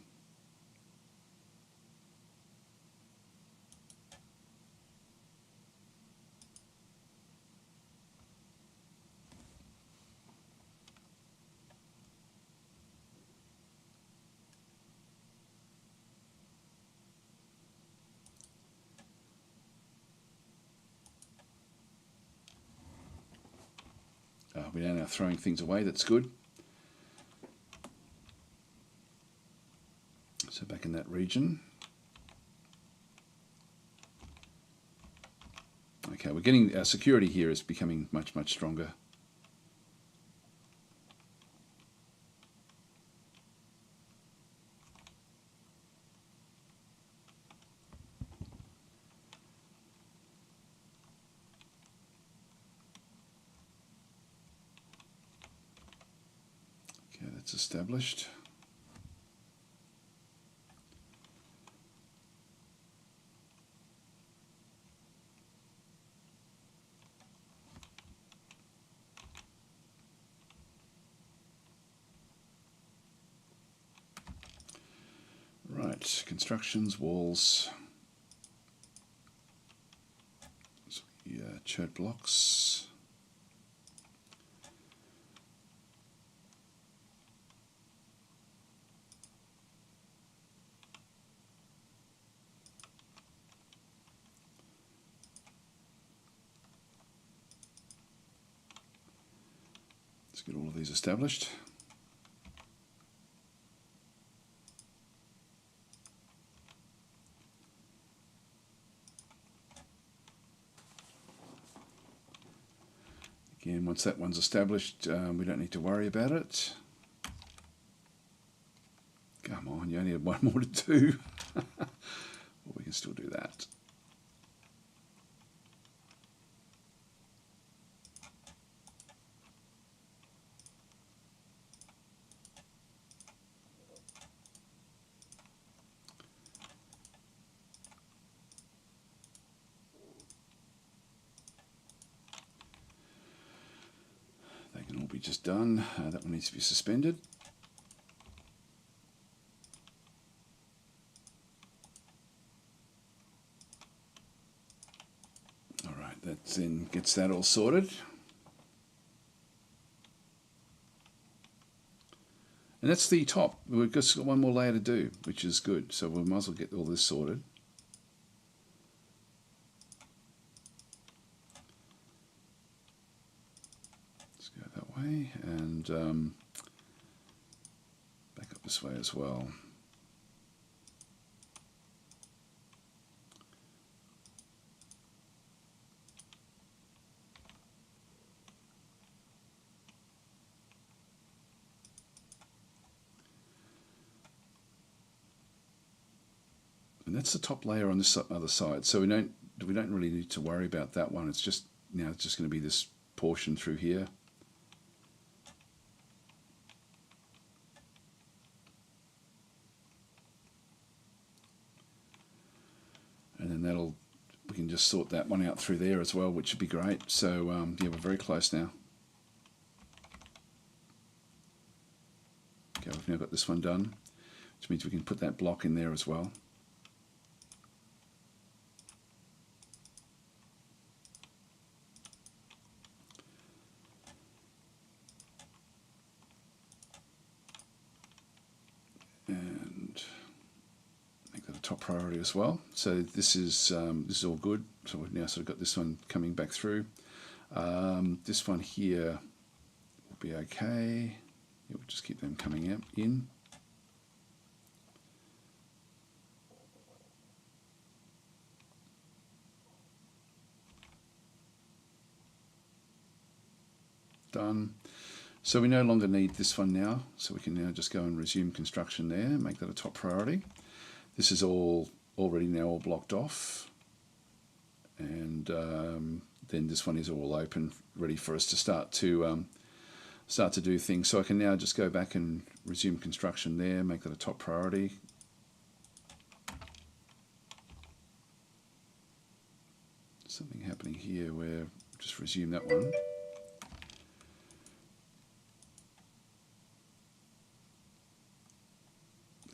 We are now throwing things away, that's good. So back in that region. Okay, we're getting, our security here is becoming much, much stronger. Okay, that's established. Right, constructions, walls. So, yeah, chert blocks. Let's get all of these established. Again, once that one's established, we don't need to worry about it. Come on, you only have one more to do. Well, we can still do that. They can all be just done. That one needs to be suspended. All right, that then gets that all sorted. And that's the top. We've just got one more layer to do, which is good. So we might as well get all this sorted. Let's go that way and back up this way as well. And that's the top layer on this other side. So we don't really need to worry about that one. It's just now it's just going to be this portion through here. And then we can just sort that one out through there as well, which would be great. So yeah, we're very close now. Okay, we've now got this one done, which means we can put that block in there as well. And make that a top priority as well. So this is all good. So we've now sort of got this one coming back through. This one here will be okay. Yeah, we'll just keep them coming out in. Done. So we no longer need this one now, so we can now just go and resume construction there, make that a top priority. This is all already now all blocked off, and then this one is all open, ready for us to start to do things. So I can now just go back and resume construction there, make that a top priority. Something happening here where just resume that one.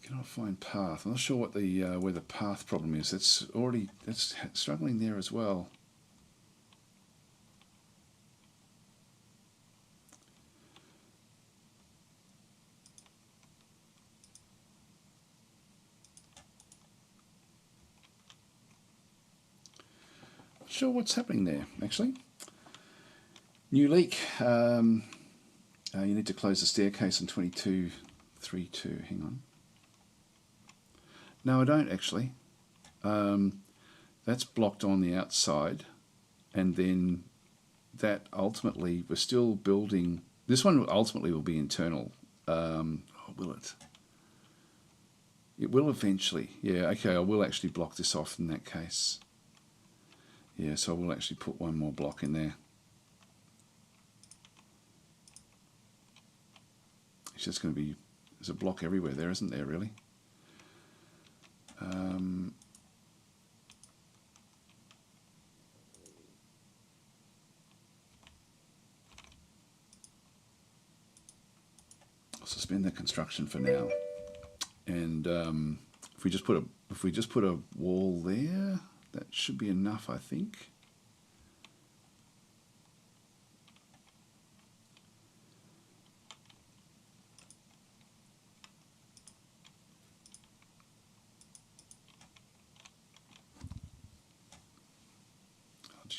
Cannot find path. I'm not sure what the where the path problem is. That's struggling there as well. Not sure what's happening there actually. New leak. You need to close the staircase on 2232. Hang on. No, I don't actually. That's blocked on the outside, and then that ultimately, we're still building. This one ultimately will be internal. Will it? It will eventually. Yeah, okay, I will actually block this off in that case. Yeah, so I will actually put one more block in there. It's just going to be, there's a block everywhere there, isn't there, really? I'll suspend that construction for now, and if we just put a wall there, that should be enough, I think.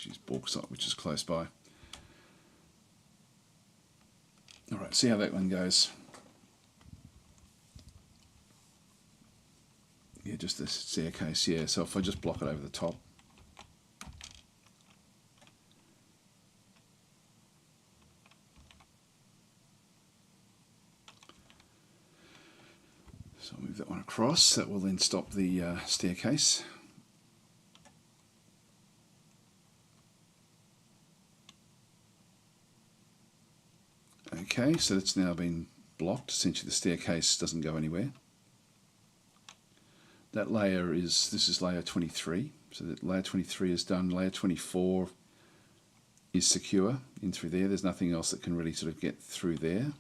Use bauxite, which is close by. All right, see how that one goes. Yeah, just this staircase, yeah. So if I just block it over the top. So I'll move that one across. That will then stop the staircase. Okay, so that's now been blocked. Essentially the staircase doesn't go anywhere. That layer is, this is layer 23. So that layer 23 is done. Layer 24 is secure in through there. There's nothing else that can really sort of get through there.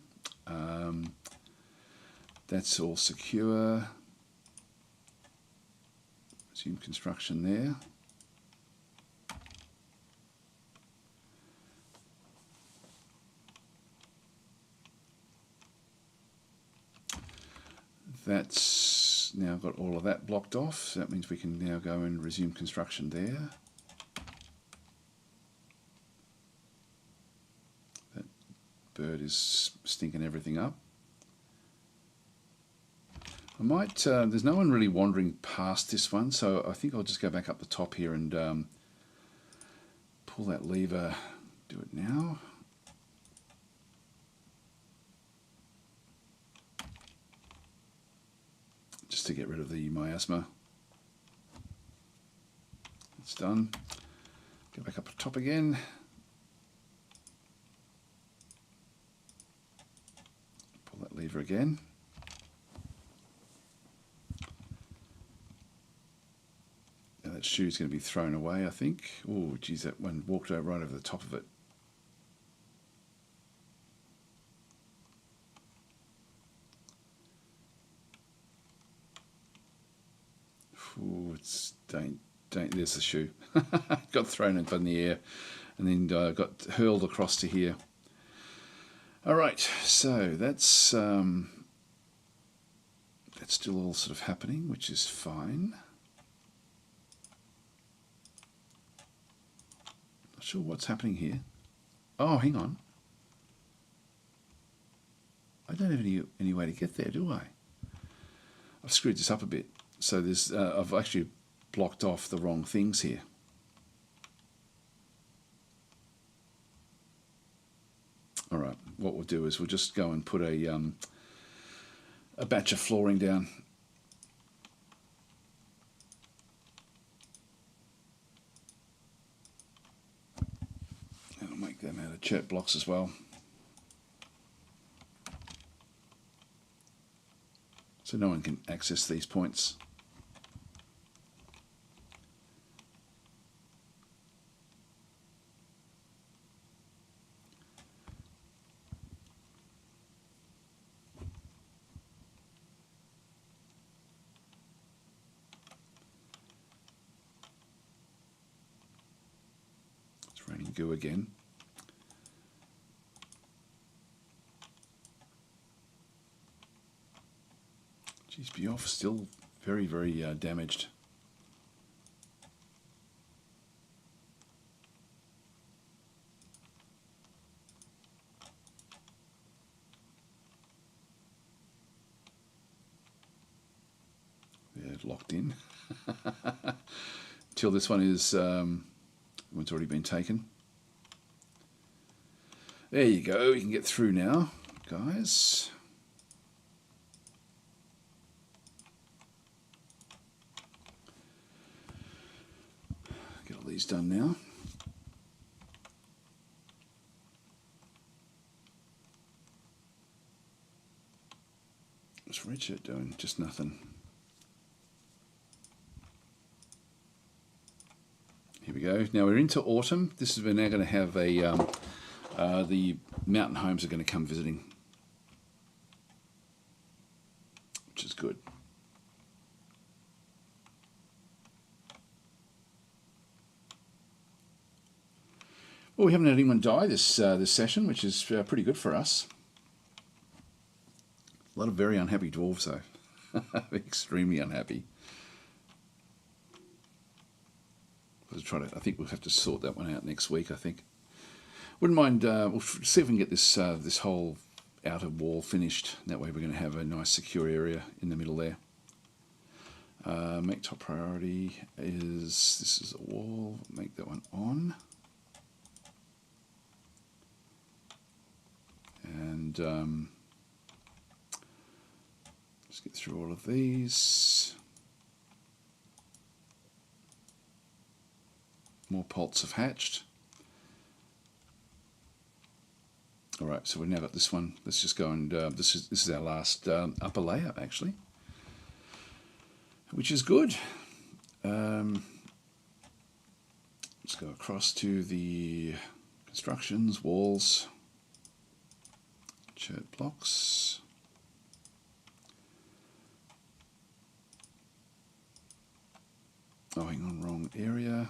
That's all secure. Resume construction there. That's now got all of that blocked off, so that means we can now go and resume construction there. That bird is stinking everything up. I might, there's no one really wandering past this one, so I think I'll just go back up the top here and pull that lever, do it now. Just to get rid of the miasma. It's done. Go back up the top again. Pull that lever again. Now that shoe's going to be thrown away, I think. Oh, geez, that one walked right over the top of it. Oh, it's there's the shoe. Got thrown up in the air and then got hurled across to here. All right, so that's still all sort of happening, which is fine. Not sure what's happening here. Oh, hang on. I don't have any way to get there, do I? I've screwed this up a bit. So there's, I've actually blocked off the wrong things here. All right, what we'll do is we'll just go and put a batch of flooring down. And I'll make them out of chert blocks as well. So no one can access these points. It's raining goo again. Geez, Dwarf still very, very damaged. They're locked in. Till this one is, one's already been taken. There you go, you can get through now, guys. Get all these done now. What's Richard doing? Just nothing. Here we go. Now we're into autumn. This is, we're now going to have a the mountain homes are going to come visiting, which is good. Well, we haven't had anyone die this this session, which is pretty good for us. A lot of very unhappy dwarves, though. Extremely unhappy. I think we'll have to sort that one out next week, I think. Wouldn't mind, we'll see if we can get this this whole outer wall finished. That way we're going to have a nice secure area in the middle there. Make top priority is, this is a wall, make that one on. And just get through all of these. More poults have hatched. All right, so we've now got this one. Let's just go and this is our last upper layer actually, which is good. Let's go across to the constructions, walls, chert blocks. Oh, hang on, wrong area.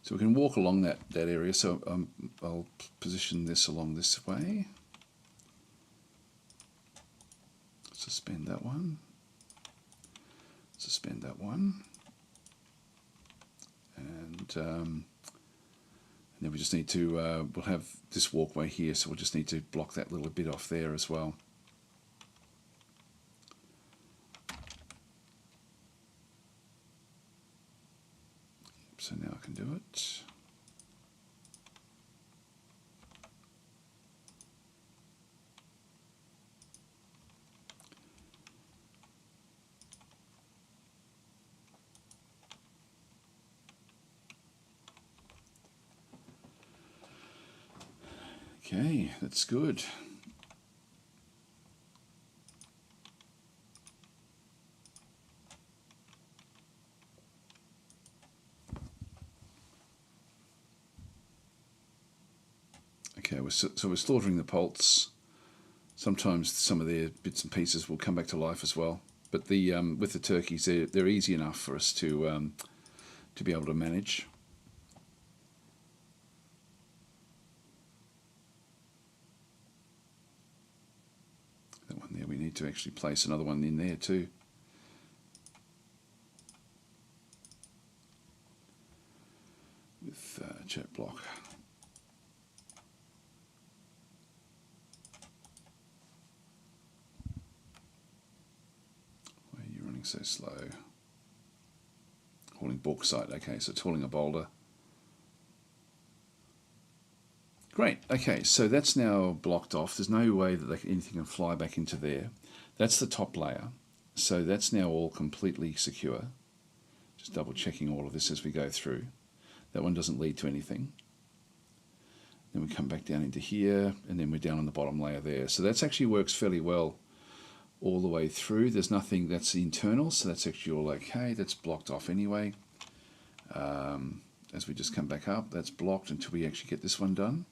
So we can walk along that area, so I'll position this along this way. Suspend that one. Suspend that one. And then we just need to, we'll have this walkway here, so we'll just need to block that little bit off there as well. So now I can do it. Okay, that's good. Okay, so we're slaughtering the poults. Sometimes some of their bits and pieces will come back to life as well. But the with the turkeys, they're easy enough for us to be able to manage. That one there, we need to actually place another one in there too. With jet block. So slow. Hauling bauxite. Okay, so it's hauling a boulder. Great. Okay, so that's now blocked off. There's no way that anything can fly back into there. That's the top layer. So that's now all completely secure. Just double checking all of this as we go through. That one doesn't lead to anything. Then we come back down into here, and then we're down on the bottom layer there. So that actually works fairly well all the way through. There's nothing that's internal, so that's actually all okay. That's blocked off anyway. As we just come back up, that's blocked until we actually get this one done.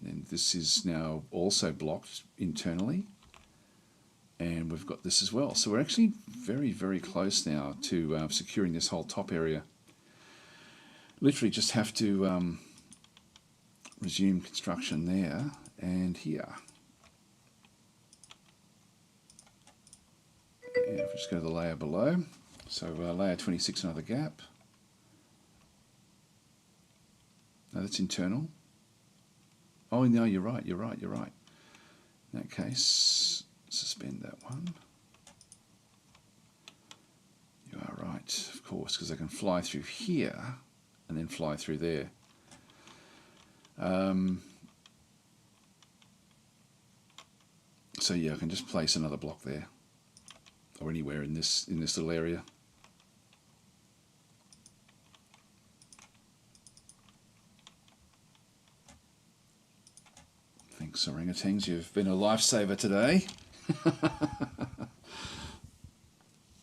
And then this is now also blocked internally. And we've got this as well. So we're actually very, very close now to securing this whole top area. Literally just have to resume construction there and here. And if we just go to the layer below, so layer 26, another gap. No, that's internal. Oh, no, you're right. In that case, suspend that one. You are right, of course, because I can fly through here and then fly through there. So yeah, I can just place another block there. Or anywhere in this little area. Thanks, orangutans. You've been a lifesaver today.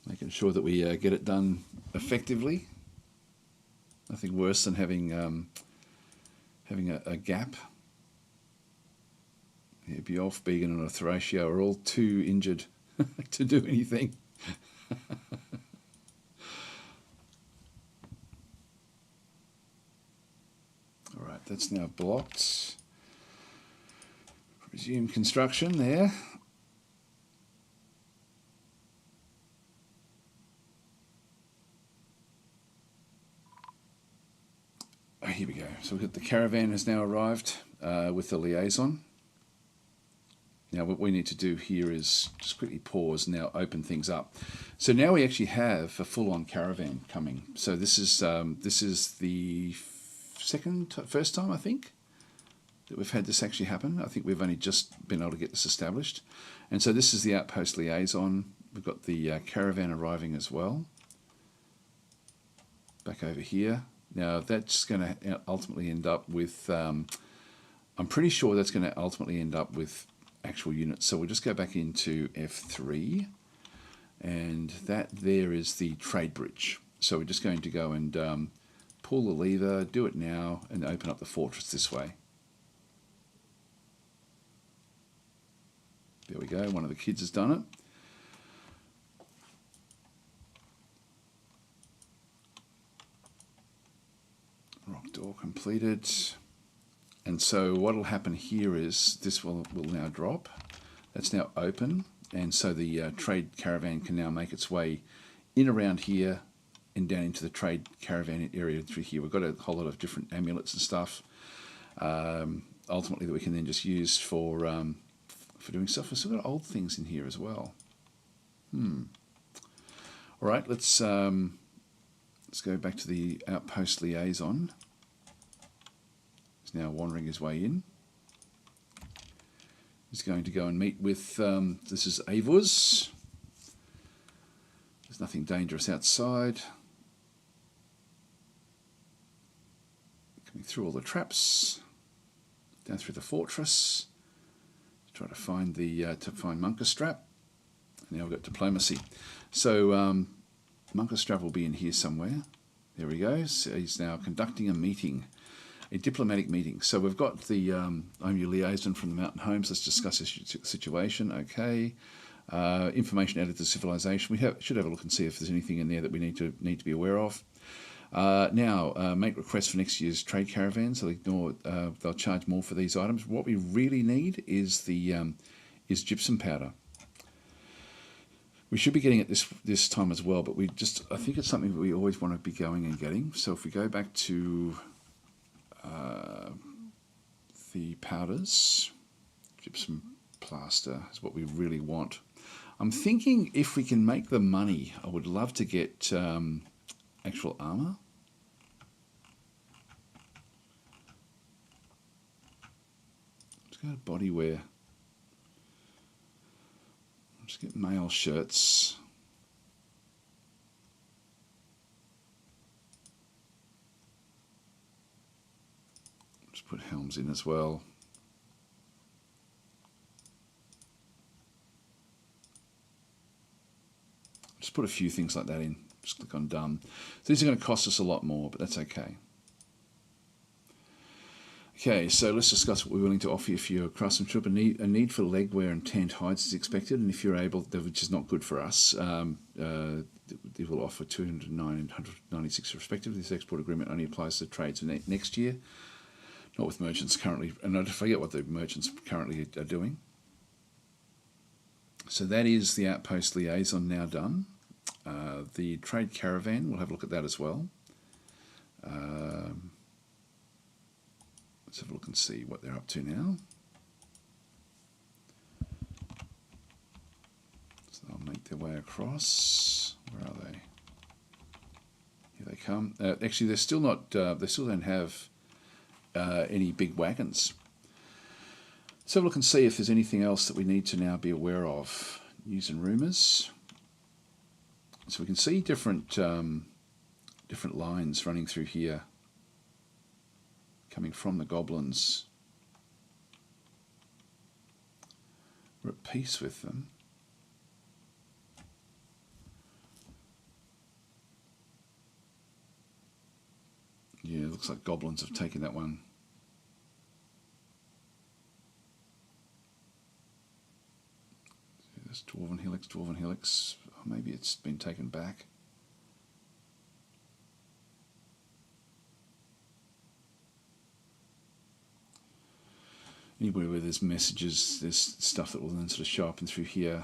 Making sure that we get it done effectively. Nothing worse than having a gap. Yeah, Bjorf, Began, and Thracia are all too injured to do anything. All right, that's now blocked. Resume construction there. Oh, here we go. So we've got the caravan has now arrived with the liaison. Now what we need to do here is just quickly pause and now open things up. So now we actually have a full-on caravan coming. So this is the first time, I think, that we've had this actually happen. I think we've only just been able to get this established. And so this is the outpost liaison. We've got the caravan arriving as well. Back over here. Now that's going to ultimately end up with, I'm pretty sure that's going to ultimately end up with actual units. So we'll just go back into F3, and that there is the trade bridge. So we're just going to go and pull the lever, do it now, and open up the fortress this way. There we go, one of the kids has done it. Rock door completed. And so what will happen here is this will now drop. That's now open. And so the trade caravan can now make its way in around here and down into the trade caravan area through here. We've got a whole lot of different amulets and stuff, ultimately, that we can then just use for doing stuff. We've still got old things in here as well. All right, let's go back to the outpost liaison. He's now wandering his way in. He's going to go and meet with, this is Avuz. There's nothing dangerous outside. Coming through all the traps, down through the fortress, to try to find the Munkerstrap. And now we've got diplomacy. So Munkerstrap will be in here somewhere. There he goes. He's now conducting a meeting, a diplomatic meeting. So we've got the I'm your liaison from the Mountain Homes. Let's discuss this situation. Okay. Information added to civilization. We should have a look and see if there's anything in there that we need to be aware of. Now, make requests for next year's trade caravans. They'll charge more for these items. What we really need is the gypsum powder. We should be getting it this time as well, but I think it's something that we always want to be going and getting. So if we go back to the powders, gypsum plaster is what we really want. I'm thinking if we can make the money, I would love to get actual armor. Let's go to body wear. Let's get male shirts. Just put helms in as well. Just put a few things like that in. Just click on done. So these are going to cost us a lot more, but that's okay. Okay, so let's discuss what we're willing to offer you for your craftsmanship. A need for leg wear and tanned hides is expected, and if you're able, which is not good for us, they will offer 209 and 196 respectively. This export agreement only applies to trades next year, not with merchants currently, and I forget what the merchants currently are doing. So that is the outpost liaison now done. The trade caravan, we'll have a look at that as well. Let's have a look and see what they're up to now. So they'll make their way across. Where are they? Here they come. Actually, they're still not. They still don't have any big wagons. Let's have a look and see if there's anything else that we need to now be aware of. News and rumours. So we can see different lines running through here, coming from the goblins. We're at peace with them. Yeah, it looks like goblins have taken that one. There's Dwarven Helix. Oh, maybe it's been taken back. Anywhere where there's messages, there's stuff that will then sort of show up and through here.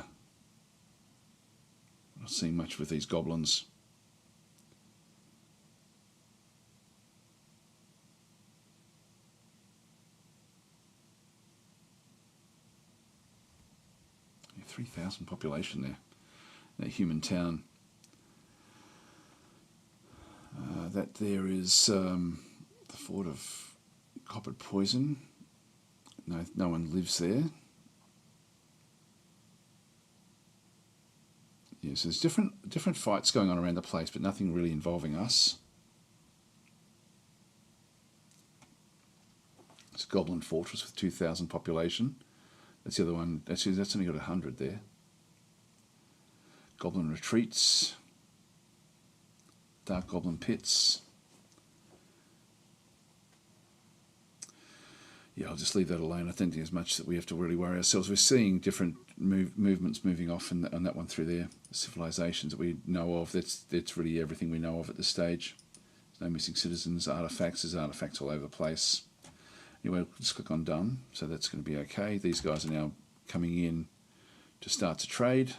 Not seeing much with these goblins. Yeah, 3,000 population there. That human town. That there is the Fort of Coppered Poison. No one lives there. Yeah, so there's different fights going on around the place, but nothing really involving us. It's Goblin Fortress with 2,000 population. That's the other one. Actually, that's only got 100 there. Goblin Retreats. Dark Goblin Pits. Yeah, I'll just leave that alone. I don't think there's much that we have to really worry ourselves. We're seeing different movements moving off on that one through there. The civilizations that we know of, that's really everything we know of at this stage. There's no missing citizens, artifacts. There's artifacts all over the place. Anyway, we'll just click on done. So that's going to be okay. These guys are now coming in to start to trade.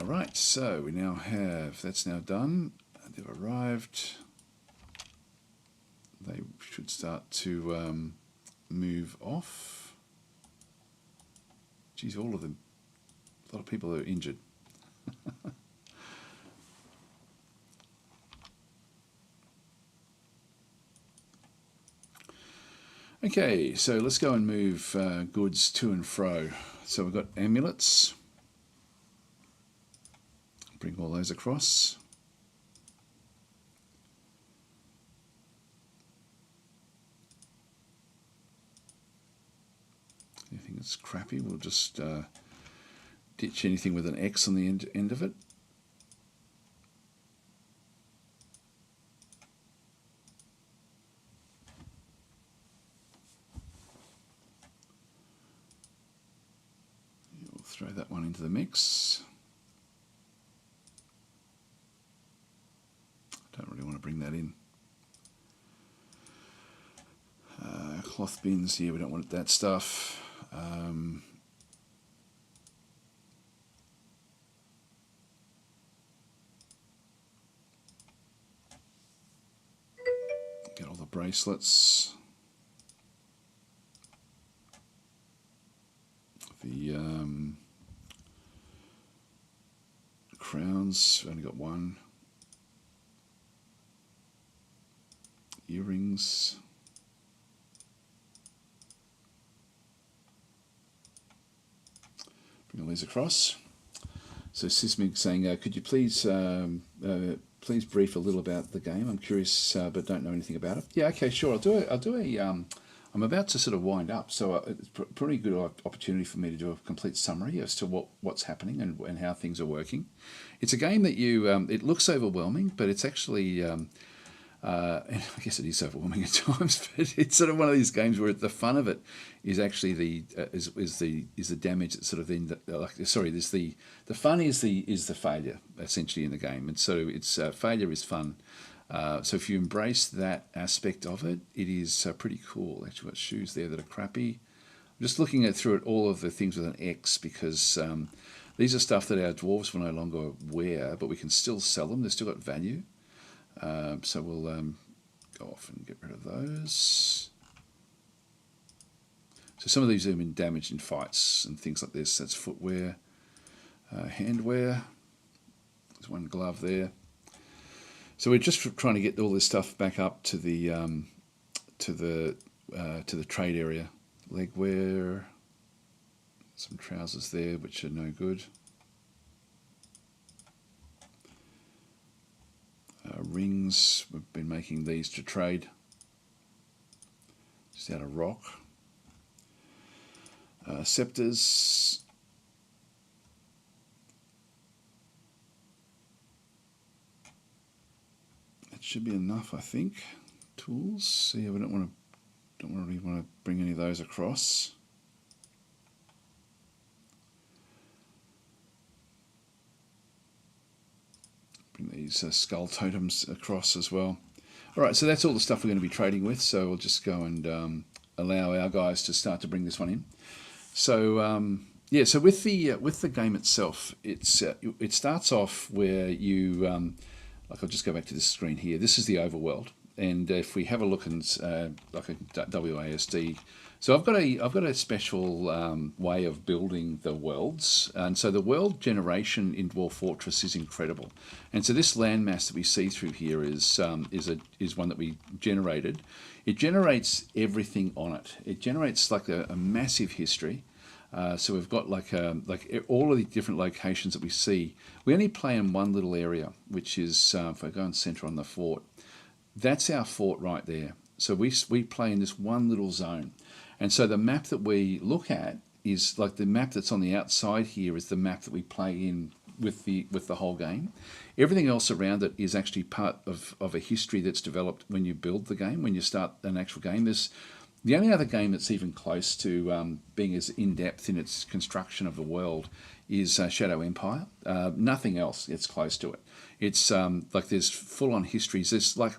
All right, so we now have, that's now done. They've arrived. They should start to move off. Geez, all of them. A lot of people are injured. Okay, so let's go and move goods to and fro. So we've got amulets. Bring all those across. Anything that's crappy, we'll just ditch anything with an X on the end of it. We'll throw that one into the mix. Don't really want to bring that in. Cloth bins here, we don't want that stuff. Get all the bracelets. The crowns, we've only got one. Earrings. Bring all these across. So Sismig saying, could you please brief a little about the game? I'm curious, but don't know anything about it. Yeah, okay, sure. I'll do a. I'm about to sort of wind up, so it's a pretty good opportunity for me to do a complete summary as to what's happening and how things are working. It's a game that it looks overwhelming, but it's actually. And I guess it is overwhelming at times, but it's sort of one of these games where the fun of it is actually the damage that sort of then the fun is the failure essentially in the game, and so it's failure is fun. So if you embrace that aspect of it, it is pretty cool. Actually, got shoes there that are crappy. I'm just looking through it all of the things with an X because these are stuff that our dwarves will no longer wear, but we can still sell them. They've still got value. So we'll go off and get rid of those. So some of these have been damaged in fights and things like this. That's footwear, handwear. There's one glove there. So we're just trying to get all this stuff back up to the trade area. Legwear, some trousers there which are no good. Rings, we've been making these to trade, just out of rock. Scepters. That should be enough, I think. Tools. So yeah, we don't really want to bring any of those across. These skull totems across as well. All right, so that's all the stuff we're going to be trading with. So we'll just go and allow our guys to start to bring this one in. So yeah, so with the game itself, it starts off where you like I'll just go back to this screen here. This is the overworld, and if we have a look in like a WASD So I've got a special way of building the worlds, and so the world generation in Dwarf Fortress is incredible. And so this landmass that we see through here is one that we generated. It generates everything on it. It generates like a massive history. So we've got like all of the different locations that we see. We only play in one little area, which is if I go and center on the fort, that's our fort right there. So we play in this one little zone. And so the map that we look at is like the map that's on the outside here is the map that we play in with the whole game. Everything else around it is actually part of a history that's developed when you build the game, when you start an actual game. There's the only other game that's even close to being as in-depth in its construction of the world is Shadow Empire. Nothing else gets close to it. It's like there's full-on histories. There's like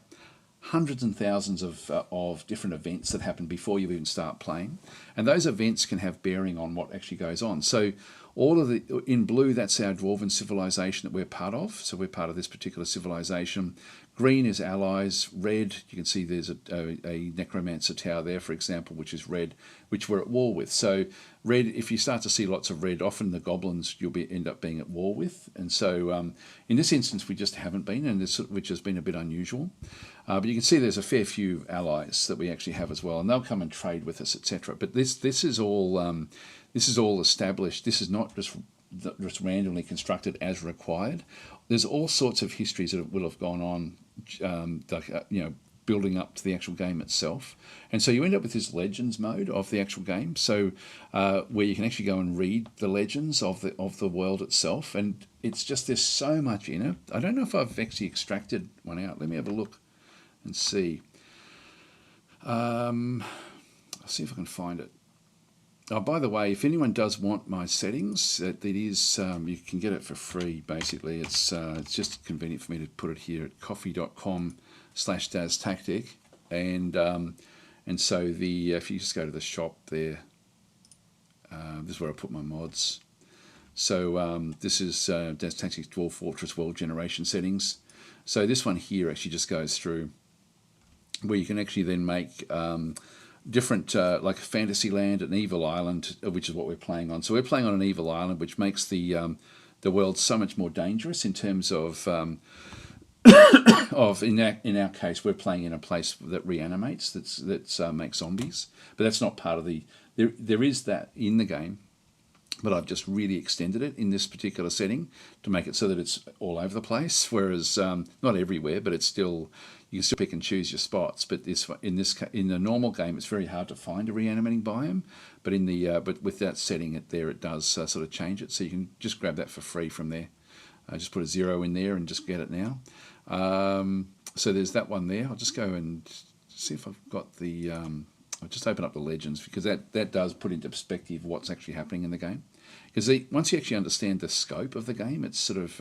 hundreds and thousands of different events that happen before you even start playing, and those events can have bearing on what actually goes on. So all of the in blue, that's our dwarven civilization that we're part of. So we're part of this particular civilization. Green is allies. Red, you can see there's a necromancer tower there, for example, which is red, which we're at war with. So red, if you start to see lots of red, often the goblins you'll end up being at war with. And so in this instance, we just haven't been, and which has been a bit unusual. But you can see there's a fair few allies that we actually have as well, and they'll come and trade with us, etc. But this is all established. This is not just randomly constructed as required. There's all sorts of histories that will have gone on, building up to the actual game itself. And so you end up with this legends mode of the actual game. So where you can actually go and read the legends of the world itself. And it's just, there's so much in it. I don't know if I've actually extracted one out. Let me have a look and see. I'll see if I can find it. Oh, by the way, if anyone does want my settings, it is you can get it for free. Basically, it's just convenient for me to put it here at coffee.com/DasTactic, and so if you just go to the shop there, this is where I put my mods. So this is DasTactic's Dwarf Fortress World Generation settings. So this one here actually just goes through where you can actually then make different like Fantasyland and Evil Island, which is what we're playing on. So we're playing on an Evil Island, which makes the world so much more dangerous in terms of in our case we're playing in a place that reanimates, that makes zombies, but that's not part of the there is that in the game, but I've just really extended it in this particular setting to make it so that it's all over the place, whereas not everywhere, but it's still, you can still pick and choose your spots. But in the normal game, it's very hard to find a reanimating biome. But but with that setting it does sort of change it. So you can just grab that for free from there. Just put a 0 in there and just get it now. So there's that one there. I'll just go and see if I've got the. I'll just open up the legends, because that does put into perspective what's actually happening in the game. Because once you actually understand the scope of the game, it's sort of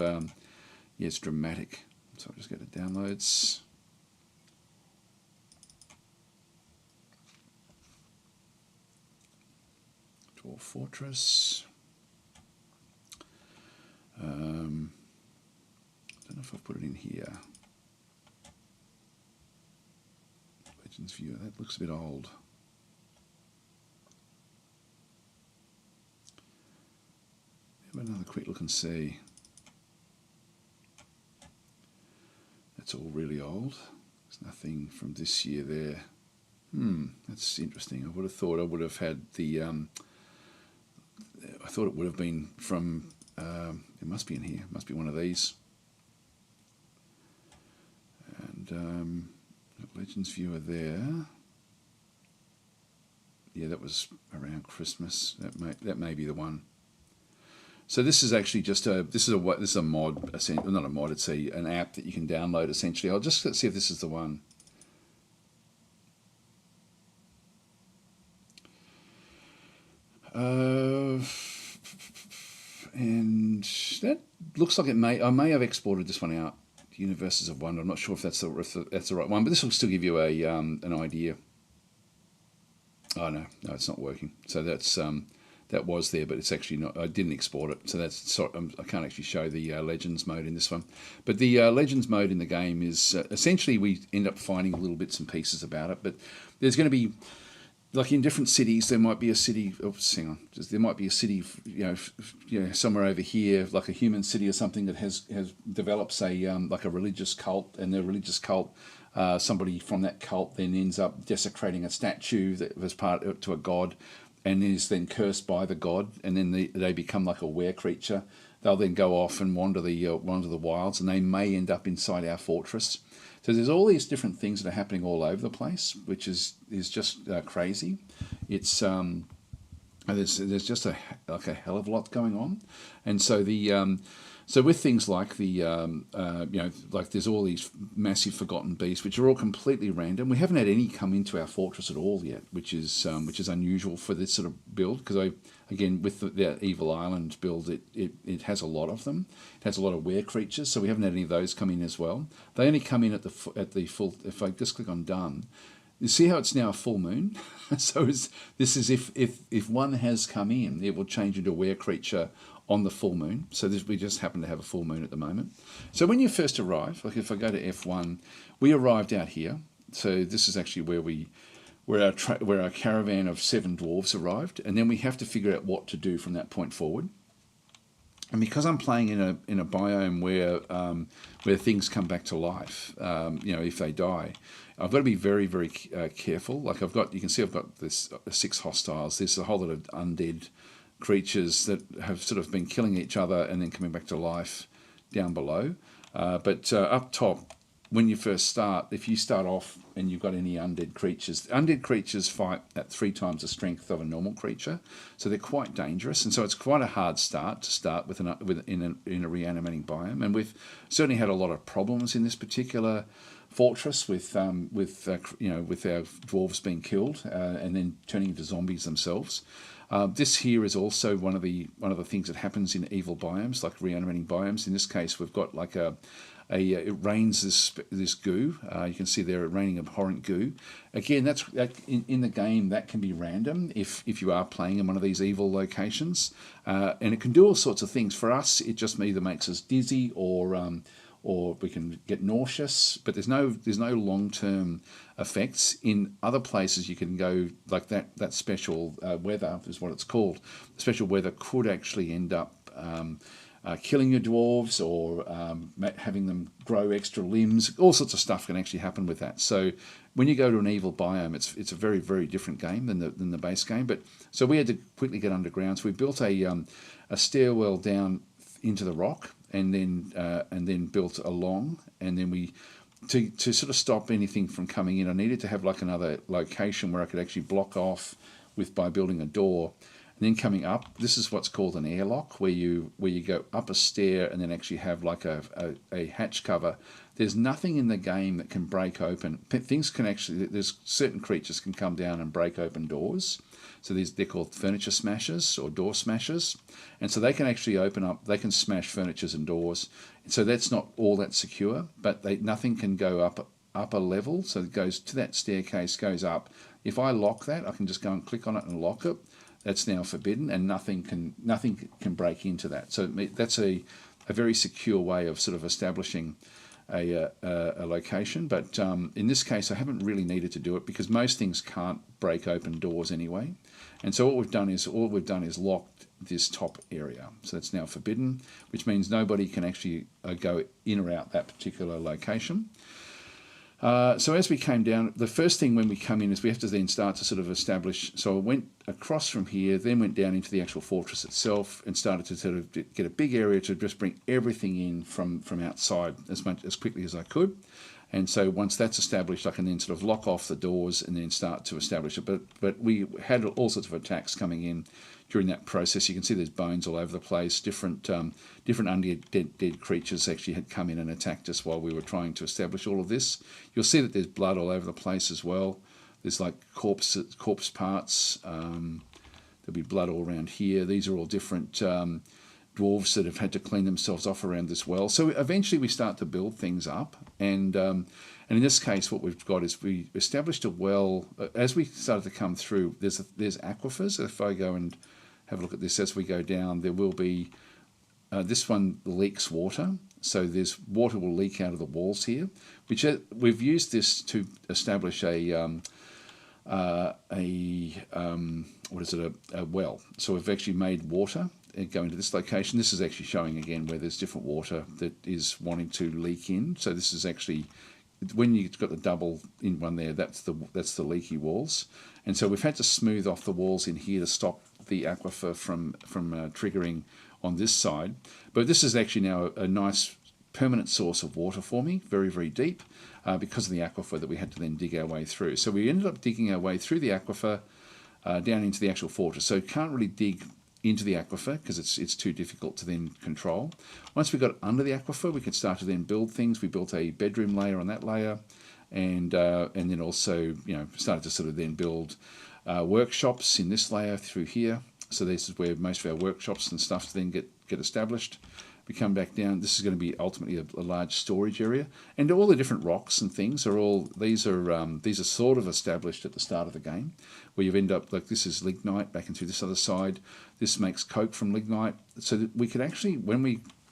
it's dramatic. So I'll just go to downloads. Dwarf Fortress. I don't know if I've put it in here. Legends Viewer, that looks a bit old. Have another quick look and see. That's all really old. There's nothing from this year there. That's interesting. I would have thought I would have had the. I thought it would have been from. It must be in here. It must be one of these. And Legends Viewer there. Yeah, that was around Christmas. That may be the one. So this is actually just a mod, essentially, not a mod. It's an app that you can download essentially. I'll just see if this is the one. And that looks like I may have exported this one out. Universes of Wonder. I'm not sure if that's the right one, but this will still give you an idea. Oh no, it's not working. So that's that was there, but it's actually not. I didn't export it, so I can't actually show the Legends mode in this one. But the Legends mode in the game is essentially we end up finding little bits and pieces about it. But there's going to be like in different cities, there might be a city. Oh, hang on. There might be a city, somewhere over here, like a human city or something that has develops a like a religious cult, and the religious cult, somebody from that cult then ends up desecrating a statue that was part to a god, and is then cursed by the god, and then they become like a were creature. They'll then go off and wander the wilds, and they may end up inside our fortress. So there's all these different things that are happening all over the place, which is just crazy. It's there's just a hell of a lot going on, and so so with things like like there's all these massive forgotten beasts, which are all completely random. We haven't had any come into our fortress at all yet, which is unusual for this sort of build, because again, with the Evil Island build, it has a lot of them. It has a lot of were creatures, so we haven't had any of those come in as well. They only come in at the full. If I just click on done, you see how it's now a full moon. So this is if one has come in, it will change into a were creature on the full moon. So we just happen to have a full moon at the moment. So when you first arrive, like if I go to F1, we arrived out here. So this is actually where our caravan of 7 dwarves arrived, and then we have to figure out what to do from that point forward. And because I'm playing in a biome where things come back to life, if they die, I've got to be very, very careful. Like you can see I've got this 6 hostiles. There's a whole lot of undead creatures that have sort of been killing each other and then coming back to life down below. But up top, when you first start, if you start off and you've got any undead creatures fight at 3 times the strength of a normal creature, so they're quite dangerous, and so it's quite a hard start with in a reanimating biome. And we've certainly had a lot of problems in this particular fortress with our dwarves being killed and then turning into zombies themselves. This here is also one of the things that happens in evil biomes, like reanimating biomes. In this case, we've got like it rains this goo. You can see there it raining abhorrent goo. Again, that's in the game that can be random if you are playing in one of these evil locations, and it can do all sorts of things. For us, it just either makes us dizzy or we can get nauseous, but there's no long-term effects. In other places you can go like that special weather is what it's called. Special weather could actually end up killing your dwarves or having them grow extra limbs. All sorts of stuff can actually happen with that. So when you go to an evil biome, it's a very, very different game than the base game. But so we had to quickly get underground. So we built a stairwell down into the rock, and then built along, and then we to sort of stop anything from coming in, I needed to have like another location where I could actually block off by building a door. And then coming up, this is what's called an airlock, where you go up a stair and then actually have like a hatch cover. There's nothing in the game that can break open. There's certain creatures can come down and break open doors. So they're called furniture smashers or door smashers. And so they can actually they can smash furnitures and doors. And so that's not all that secure, but nothing can go up a level. So it goes to that staircase, goes up. If I lock that, I can just go and click on it and lock it. That's now forbidden, and nothing can break into that. So that's a very secure way of sort of establishing a location. But in this case, I haven't really needed to do it because most things can't break open doors anyway. And so all we've done is locked this top area. So it's now forbidden, which means nobody can actually go in or out that particular location. So as we came down, the first thing when we come in is we have to then start to sort of establish. So I went across from here, then went down into the actual fortress itself and started to sort of get a big area to just bring everything in from outside as quickly as I could. And so once that's established, I can then sort of lock off the doors and then start to establish it. But we had all sorts of attacks coming in during that process. You can see there's bones all over the place. Different undead dead creatures actually had come in and attacked us while we were trying to establish all of this. You'll see that there's blood all over the place as well. There's like corpse parts. There'll be blood all around here. These are all different dwarves that have had to clean themselves off around this well. So eventually we start to build things up, and in this case what we've got is we established a well. As we started to come through, there's aquifers. If I go and have a look at this as we go down, there will be this one leaks water, so there's water will leak out of the walls here, which we've used this to establish a what is it, a well. So we've actually made water going to this location. This is actually showing again where there's different water that is wanting to leak in. So this is actually, when you've got the double in one there, that's the leaky walls. And so we've had to smooth off the walls in here to stop the aquifer from triggering on this side. But this is actually now a nice permanent source of water for me, very, very deep, because of the aquifer that we had to then dig our way through. So we ended up digging our way through the aquifer down into the actual fortress. So can't really dig into the aquifer because it's too difficult to then control. Once we got under the aquifer, we could start to then build things. We built a bedroom layer on that layer, and then also started to sort of then build workshops in this layer through here. So this is where most of our workshops and stuff then get established. We come back down. This is going to be ultimately a large storage area, and all the different rocks and things are all these are sort of established at the start of the game, where you end up like this is lignite back into this other side. This makes coke from lignite, so that we could actually,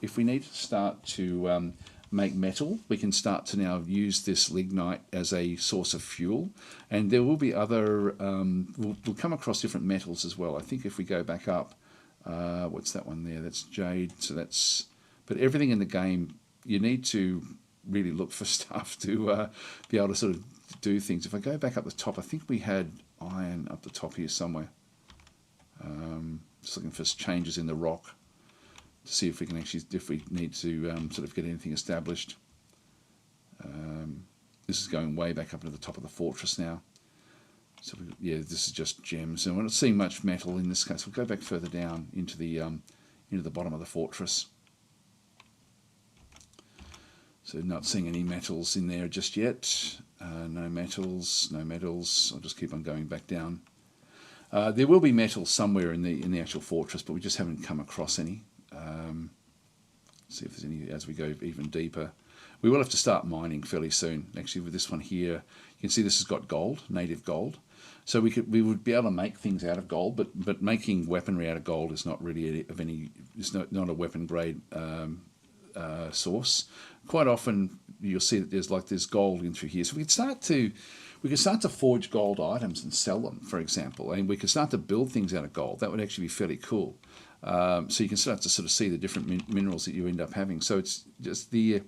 if we need to start to make metal, we can start to now use this lignite as a source of fuel, and there will be other. We'll come across different metals as well. I think if we go back up. What's that one there? That's jade. So but everything in the game, you need to really look for stuff to be able to sort of do things. If I go back up the top, I think we had iron up the top here somewhere. Just looking for changes in the rock to see if we can actually, if we need to sort of get anything established. This is going way back up to the top of the fortress now. So this is just gems, and we're not seeing much metal in this case. We'll go back further down into the bottom of the fortress. So not seeing any metals in there just yet. No metals, no metals. I'll just keep on going back down. There will be metals somewhere in the actual fortress, but we just haven't come across any. See if there's any as we go even deeper. We will have to start mining fairly soon. Actually, with this one here, you can see this has got gold, native gold. So we would be able to make things out of gold, but making weaponry out of gold is not really of any. It's not a weapon grade source. Quite often you'll see that there's gold in through here. So we could start to forge gold items and sell them, for example, and we could start to build things out of gold. That would actually be fairly cool. So you can start to sort of see the different minerals that you end up having. So it's just the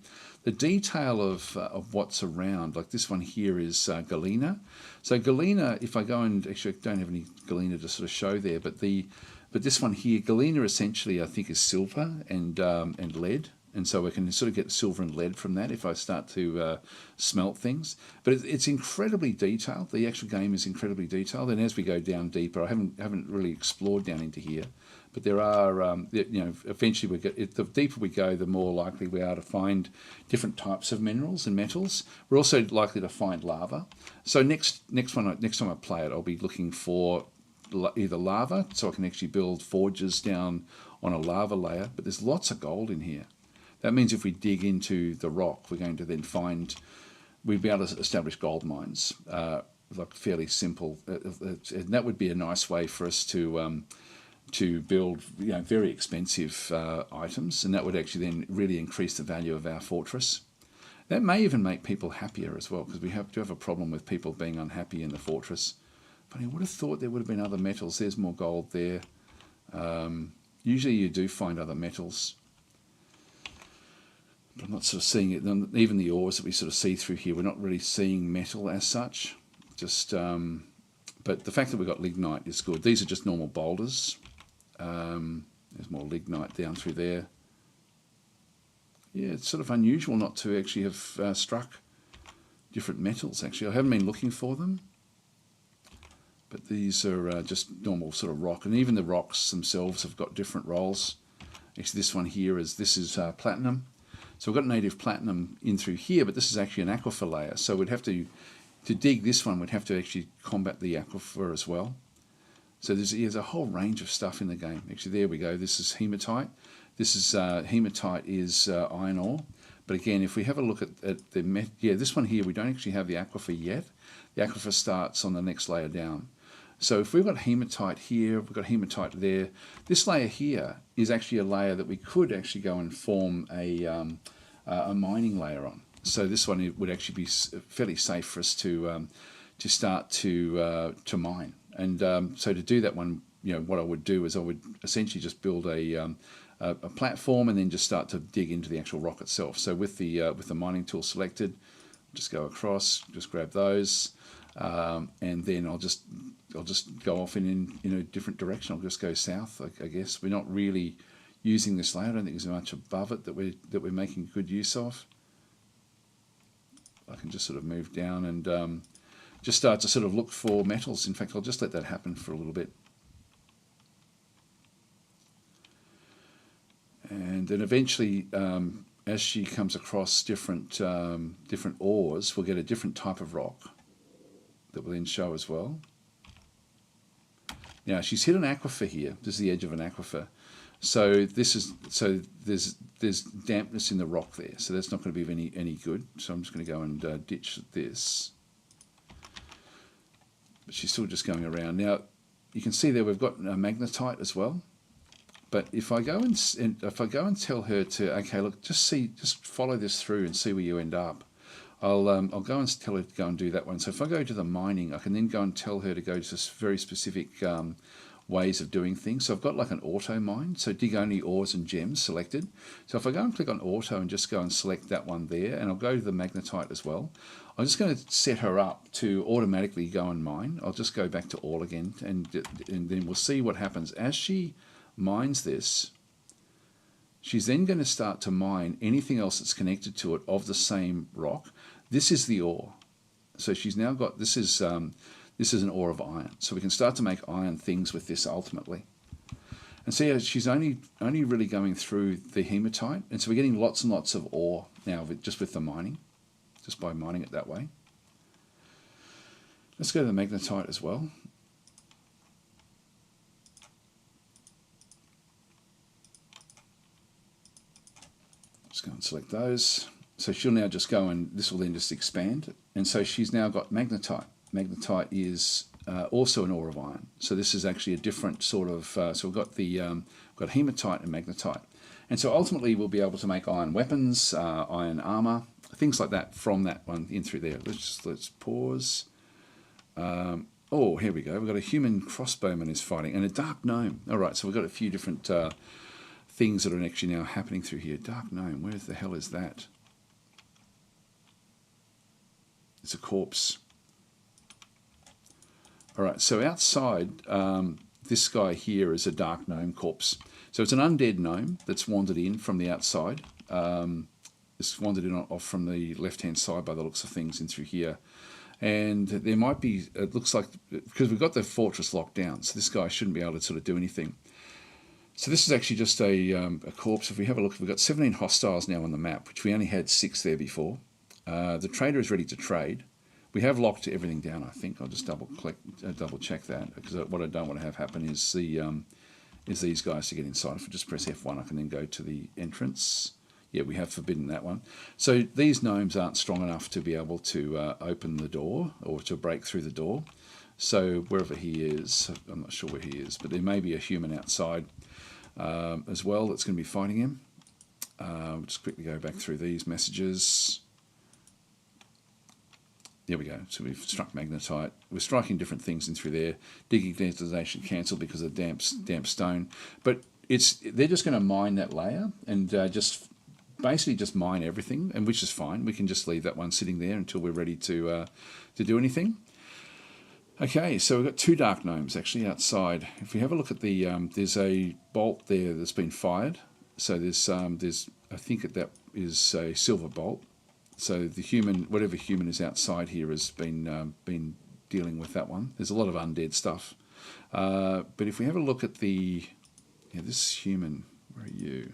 detail of what's around. Like this one here is galena. So galena, if I go and actually I don't have any galena to sort of show there, but this one here, galena essentially I think is silver and lead. And so we can sort of get silver and lead from that if I start to smelt things. But it's incredibly detailed. The actual game is incredibly detailed. And as we go down deeper, I haven't really explored down into here. But there are, eventually the deeper we go, the more likely we are to find different types of minerals and metals. We're also likely to find lava. So next time I play it, I'll be looking for either lava, so I can actually build forges down on a lava layer. But there's lots of gold in here. That means if we dig into the rock, we're going to then we'd be able to establish gold mines, like fairly simple. And that would be a nice way for us to build very expensive items, and that would actually then really increase the value of our fortress. That may even make people happier as well, because we do have a problem with people being unhappy in the fortress. But I would have thought there would have been other metals. There's more gold there. Usually you do find other metals. But I'm not sort of seeing it. Even the ores that we sort of see through here, we're not really seeing metal as such. Just, but the fact that we've got lignite is good. These are just normal boulders. There's more lignite down through there. Yeah, it's sort of unusual not to actually have struck different metals, actually. I haven't been looking for them. But these are just normal sort of rock. And even the rocks themselves have got different roles. Actually, this one here is platinum. So we've got native platinum in through here, but this is actually an aquifer layer. So we'd have to dig this one, we'd have to actually combat the aquifer as well. So there's a whole range of stuff in the game. Actually, there we go. This is hematite. Hematite is iron ore. But again, if we have a look at this one here, we don't actually have the aquifer yet. The aquifer starts on the next layer down. So if we've got hematite here, we've got hematite there. This layer here is actually a layer that we could actually go and form a mining layer on. So this one would actually be fairly safe for us to start to mine. And so to do that one, what I would do is I would essentially just build a platform and then just start to dig into the actual rock itself. So with the mining tool selected, just go across, just grab those, and then I'll just go off in a different direction. I'll just go south. I guess we're not really using this layer. I don't think there's much above it that we're making good use of. I can just sort of move down and just start to sort of look for metals. In fact, I'll just let that happen for a little bit. And then eventually, as she comes across different ores, we'll get a different type of rock that will then show as well. Now she's hit an aquifer here. This is the edge of an aquifer. So there's dampness in the rock there. So that's not going to be any good. So I'm just going to go and ditch this. But she's still just going around. Now you can see there we've got magnetite as well. But if I go and tell her to, okay, look, just follow this through and see where you end up. I'll go and tell her to go and do that one. So if I go to the mining, I can then go and tell her to go to very specific ways of doing things. So I've got like an auto mine, so dig only ores and gems selected. So if I go and click on auto and just go and select that one there, and I'll go to the magnetite as well, I'm just going to set her up to automatically go and mine. I'll just go back to all again, and then we'll see what happens. As she mines this, she's then going to start to mine anything else that's connected to it of the same rock. This is the ore. So she's now got, this is an ore of iron. So we can start to make iron things with this ultimately. And see, she's only really going through the hematite. And so we're getting lots and lots of ore now just with the mining, just by mining it that way. Let's go to the magnetite as well. Just go and select those. So she'll now just go and this will then just expand. And so she's now got magnetite. Magnetite is also an ore of iron. So this is actually a different sort of, so we've got got hematite and magnetite. And so ultimately we'll be able to make iron weapons, iron armor, things like that from that one in through there. Let's pause. Oh, here we go. We've got a human crossbowman is fighting and a dark gnome. All right, so we've got a few different things that are actually now happening through here. Dark gnome, where the hell is that? It's a corpse. All right, so outside, this guy here is a dark gnome corpse. So it's an undead gnome that's wandered in from the outside. It's wandered in off from the left-hand side by the looks of things in through here. And there might be, it looks like, because we've got the fortress locked down, so this guy shouldn't be able to sort of do anything. So this is actually just a corpse. If we have a look, we've got 17 hostiles now on the map, which we only had 6 there before. The trader is ready to trade. We have locked everything down, I think. I'll just double check that, because what I don't want to have happen is these guys to get inside. If I just press F1, I can then go to the entrance. Yeah, we have forbidden that one. So these gnomes aren't strong enough to be able to open the door or to break through the door. So wherever he is, I'm not sure where he is, but there may be a human outside as well that's going to be fighting him. We'll just quickly go back through these messages. There we go. So we've struck magnetite. We're striking different things in through there. Digging detonation cancelled because of damp stone. But they're just going to mine that layer and basically just mine everything, and which is fine. We can just leave that one sitting there until we're ready to do anything. Okay, so we've got 2 dark gnomes actually outside. If we have a look at the, there's a bolt there that's been fired. So there's I think that is a silver bolt. So the human, whatever human is outside here, has been dealing with that one. There's a lot of undead stuff. But if we have a look at this human, where are you?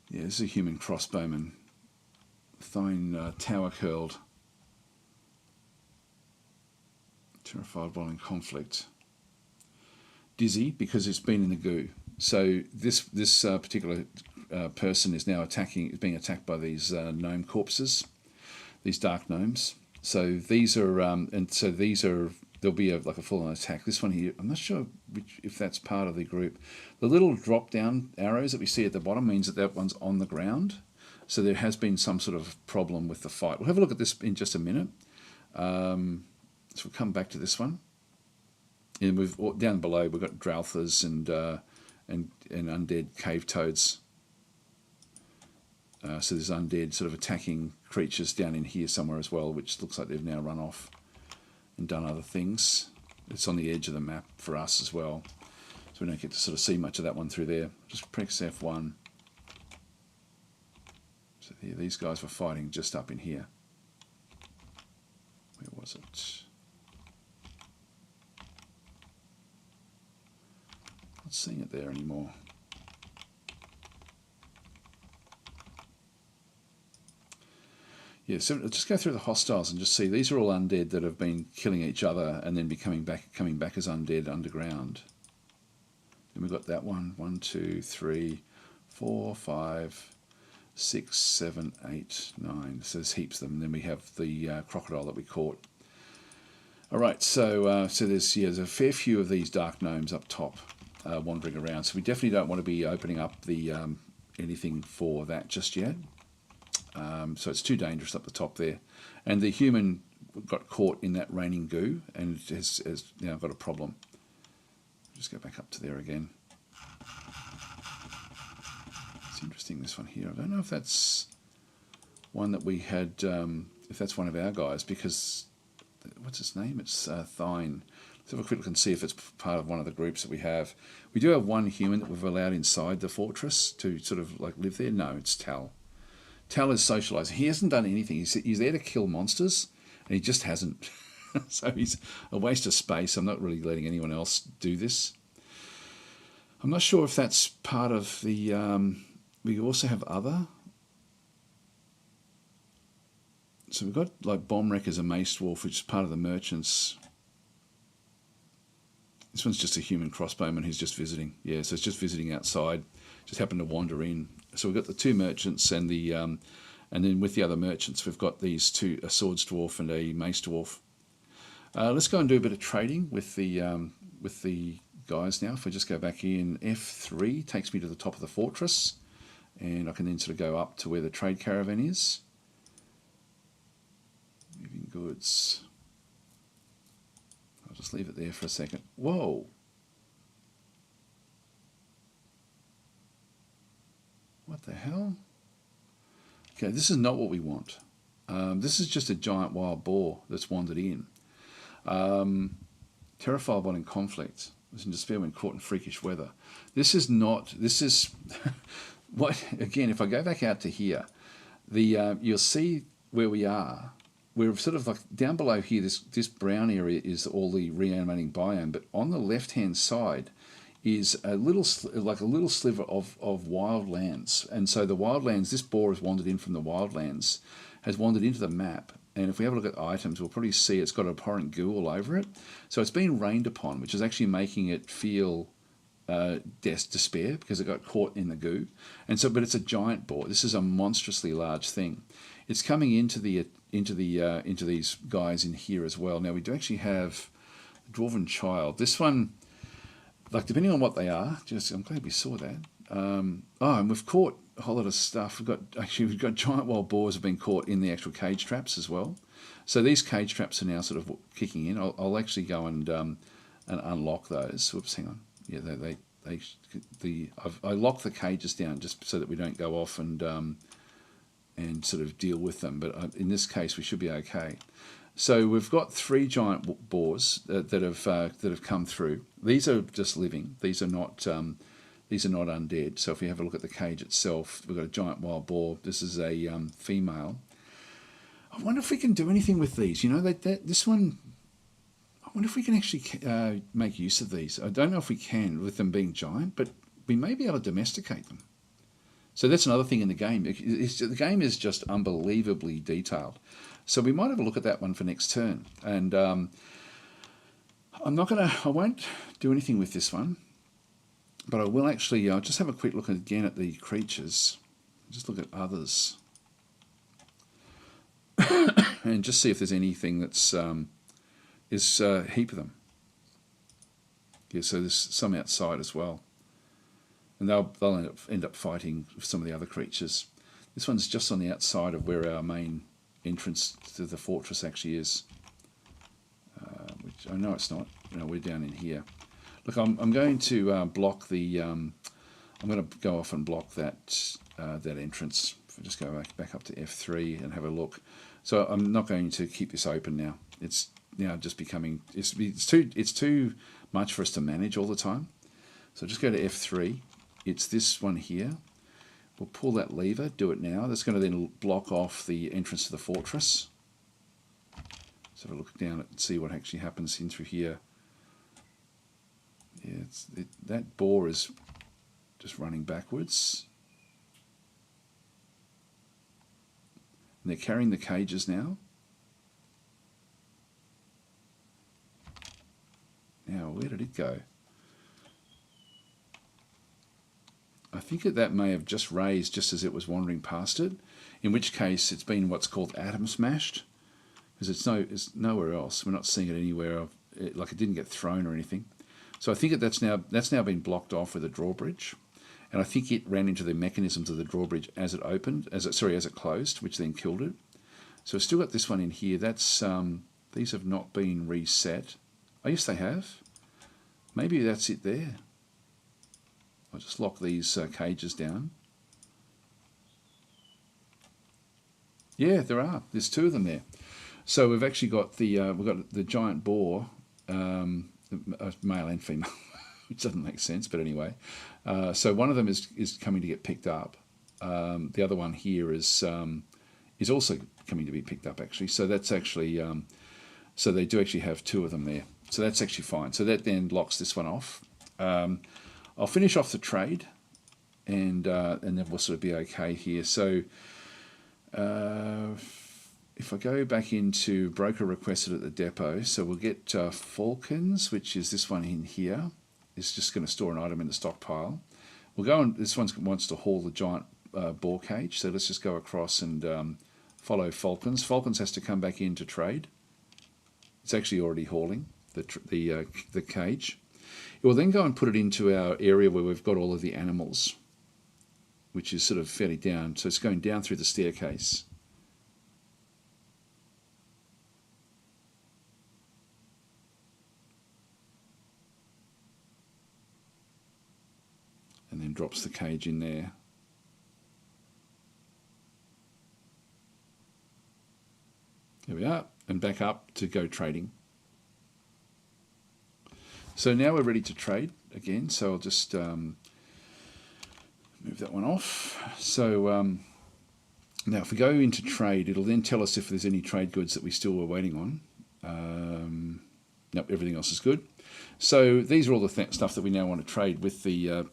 Yeah, this is a human crossbowman. Thine tower curled. Terrified while in conflict. Dizzy because it's been in the goo. So this particular person is now being attacked by these gnome corpses, these dark gnomes. So these are there'll be like a full-on attack. This one here, I'm not sure if that's part of the group. The little drop-down arrows that we see at the bottom means that that one's on the ground. So there has been some sort of problem with the fight. We'll have a look at this in just a minute. So we'll come back to this one. And we've down below we've got Dwarfs and undead cave toads. So there's undead sort of attacking creatures down in here somewhere as well, which looks like they've now run off and done other things. It's on the edge of the map for us as well, so we don't get to sort of see much of that one through there. Just press F1. So here, these guys were fighting just up in here. Where was it? Not seeing it there anymore. Yeah, so just go through the hostiles and just see these are all undead that have been killing each other and then coming back as undead underground. Then we've got that one. 1, 2, 3, 4, 5, 6, 7, 8, 9. So there's heaps of them. And then we have the crocodile that we caught. All right, so there's a fair few of these dark gnomes up top wandering around. So we definitely don't want to be opening up the anything for that just yet. So it's too dangerous up the top there. And the human got caught in that raining goo and has now got a problem. Just go back up to there again. It's interesting, this one here. I don't know if that's one that we had, if that's one of our guys, because, what's his name? It's Thine. Let's have a quick look and see if it's part of one of the groups that we have. We do have one human that we've allowed inside the fortress to sort of like live there. No, it's Tal. Tal is socialising. He hasn't done anything. He's there to kill monsters, and he just hasn't. So he's a waste of space. I'm not really letting anyone else do this. I'm not sure if that's part of the... we also have other. So we've got like Bomb Wreckers and Mace Dwarf, which is part of the merchants. This one's just a human crossbowman who's just visiting. Yeah, so it's just visiting outside. Just happened to wander in. So we've got the two merchants and the, and then with the other merchants, we've got these two, a swords dwarf and a mace dwarf. Let's go and do a bit of trading with the guys now. If we just go back in, F3 takes me to the top of the fortress, and I can then sort of go up to where the trade caravan is. Moving goods. I'll just leave it there for a second. Whoa! What the hell? Okay, this is not what we want. This is just a giant wild boar that's wandered in. Terrified while in conflict. Was in despair when caught in freakish weather. This is not... This is... what? Again, if I go back out to here, you'll see where we are. We're sort of like down below here, this brown area is all the reanimating biome, but on the left-hand side is a little sliver of wildlands. And so the wildlands, this boar has wandered in from the wildlands, has wandered into the map. And if we have a look at items, we'll probably see it's got abhorrent goo all over it. So it's been rained upon, which is actually making it feel despair because it got caught in the goo. And so, but it's a giant boar. This is a monstrously large thing. It's coming into these guys in here as well. Now we do actually have Dwarven Child. This one, like depending on what they are, I'm glad we saw that. And we've caught a whole lot of stuff. We've got giant wild boars have been caught in the actual cage traps as well. So these cage traps are now sort of kicking in. I'll actually go and unlock those. Whoops, hang on. Yeah, I lock the cages down just so that we don't go off and sort of deal with them. But in this case, we should be okay. So we've got 3 giant boars that have come through. These are just living. These are not undead. So if we have a look at the cage itself, we've got a giant wild boar. This is a female. I wonder if we can do anything with these. You know, this one. I wonder if we can actually make use of these. I don't know if we can with them being giant, but we may be able to domesticate them. So that's another thing in the game. The game is just unbelievably detailed. So we might have a look at that one for next turn. And I won't do anything with this one, but I will actually, I'll just have a quick look again at the creatures. Just look at others. And just see if there's anything that's There's a heap of them. Yeah, so there's some outside as well. And they'll end up fighting some of the other creatures. This one's just on the outside of where our main entrance to the fortress actually is. Which I know it's not. We're down in here. Look, I'm going to block the. I'm going to go off and block that that entrance. If I just go back up to F3 and have a look. So I'm not going to keep this open now. It's now just becoming. It's too much for us to manage all the time. So just go to F3. It's this one here. We'll pull that lever, do it now. That's going to then block off the entrance to the fortress. So have a look down and see what actually happens in through here. Yeah, that boar is just running backwards. And they're carrying the cages now. Now, where did it go? I think that may have just raised just as it was wandering past it, in which case it's been what's called atom smashed, because it's nowhere else. We're not seeing it anywhere. Like it didn't get thrown or anything. So I think that's now been blocked off with a drawbridge, and I think it ran into the mechanisms of the drawbridge as it opened, as it closed, which then killed it. So we've still got this one in here. That's these have not been reset. Oh yes, they have. Maybe that's it there. I'll just lock these cages down. Yeah, there are. There's two of them there. So we've actually got the giant boar, male and female, which doesn't make sense, but anyway. So one of them is coming to get picked up. The other one here is also coming to be picked up actually. So that's actually so they do actually have two of them there. So that's actually fine. So that then locks this one off. I'll finish off the trade, and then we'll sort of be okay here. So if I go back into broker requested at the depot, so we'll get falcons, which is this one in here. It's just going to store an item in the stockpile. We'll go and this one wants to haul the giant boar cage. So let's just go across and follow falcons. Falcons has to come back in to trade. It's actually already hauling the cage. It will then go and put it into our area where we've got all of the animals, which is sort of fairly down. So it's going down through the staircase. And then drops the cage in there. There we are. And back up to go trading. So now we're ready to trade again. So I'll just move that one off. So now if we go into trade, it'll then tell us if there's any trade goods that we still were waiting on. Nope, everything else is good. So these are all the stuff that we now want to trade with the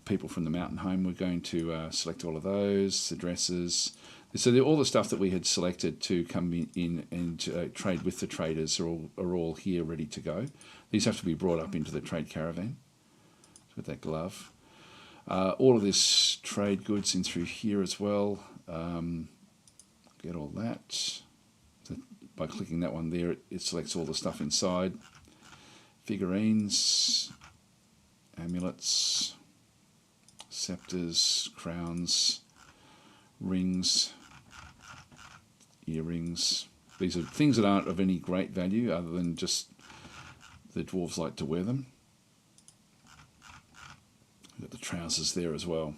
people from the mountain home. We're going to select all of those addresses. So all the stuff that we had selected to come in and trade with the traders are all here ready to go. These have to be brought up into the trade caravan with that glove. All of this trade goods in through here as well. Get all that. So by clicking that one there, it selects all the stuff inside. Figurines, amulets, scepters, crowns, rings, earrings. These are things that aren't of any great value other than just the dwarves like to wear them. We've got the trousers there as well.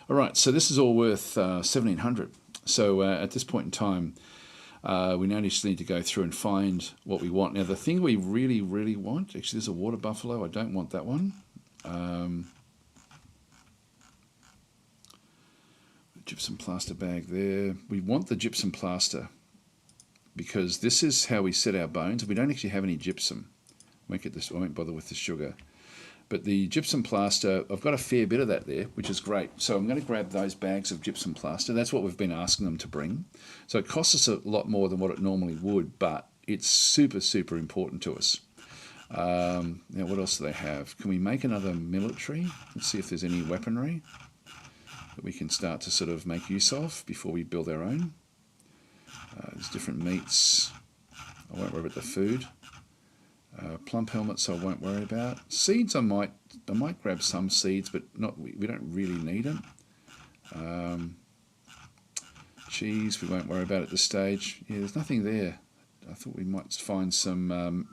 All right, so this is all worth 1,700. So at this point in time, we now just need to go through and find what we want. Now, the thing we really, really want, actually, there's a water buffalo. I don't want that one. Gypsum plaster bag there. We want the gypsum plaster because this is how we set our bones. We don't actually have any gypsum. I won't bother with the sugar. But the gypsum plaster, I've got a fair bit of that there, which is great. So I'm going to grab those bags of gypsum plaster. That's what we've been asking them to bring. So it costs us a lot more than what it normally would, but it's super, super important to us. Now, what else do they have? Can we make another military? Let's see if there's any weaponry that we can start to sort of make use of before we build our own. There's different meats. I won't worry about the food. Plump helmets I won't worry about. Seeds I might grab some seeds, but not we don't really need them. Cheese we won't worry about at this stage. Yeah, there's nothing there. I thought we might find some.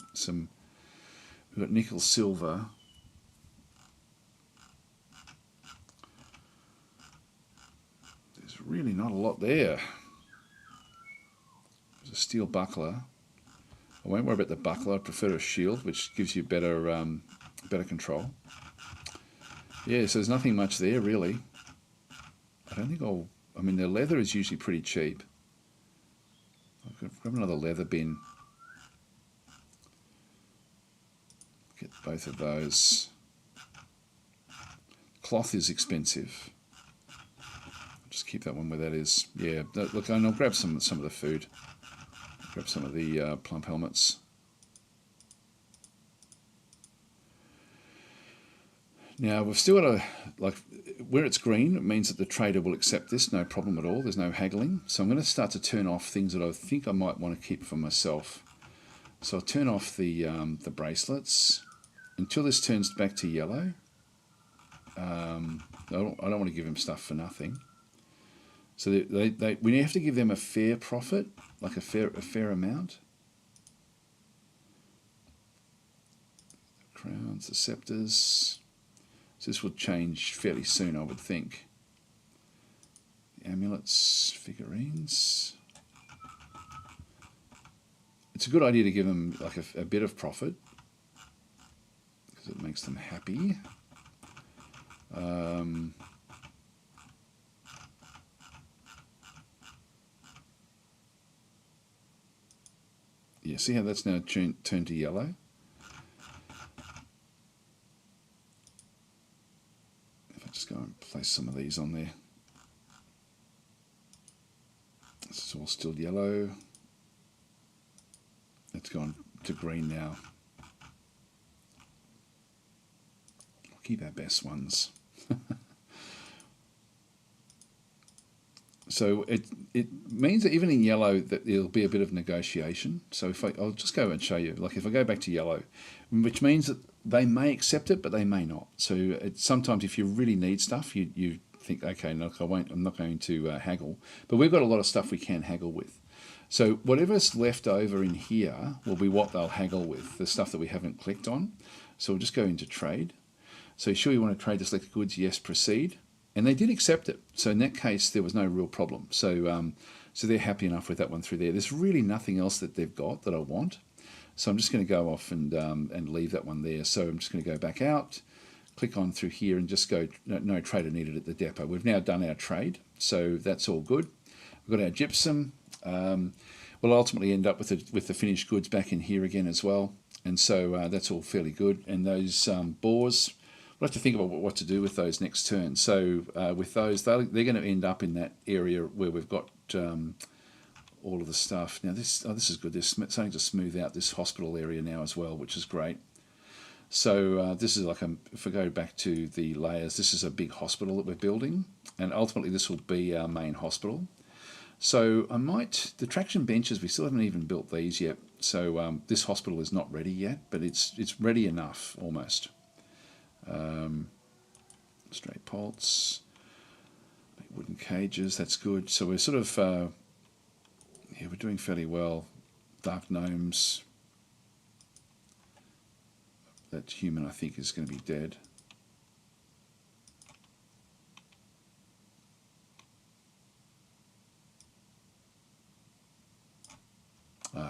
We've got nickel, silver. There's really not a lot there. There's a steel buckler. I won't worry about the buckler. I prefer a shield, which gives you better control. Yeah, so there's nothing much there really. I don't think I'll. I mean, the leather is usually pretty cheap. I'll grab another leather bin. Get both of those. Cloth is expensive. Just keep that one where that is. Yeah, look, and I'll grab some of the food. Grab some of the plump helmets. Now we've still got a, like, where it's green, it means that the trader will accept this, no problem at all. There's no haggling. So I'm going to start to turn off things that I think I might want to keep for myself. So I'll turn off the bracelets until this turns back to yellow. I don't want to give them stuff for nothing. So we have to give them a fair profit, like a fair amount. Crowns, the scepters. So this will change fairly soon, I would think. The amulets, figurines. It's a good idea to give them like a bit of profit because it makes them happy. Yeah, see how that's now turned to yellow? If I just go and place some of these on there. This is all still yellow. It's gone to green now. I'll keep our best ones. So it means that even in yellow that there'll be a bit of negotiation. So if I'll just go and show you, like if I go back to yellow, which means that they may accept it, but they may not. So sometimes if you really need stuff, you think, okay, look, I'm not going to haggle. But we've got a lot of stuff we can haggle with. So whatever's left over in here will be what they'll haggle with, the stuff that we haven't clicked on. So we'll just go into trade. So sure you want to trade the selected goods? Yes, proceed. And they did accept it. So in that case, there was no real problem. So so they're happy enough with that one through there. There's really nothing else that they've got that I want. So I'm just going to go off and leave that one there. So I'm just going to go back out, click on through here and just go, no trader needed at the depot. We've now done our trade. So that's all good. We've got our gypsum. We'll ultimately end up with the finished goods back in here again as well. And so that's all fairly good. And those boars, we'll have to think about what to do with those next turn. So with those, they're going to end up in that area where we've got all of the stuff. Now this is good. They're starting to smooth out this hospital area now as well, which is great. So this is like if I go back to the layers, this is a big hospital that we're building, and ultimately this will be our main hospital. So the traction benches, we still haven't even built these yet. So this hospital is not ready yet, but it's ready enough almost. Straight bolts, wooden cages, that's good. So we're sort of, we're doing fairly well. Dark gnomes. That human, I think, is going to be dead.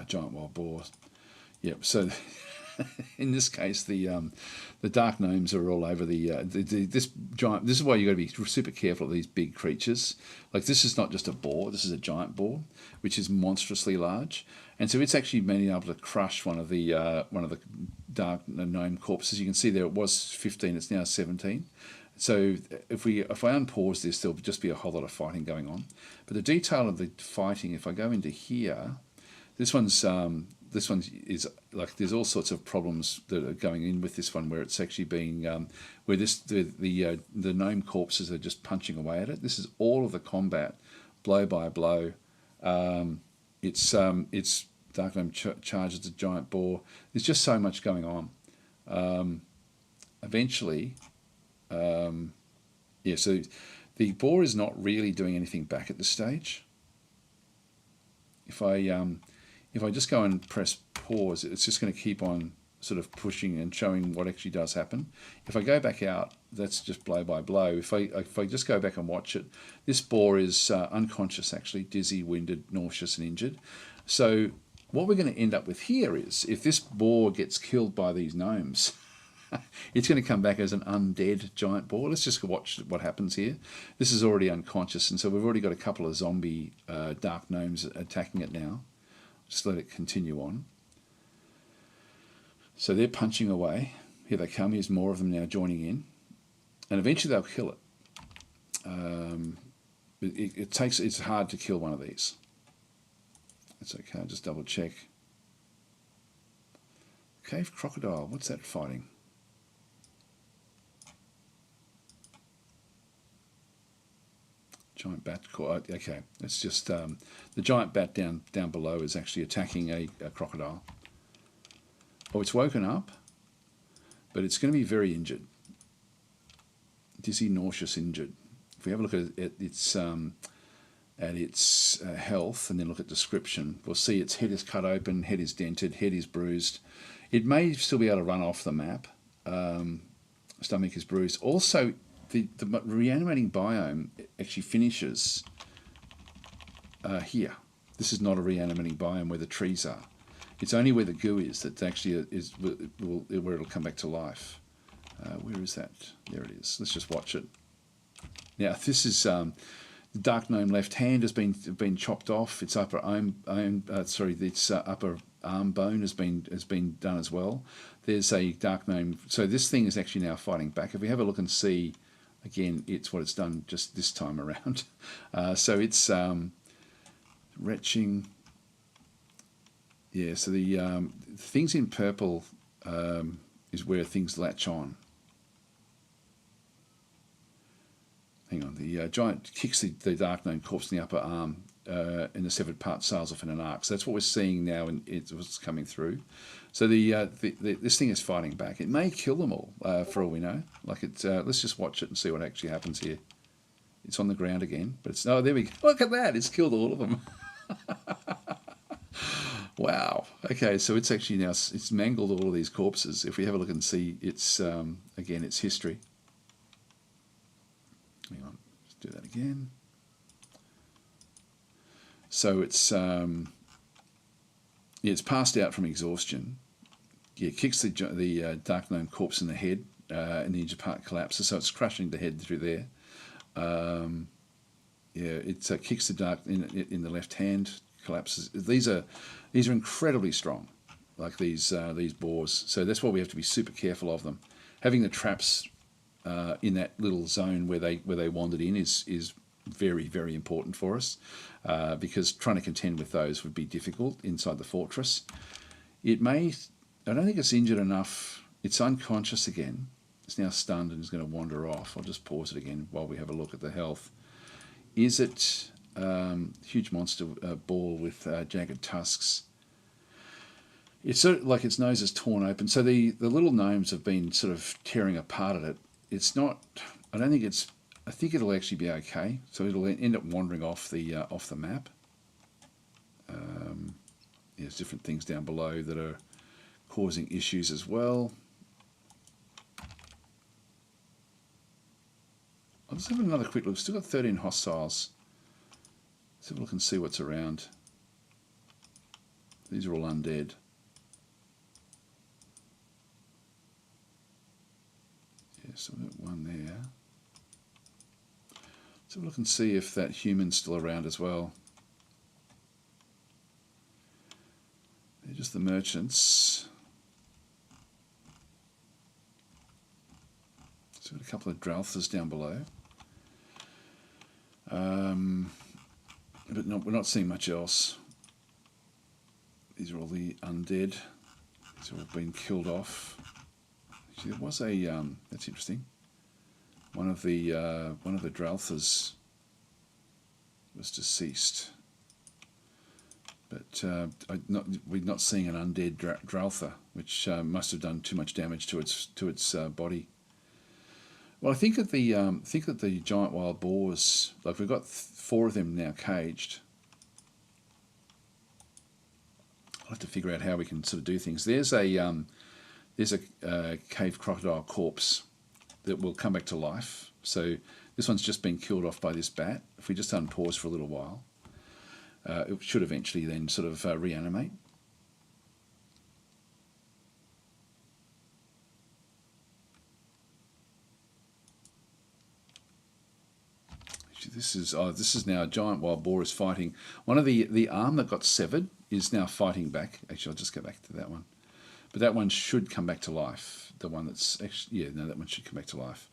Giant wild boar. Yep, so in this case, the dark gnomes are all over this giant. This is why you got to be super careful of these big creatures. Like this is not just a boar; this is a giant boar, which is monstrously large, and so it's actually been able to crush one of the dark gnome corpses. You can see there it was 15; it's now 17. So if I unpause this, there'll just be a whole lot of fighting going on. But the detail of the fighting, if I go into here, this one is like there's all sorts of problems that are going in with this one where it's actually being where the gnome corpses are just punching away at it. This is all of the combat, blow by blow. It's Dark Gnome charges the giant boar. There's just so much going on. Eventually, yeah, so the boar is not really doing anything back at this stage. If I just go and press pause, it's just going to keep on sort of pushing and showing what actually does happen. If I go back out, that's just blow by blow. If I just go back and watch it, this boar is unconscious, actually, dizzy, winded, nauseous and injured. So what we're going to end up with here is, if this boar gets killed by these gnomes, it's going to come back as an undead giant boar. Let's just watch what happens here. This is already unconscious, and so we've already got a couple of zombie dark gnomes attacking it now. Just let it continue on. So they're punching away. Here they come. Here's more of them now joining in. And eventually they'll kill it. It's hard to kill one of these. That's okay, I'll just double check. Cave crocodile, what's that fighting? Giant bat, okay, it's just the giant bat down below is actually attacking a crocodile. Oh, it's woken up, but it's going to be very injured. Dizzy, nauseous, injured. If we have a look at its health and then look at description, we'll see its head is cut open, head is dented, head is bruised. It may still be able to run off the map. Stomach is bruised. Also, the reanimating biome actually finishes here. This is not a reanimating biome where the trees are. It's only where the goo is that actually is where it'll come back to life. Where is that? There it is. Let's just watch it. Now this is the dark gnome left hand has been chopped off. Its upper upper arm bone has been done as well. There's a dark gnome. So this thing is actually now fighting back. If we have a look and see, again, it's what it's done just this time around. So it's retching. Yeah, so the things in purple is where things latch on. Hang on, the giant kicks the dark gnome corpse in the upper arm, and the severed part sails off in an arc. So that's what we're seeing now, and it's what's coming through. So this thing is fighting back. It may kill them all, for all we know. Like let's just watch it and see what actually happens here. It's on the ground again, but it's there we go. Look at that! It's killed all of them. Wow. Okay, so it's actually now it's mangled all of these corpses. If we have a look and see its again its history. Hang on, let's do that again. So it's passed out from exhaustion. Yeah, kicks the dark gnome corpse in the head, and the injured part collapses. So it's crushing the head through there. Yeah, it kicks the dark in the left hand. Collapses. These are incredibly strong, like these boars. So that's why we have to be super careful of them. Having the traps in that little zone where they wandered in is very, very important for us, because trying to contend with those would be difficult inside the fortress. I don't think it's injured enough. It's unconscious again. It's now stunned and is going to wander off. I'll just pause it again while we have a look at the health. Is it huge monster ball with jagged tusks? It's sort of like its nose is torn open. So the little gnomes have been sort of tearing apart at it. It's not. I don't think it's. I think it'll actually be okay. So it'll end up wandering off the map. There's different things down below that are causing issues as well. I'll just have another quick look. Still got 13 hostiles. Let's have a look and see what's around. These are all undead. Yeah, so we've got one there. Let's have a look and see if that human's still around as well. They're just the merchants. So we've got a couple of Dwarfs down below. But we're not seeing much else. These are all the undead. These have all been killed off. Actually, there was a that's interesting. One of the Dwarfs was deceased. But we're not seeing an undead Draltha, which must have done too much damage to its body. Well, I think that the giant wild boars, like we've got 4 of them now caged. I'll have to figure out how we can sort of do things. There's a cave crocodile corpse that will come back to life. So this one's just been killed off by this bat. If we just unpause for a little while, it should eventually then sort of reanimate. This is now a giant wild boar is fighting. One of the arm that got severed is now fighting back. Actually, I'll just go back to that one. But that one should come back to life. The one that's actually, yeah, no, that one should come back to life.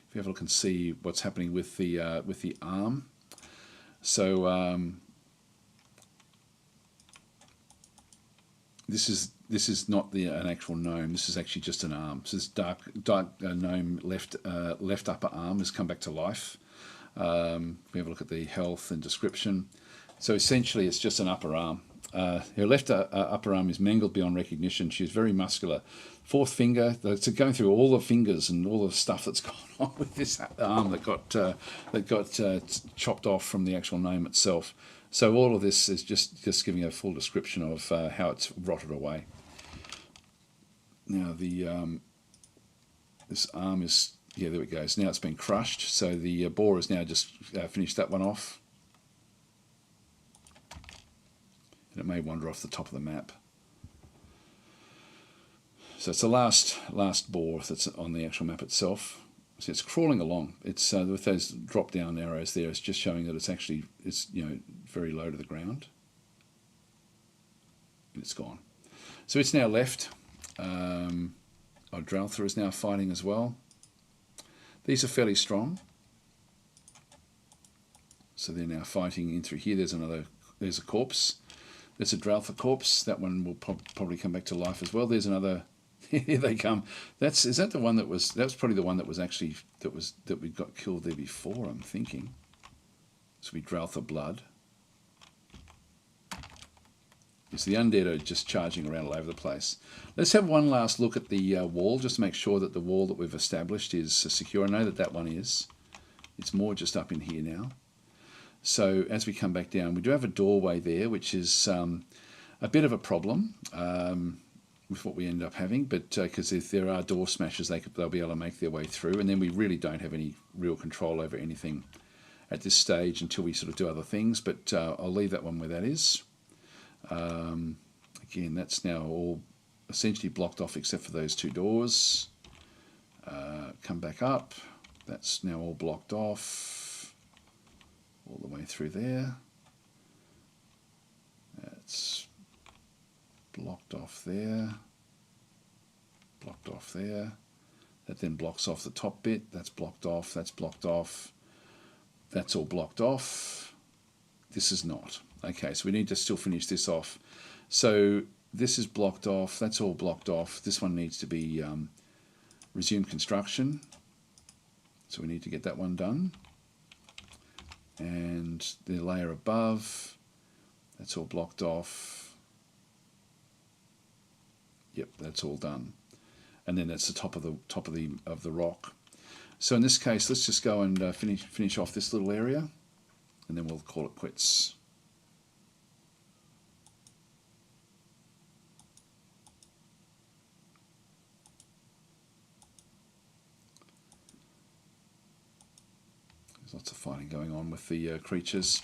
If you have a look and see what's happening with the arm. So this is not an actual gnome. This is actually just an arm. So this dark gnome left upper arm has come back to life. We have a look at the health and description. So essentially, it's just an upper arm. Her left upper arm is mangled beyond recognition. She's very muscular. 4th finger. So going through all the fingers and all the stuff that's gone on with this arm that got chopped off from the actual gnome itself. So all of this is just giving a full description of how it's rotted away. Now this arm is. Yeah, there it goes. Now it's been crushed. So the boar has now just finished that one off. And it may wander off the top of the map. So it's the last boar that's on the actual map itself. So it's crawling along. It's with those drop down arrows there. It's just showing that it's very low to the ground. And it's gone. So it's now left. Draltha is now fighting as well. These are fairly strong. So they're now fighting in through here. There's a corpse. There's a Draltha corpse. That one will probably come back to life as well. There's another. Here they come. Is that the one that was? That was probably the one that was actually that we got killed there before. I'm thinking. This will be Draltha blood. It's the undead are just charging around all over the place. Let's have one last look at the wall, just to make sure that the wall that we've established is secure. I know that one is. It's more just up in here now. So as we come back down, we do have a doorway there, which is a bit of a problem with what we end up having. But because if there are door smashers, they'll be able to make their way through. And then we really don't have any real control over anything at this stage until we sort of do other things. But I'll leave that one where that is. Again, that's now all essentially blocked off except for those 2 doors. Come back up. That's now all blocked off all the way through there. That's blocked off there. Blocked off there. That then blocks off the top bit. That's blocked off. That's blocked off. That's all blocked off. This is not. Okay, so we need to still finish this off. So this is blocked off. That's all blocked off. This one needs to be resume construction. So we need to get that one done. And the layer above, that's all blocked off. Yep, that's all done. And then that's the top of the rock. So in this case, let's just go and finish off this little area, and then we'll call it quits. There's lots of fighting going on with the creatures.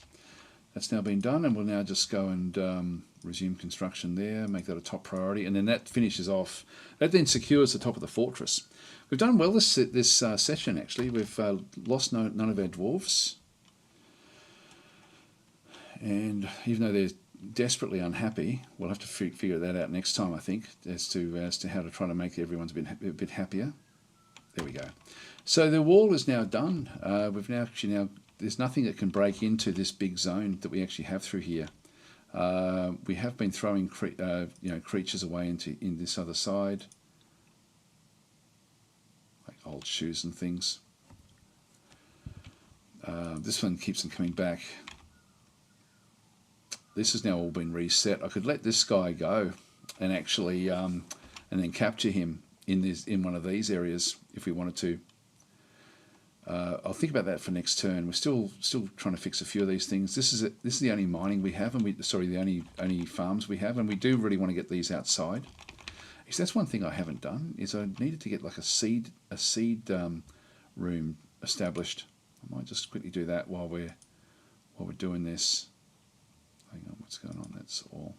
That's now been done, and we'll now just go and resume construction there, make that a top priority, and then that finishes off. That then secures the top of the fortress. We've done well this session, actually. We've lost none of our dwarves. And even though they're desperately unhappy, we'll have to figure that out next time, I think, as to how to try to make everyone's a bit happier. There we go. So the wall is now done. We've now there's nothing that can break into this big zone that we actually have through here. We have been throwing creatures away in this other side, like old shoes and things. This one keeps them coming back. this has now all been reset. I could let this guy go and actually and then capture him in one of these areas if we wanted to. I'll think about that for next turn. We're still trying to fix a few of these things. This is the only mining we have, and the only farms we have, and we do really want to get these outside. Actually, that's one thing I haven't done is I needed to get like a seed room established. I might just quickly do that while we're doing this. Hang on, what's going on? That's all.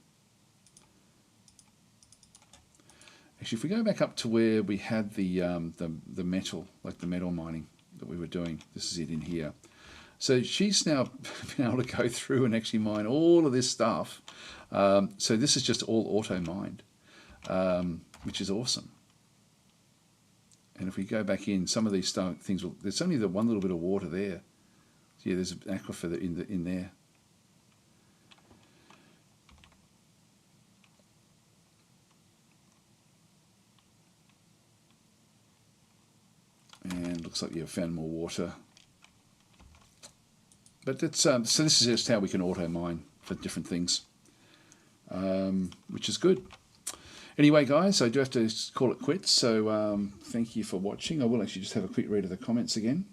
Actually, if we go back up to where we had the metal, like the metal mining that we were doing, this is it in here. So she's now been able to go through and actually mine all of this stuff. So this is just all auto mined, which is awesome. And if we go back in, some of these things will. There's only the one little bit of water there. Yeah, there's an aquifer in there. And looks like you've found more water. But it's so this is just how we can auto mine for different things, which is good. Anyway, guys, I do have to call it quits. So thank you for watching. I will actually just have a quick read of the comments again.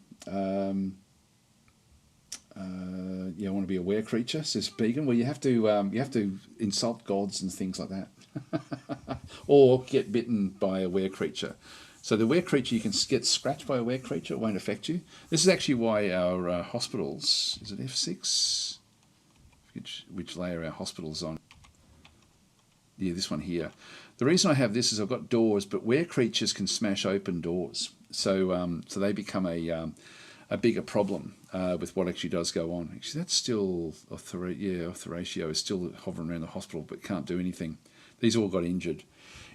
Yeah, I want to be a were creature, says Began. Well, you have to insult gods and things like that, or get bitten by a were creature. So the were creature, you can get scratched by a were creature, it won't affect you. This is actually why our hospitals, is it F6? Which layer our hospitals on? Yeah, this one here. The reason I have this is I've got doors, but were creatures can smash open doors. So so they become a bigger problem with what actually does go on. Actually, that's still, Horatio is still hovering around the hospital, but can't do anything. These all got injured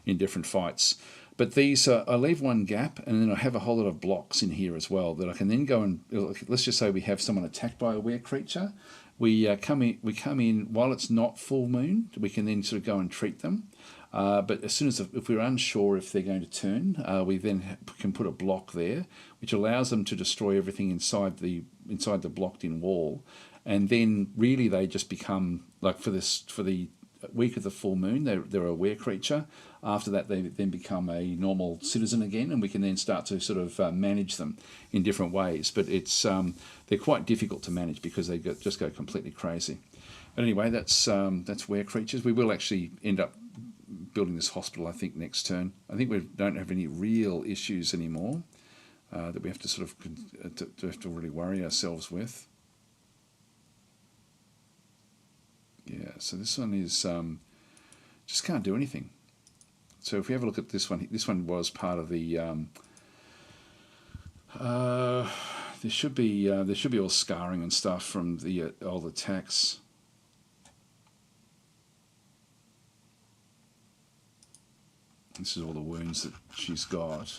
in different fights. But these, I leave one gap, and then I have a whole lot of blocks in here as well that I can then go and, let's just say we have someone attacked by a were creature. We come in while it's not full moon. We can then sort of go and treat them. But as soon as, if we're unsure if they're going to turn, we then can put a block there, which allows them to destroy everything inside the blocked-in wall, and then really they just become like for the week of the full moon, they're a were creature. After that, they then become a normal citizen again, and we can then start to sort of manage them in different ways. But it's they're quite difficult to manage because they just go completely crazy. But anyway, that's were creatures. We will actually end up building this hospital, I think, next turn. I think we don't have any real issues anymore that we have to sort of have to really worry ourselves with. Yeah, so this one is just can't do anything. So if we have a look at this one was part of the there should be all scarring and stuff from the old attacks. This is all the wounds that she's got.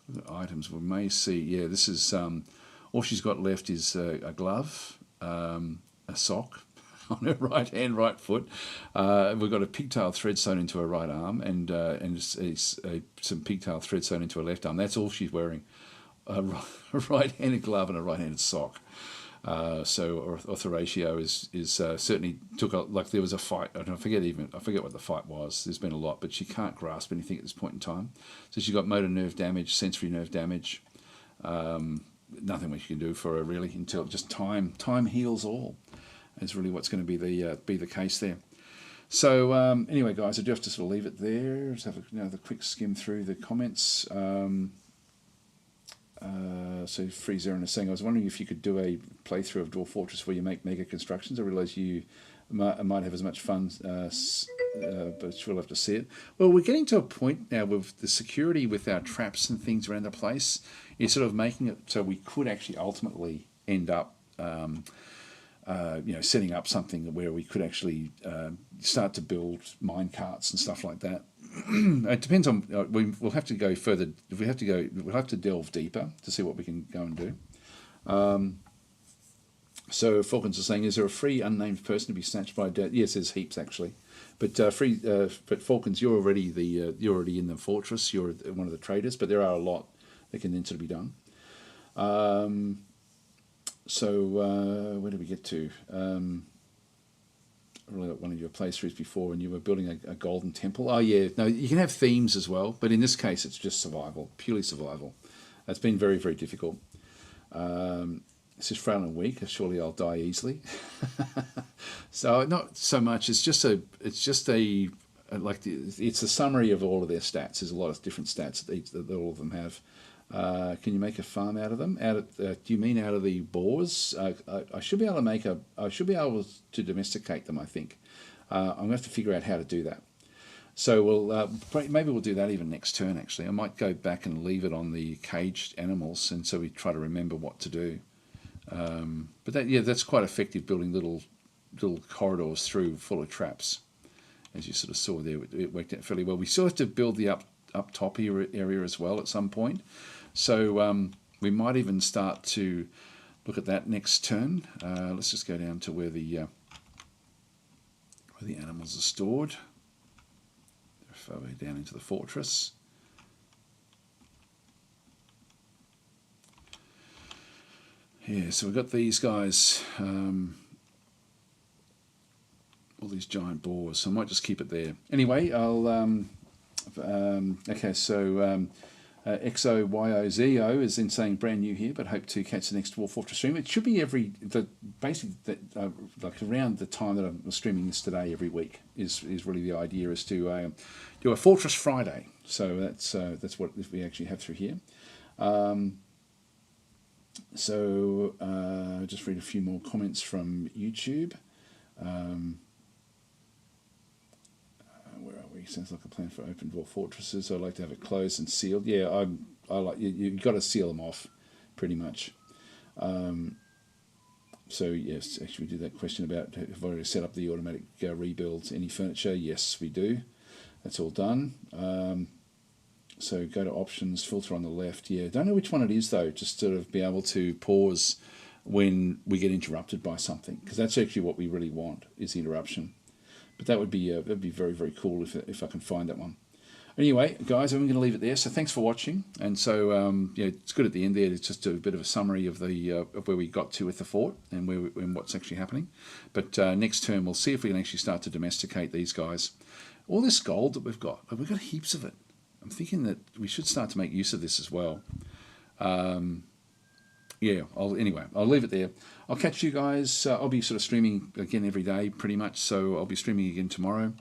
The items we may see. Yeah, this is all she's got left is a glove, a sock on her right foot. We've got a pigtail thread sewn into her right arm, and some pigtail thread sewn into her left arm. That's all she's wearing. A right-handed glove and a right-handed sock. So Horatio is certainly took like there was a fight. I forget what the fight was. There's been a lot, but she can't grasp anything at this point in time. So she's got motor nerve damage, sensory nerve damage. Nothing we can do for her really until just time heals all. Is really what's going to be the case there. So anyway, guys, I do have to sort of leave it there. Just have another quick skim through the comments. So Freezer is saying, I was wondering if you could do a playthrough of Dwarf Fortress where you make mega constructions. I realise you might have as much fun, but you'll have to see it. Well, we're getting to a point now with the security with our traps and things around the place. Is sort of making it so we could actually ultimately end up setting up something where we could actually start to build mine carts and stuff like that. It depends on. We'll have to go further. If we have to go, we'll have to delve deeper to see what we can go and do. So Falcons are saying, is there a free unnamed person to be snatched by death? Yes, there's heaps actually, but but Falcons, you're already in the fortress. You're one of the traders, but there are a lot that can then sort of be done. So where did we get to? I really got one of your playthroughs before, and you were building a golden temple. Oh yeah, no, you can have themes as well, but in this case, it's just survival, purely survival. It's been very, very difficult. This is frail and weak. Surely I'll die easily. So not so much. It's just it's a summary of all of their stats. There's a lot of different stats that all of them have. Can you make a farm out of them? Do you mean out of the boars? I should be able to I should be able to domesticate them. I think I'm going to have to figure out how to do that. So maybe we'll do that even next turn. Actually, I might go back and leave it on the caged animals, and so we try to remember what to do. But that's quite effective, building little corridors through full of traps, as you sort of saw there. It worked out fairly well. We still have to build the up top area as well at some point. So we might even start to look at that next turn. Let's just go down to where the animals are stored. Far way down into the fortress. Yeah, so we've got these guys, all these giant boars. So I might just keep it there. Anyway, I'll. Okay, so XOYOZO is then saying brand new here, but hope to catch the next Dwarf Fortress stream. It should be like around the time that I'm streaming this today every week is really the idea, is to do a Fortress Friday. So that's what we actually have through here. Just read a few more comments from YouTube. Where are we? Sounds like a plan for open dwarf fortresses. I'd like to have it closed and sealed. Yeah, I like you've got to seal them off, pretty much. So yes, actually we did that question about have I already set up the automatic rebuilds. Any furniture? Yes, we do. That's all done. So go to options, filter on the left. Yeah, don't know which one it is though. Just sort of be able to pause when we get interrupted by something, because that's actually what we really want, is interruption. But that'd be very, very cool if I can find that one. Anyway, guys, I'm going to leave it there. So thanks for watching. And so it's good at the end there. It's just a bit of a summary of the of where we got to with the fort and what's actually happening. But next turn we'll see if we can actually start to domesticate these guys. All this gold that we've got heaps of it. I'm thinking that we should start to make use of this as well. I'll leave it there. I'll catch you guys. I'll be sort of streaming again every day, pretty much. So I'll be streaming again tomorrow.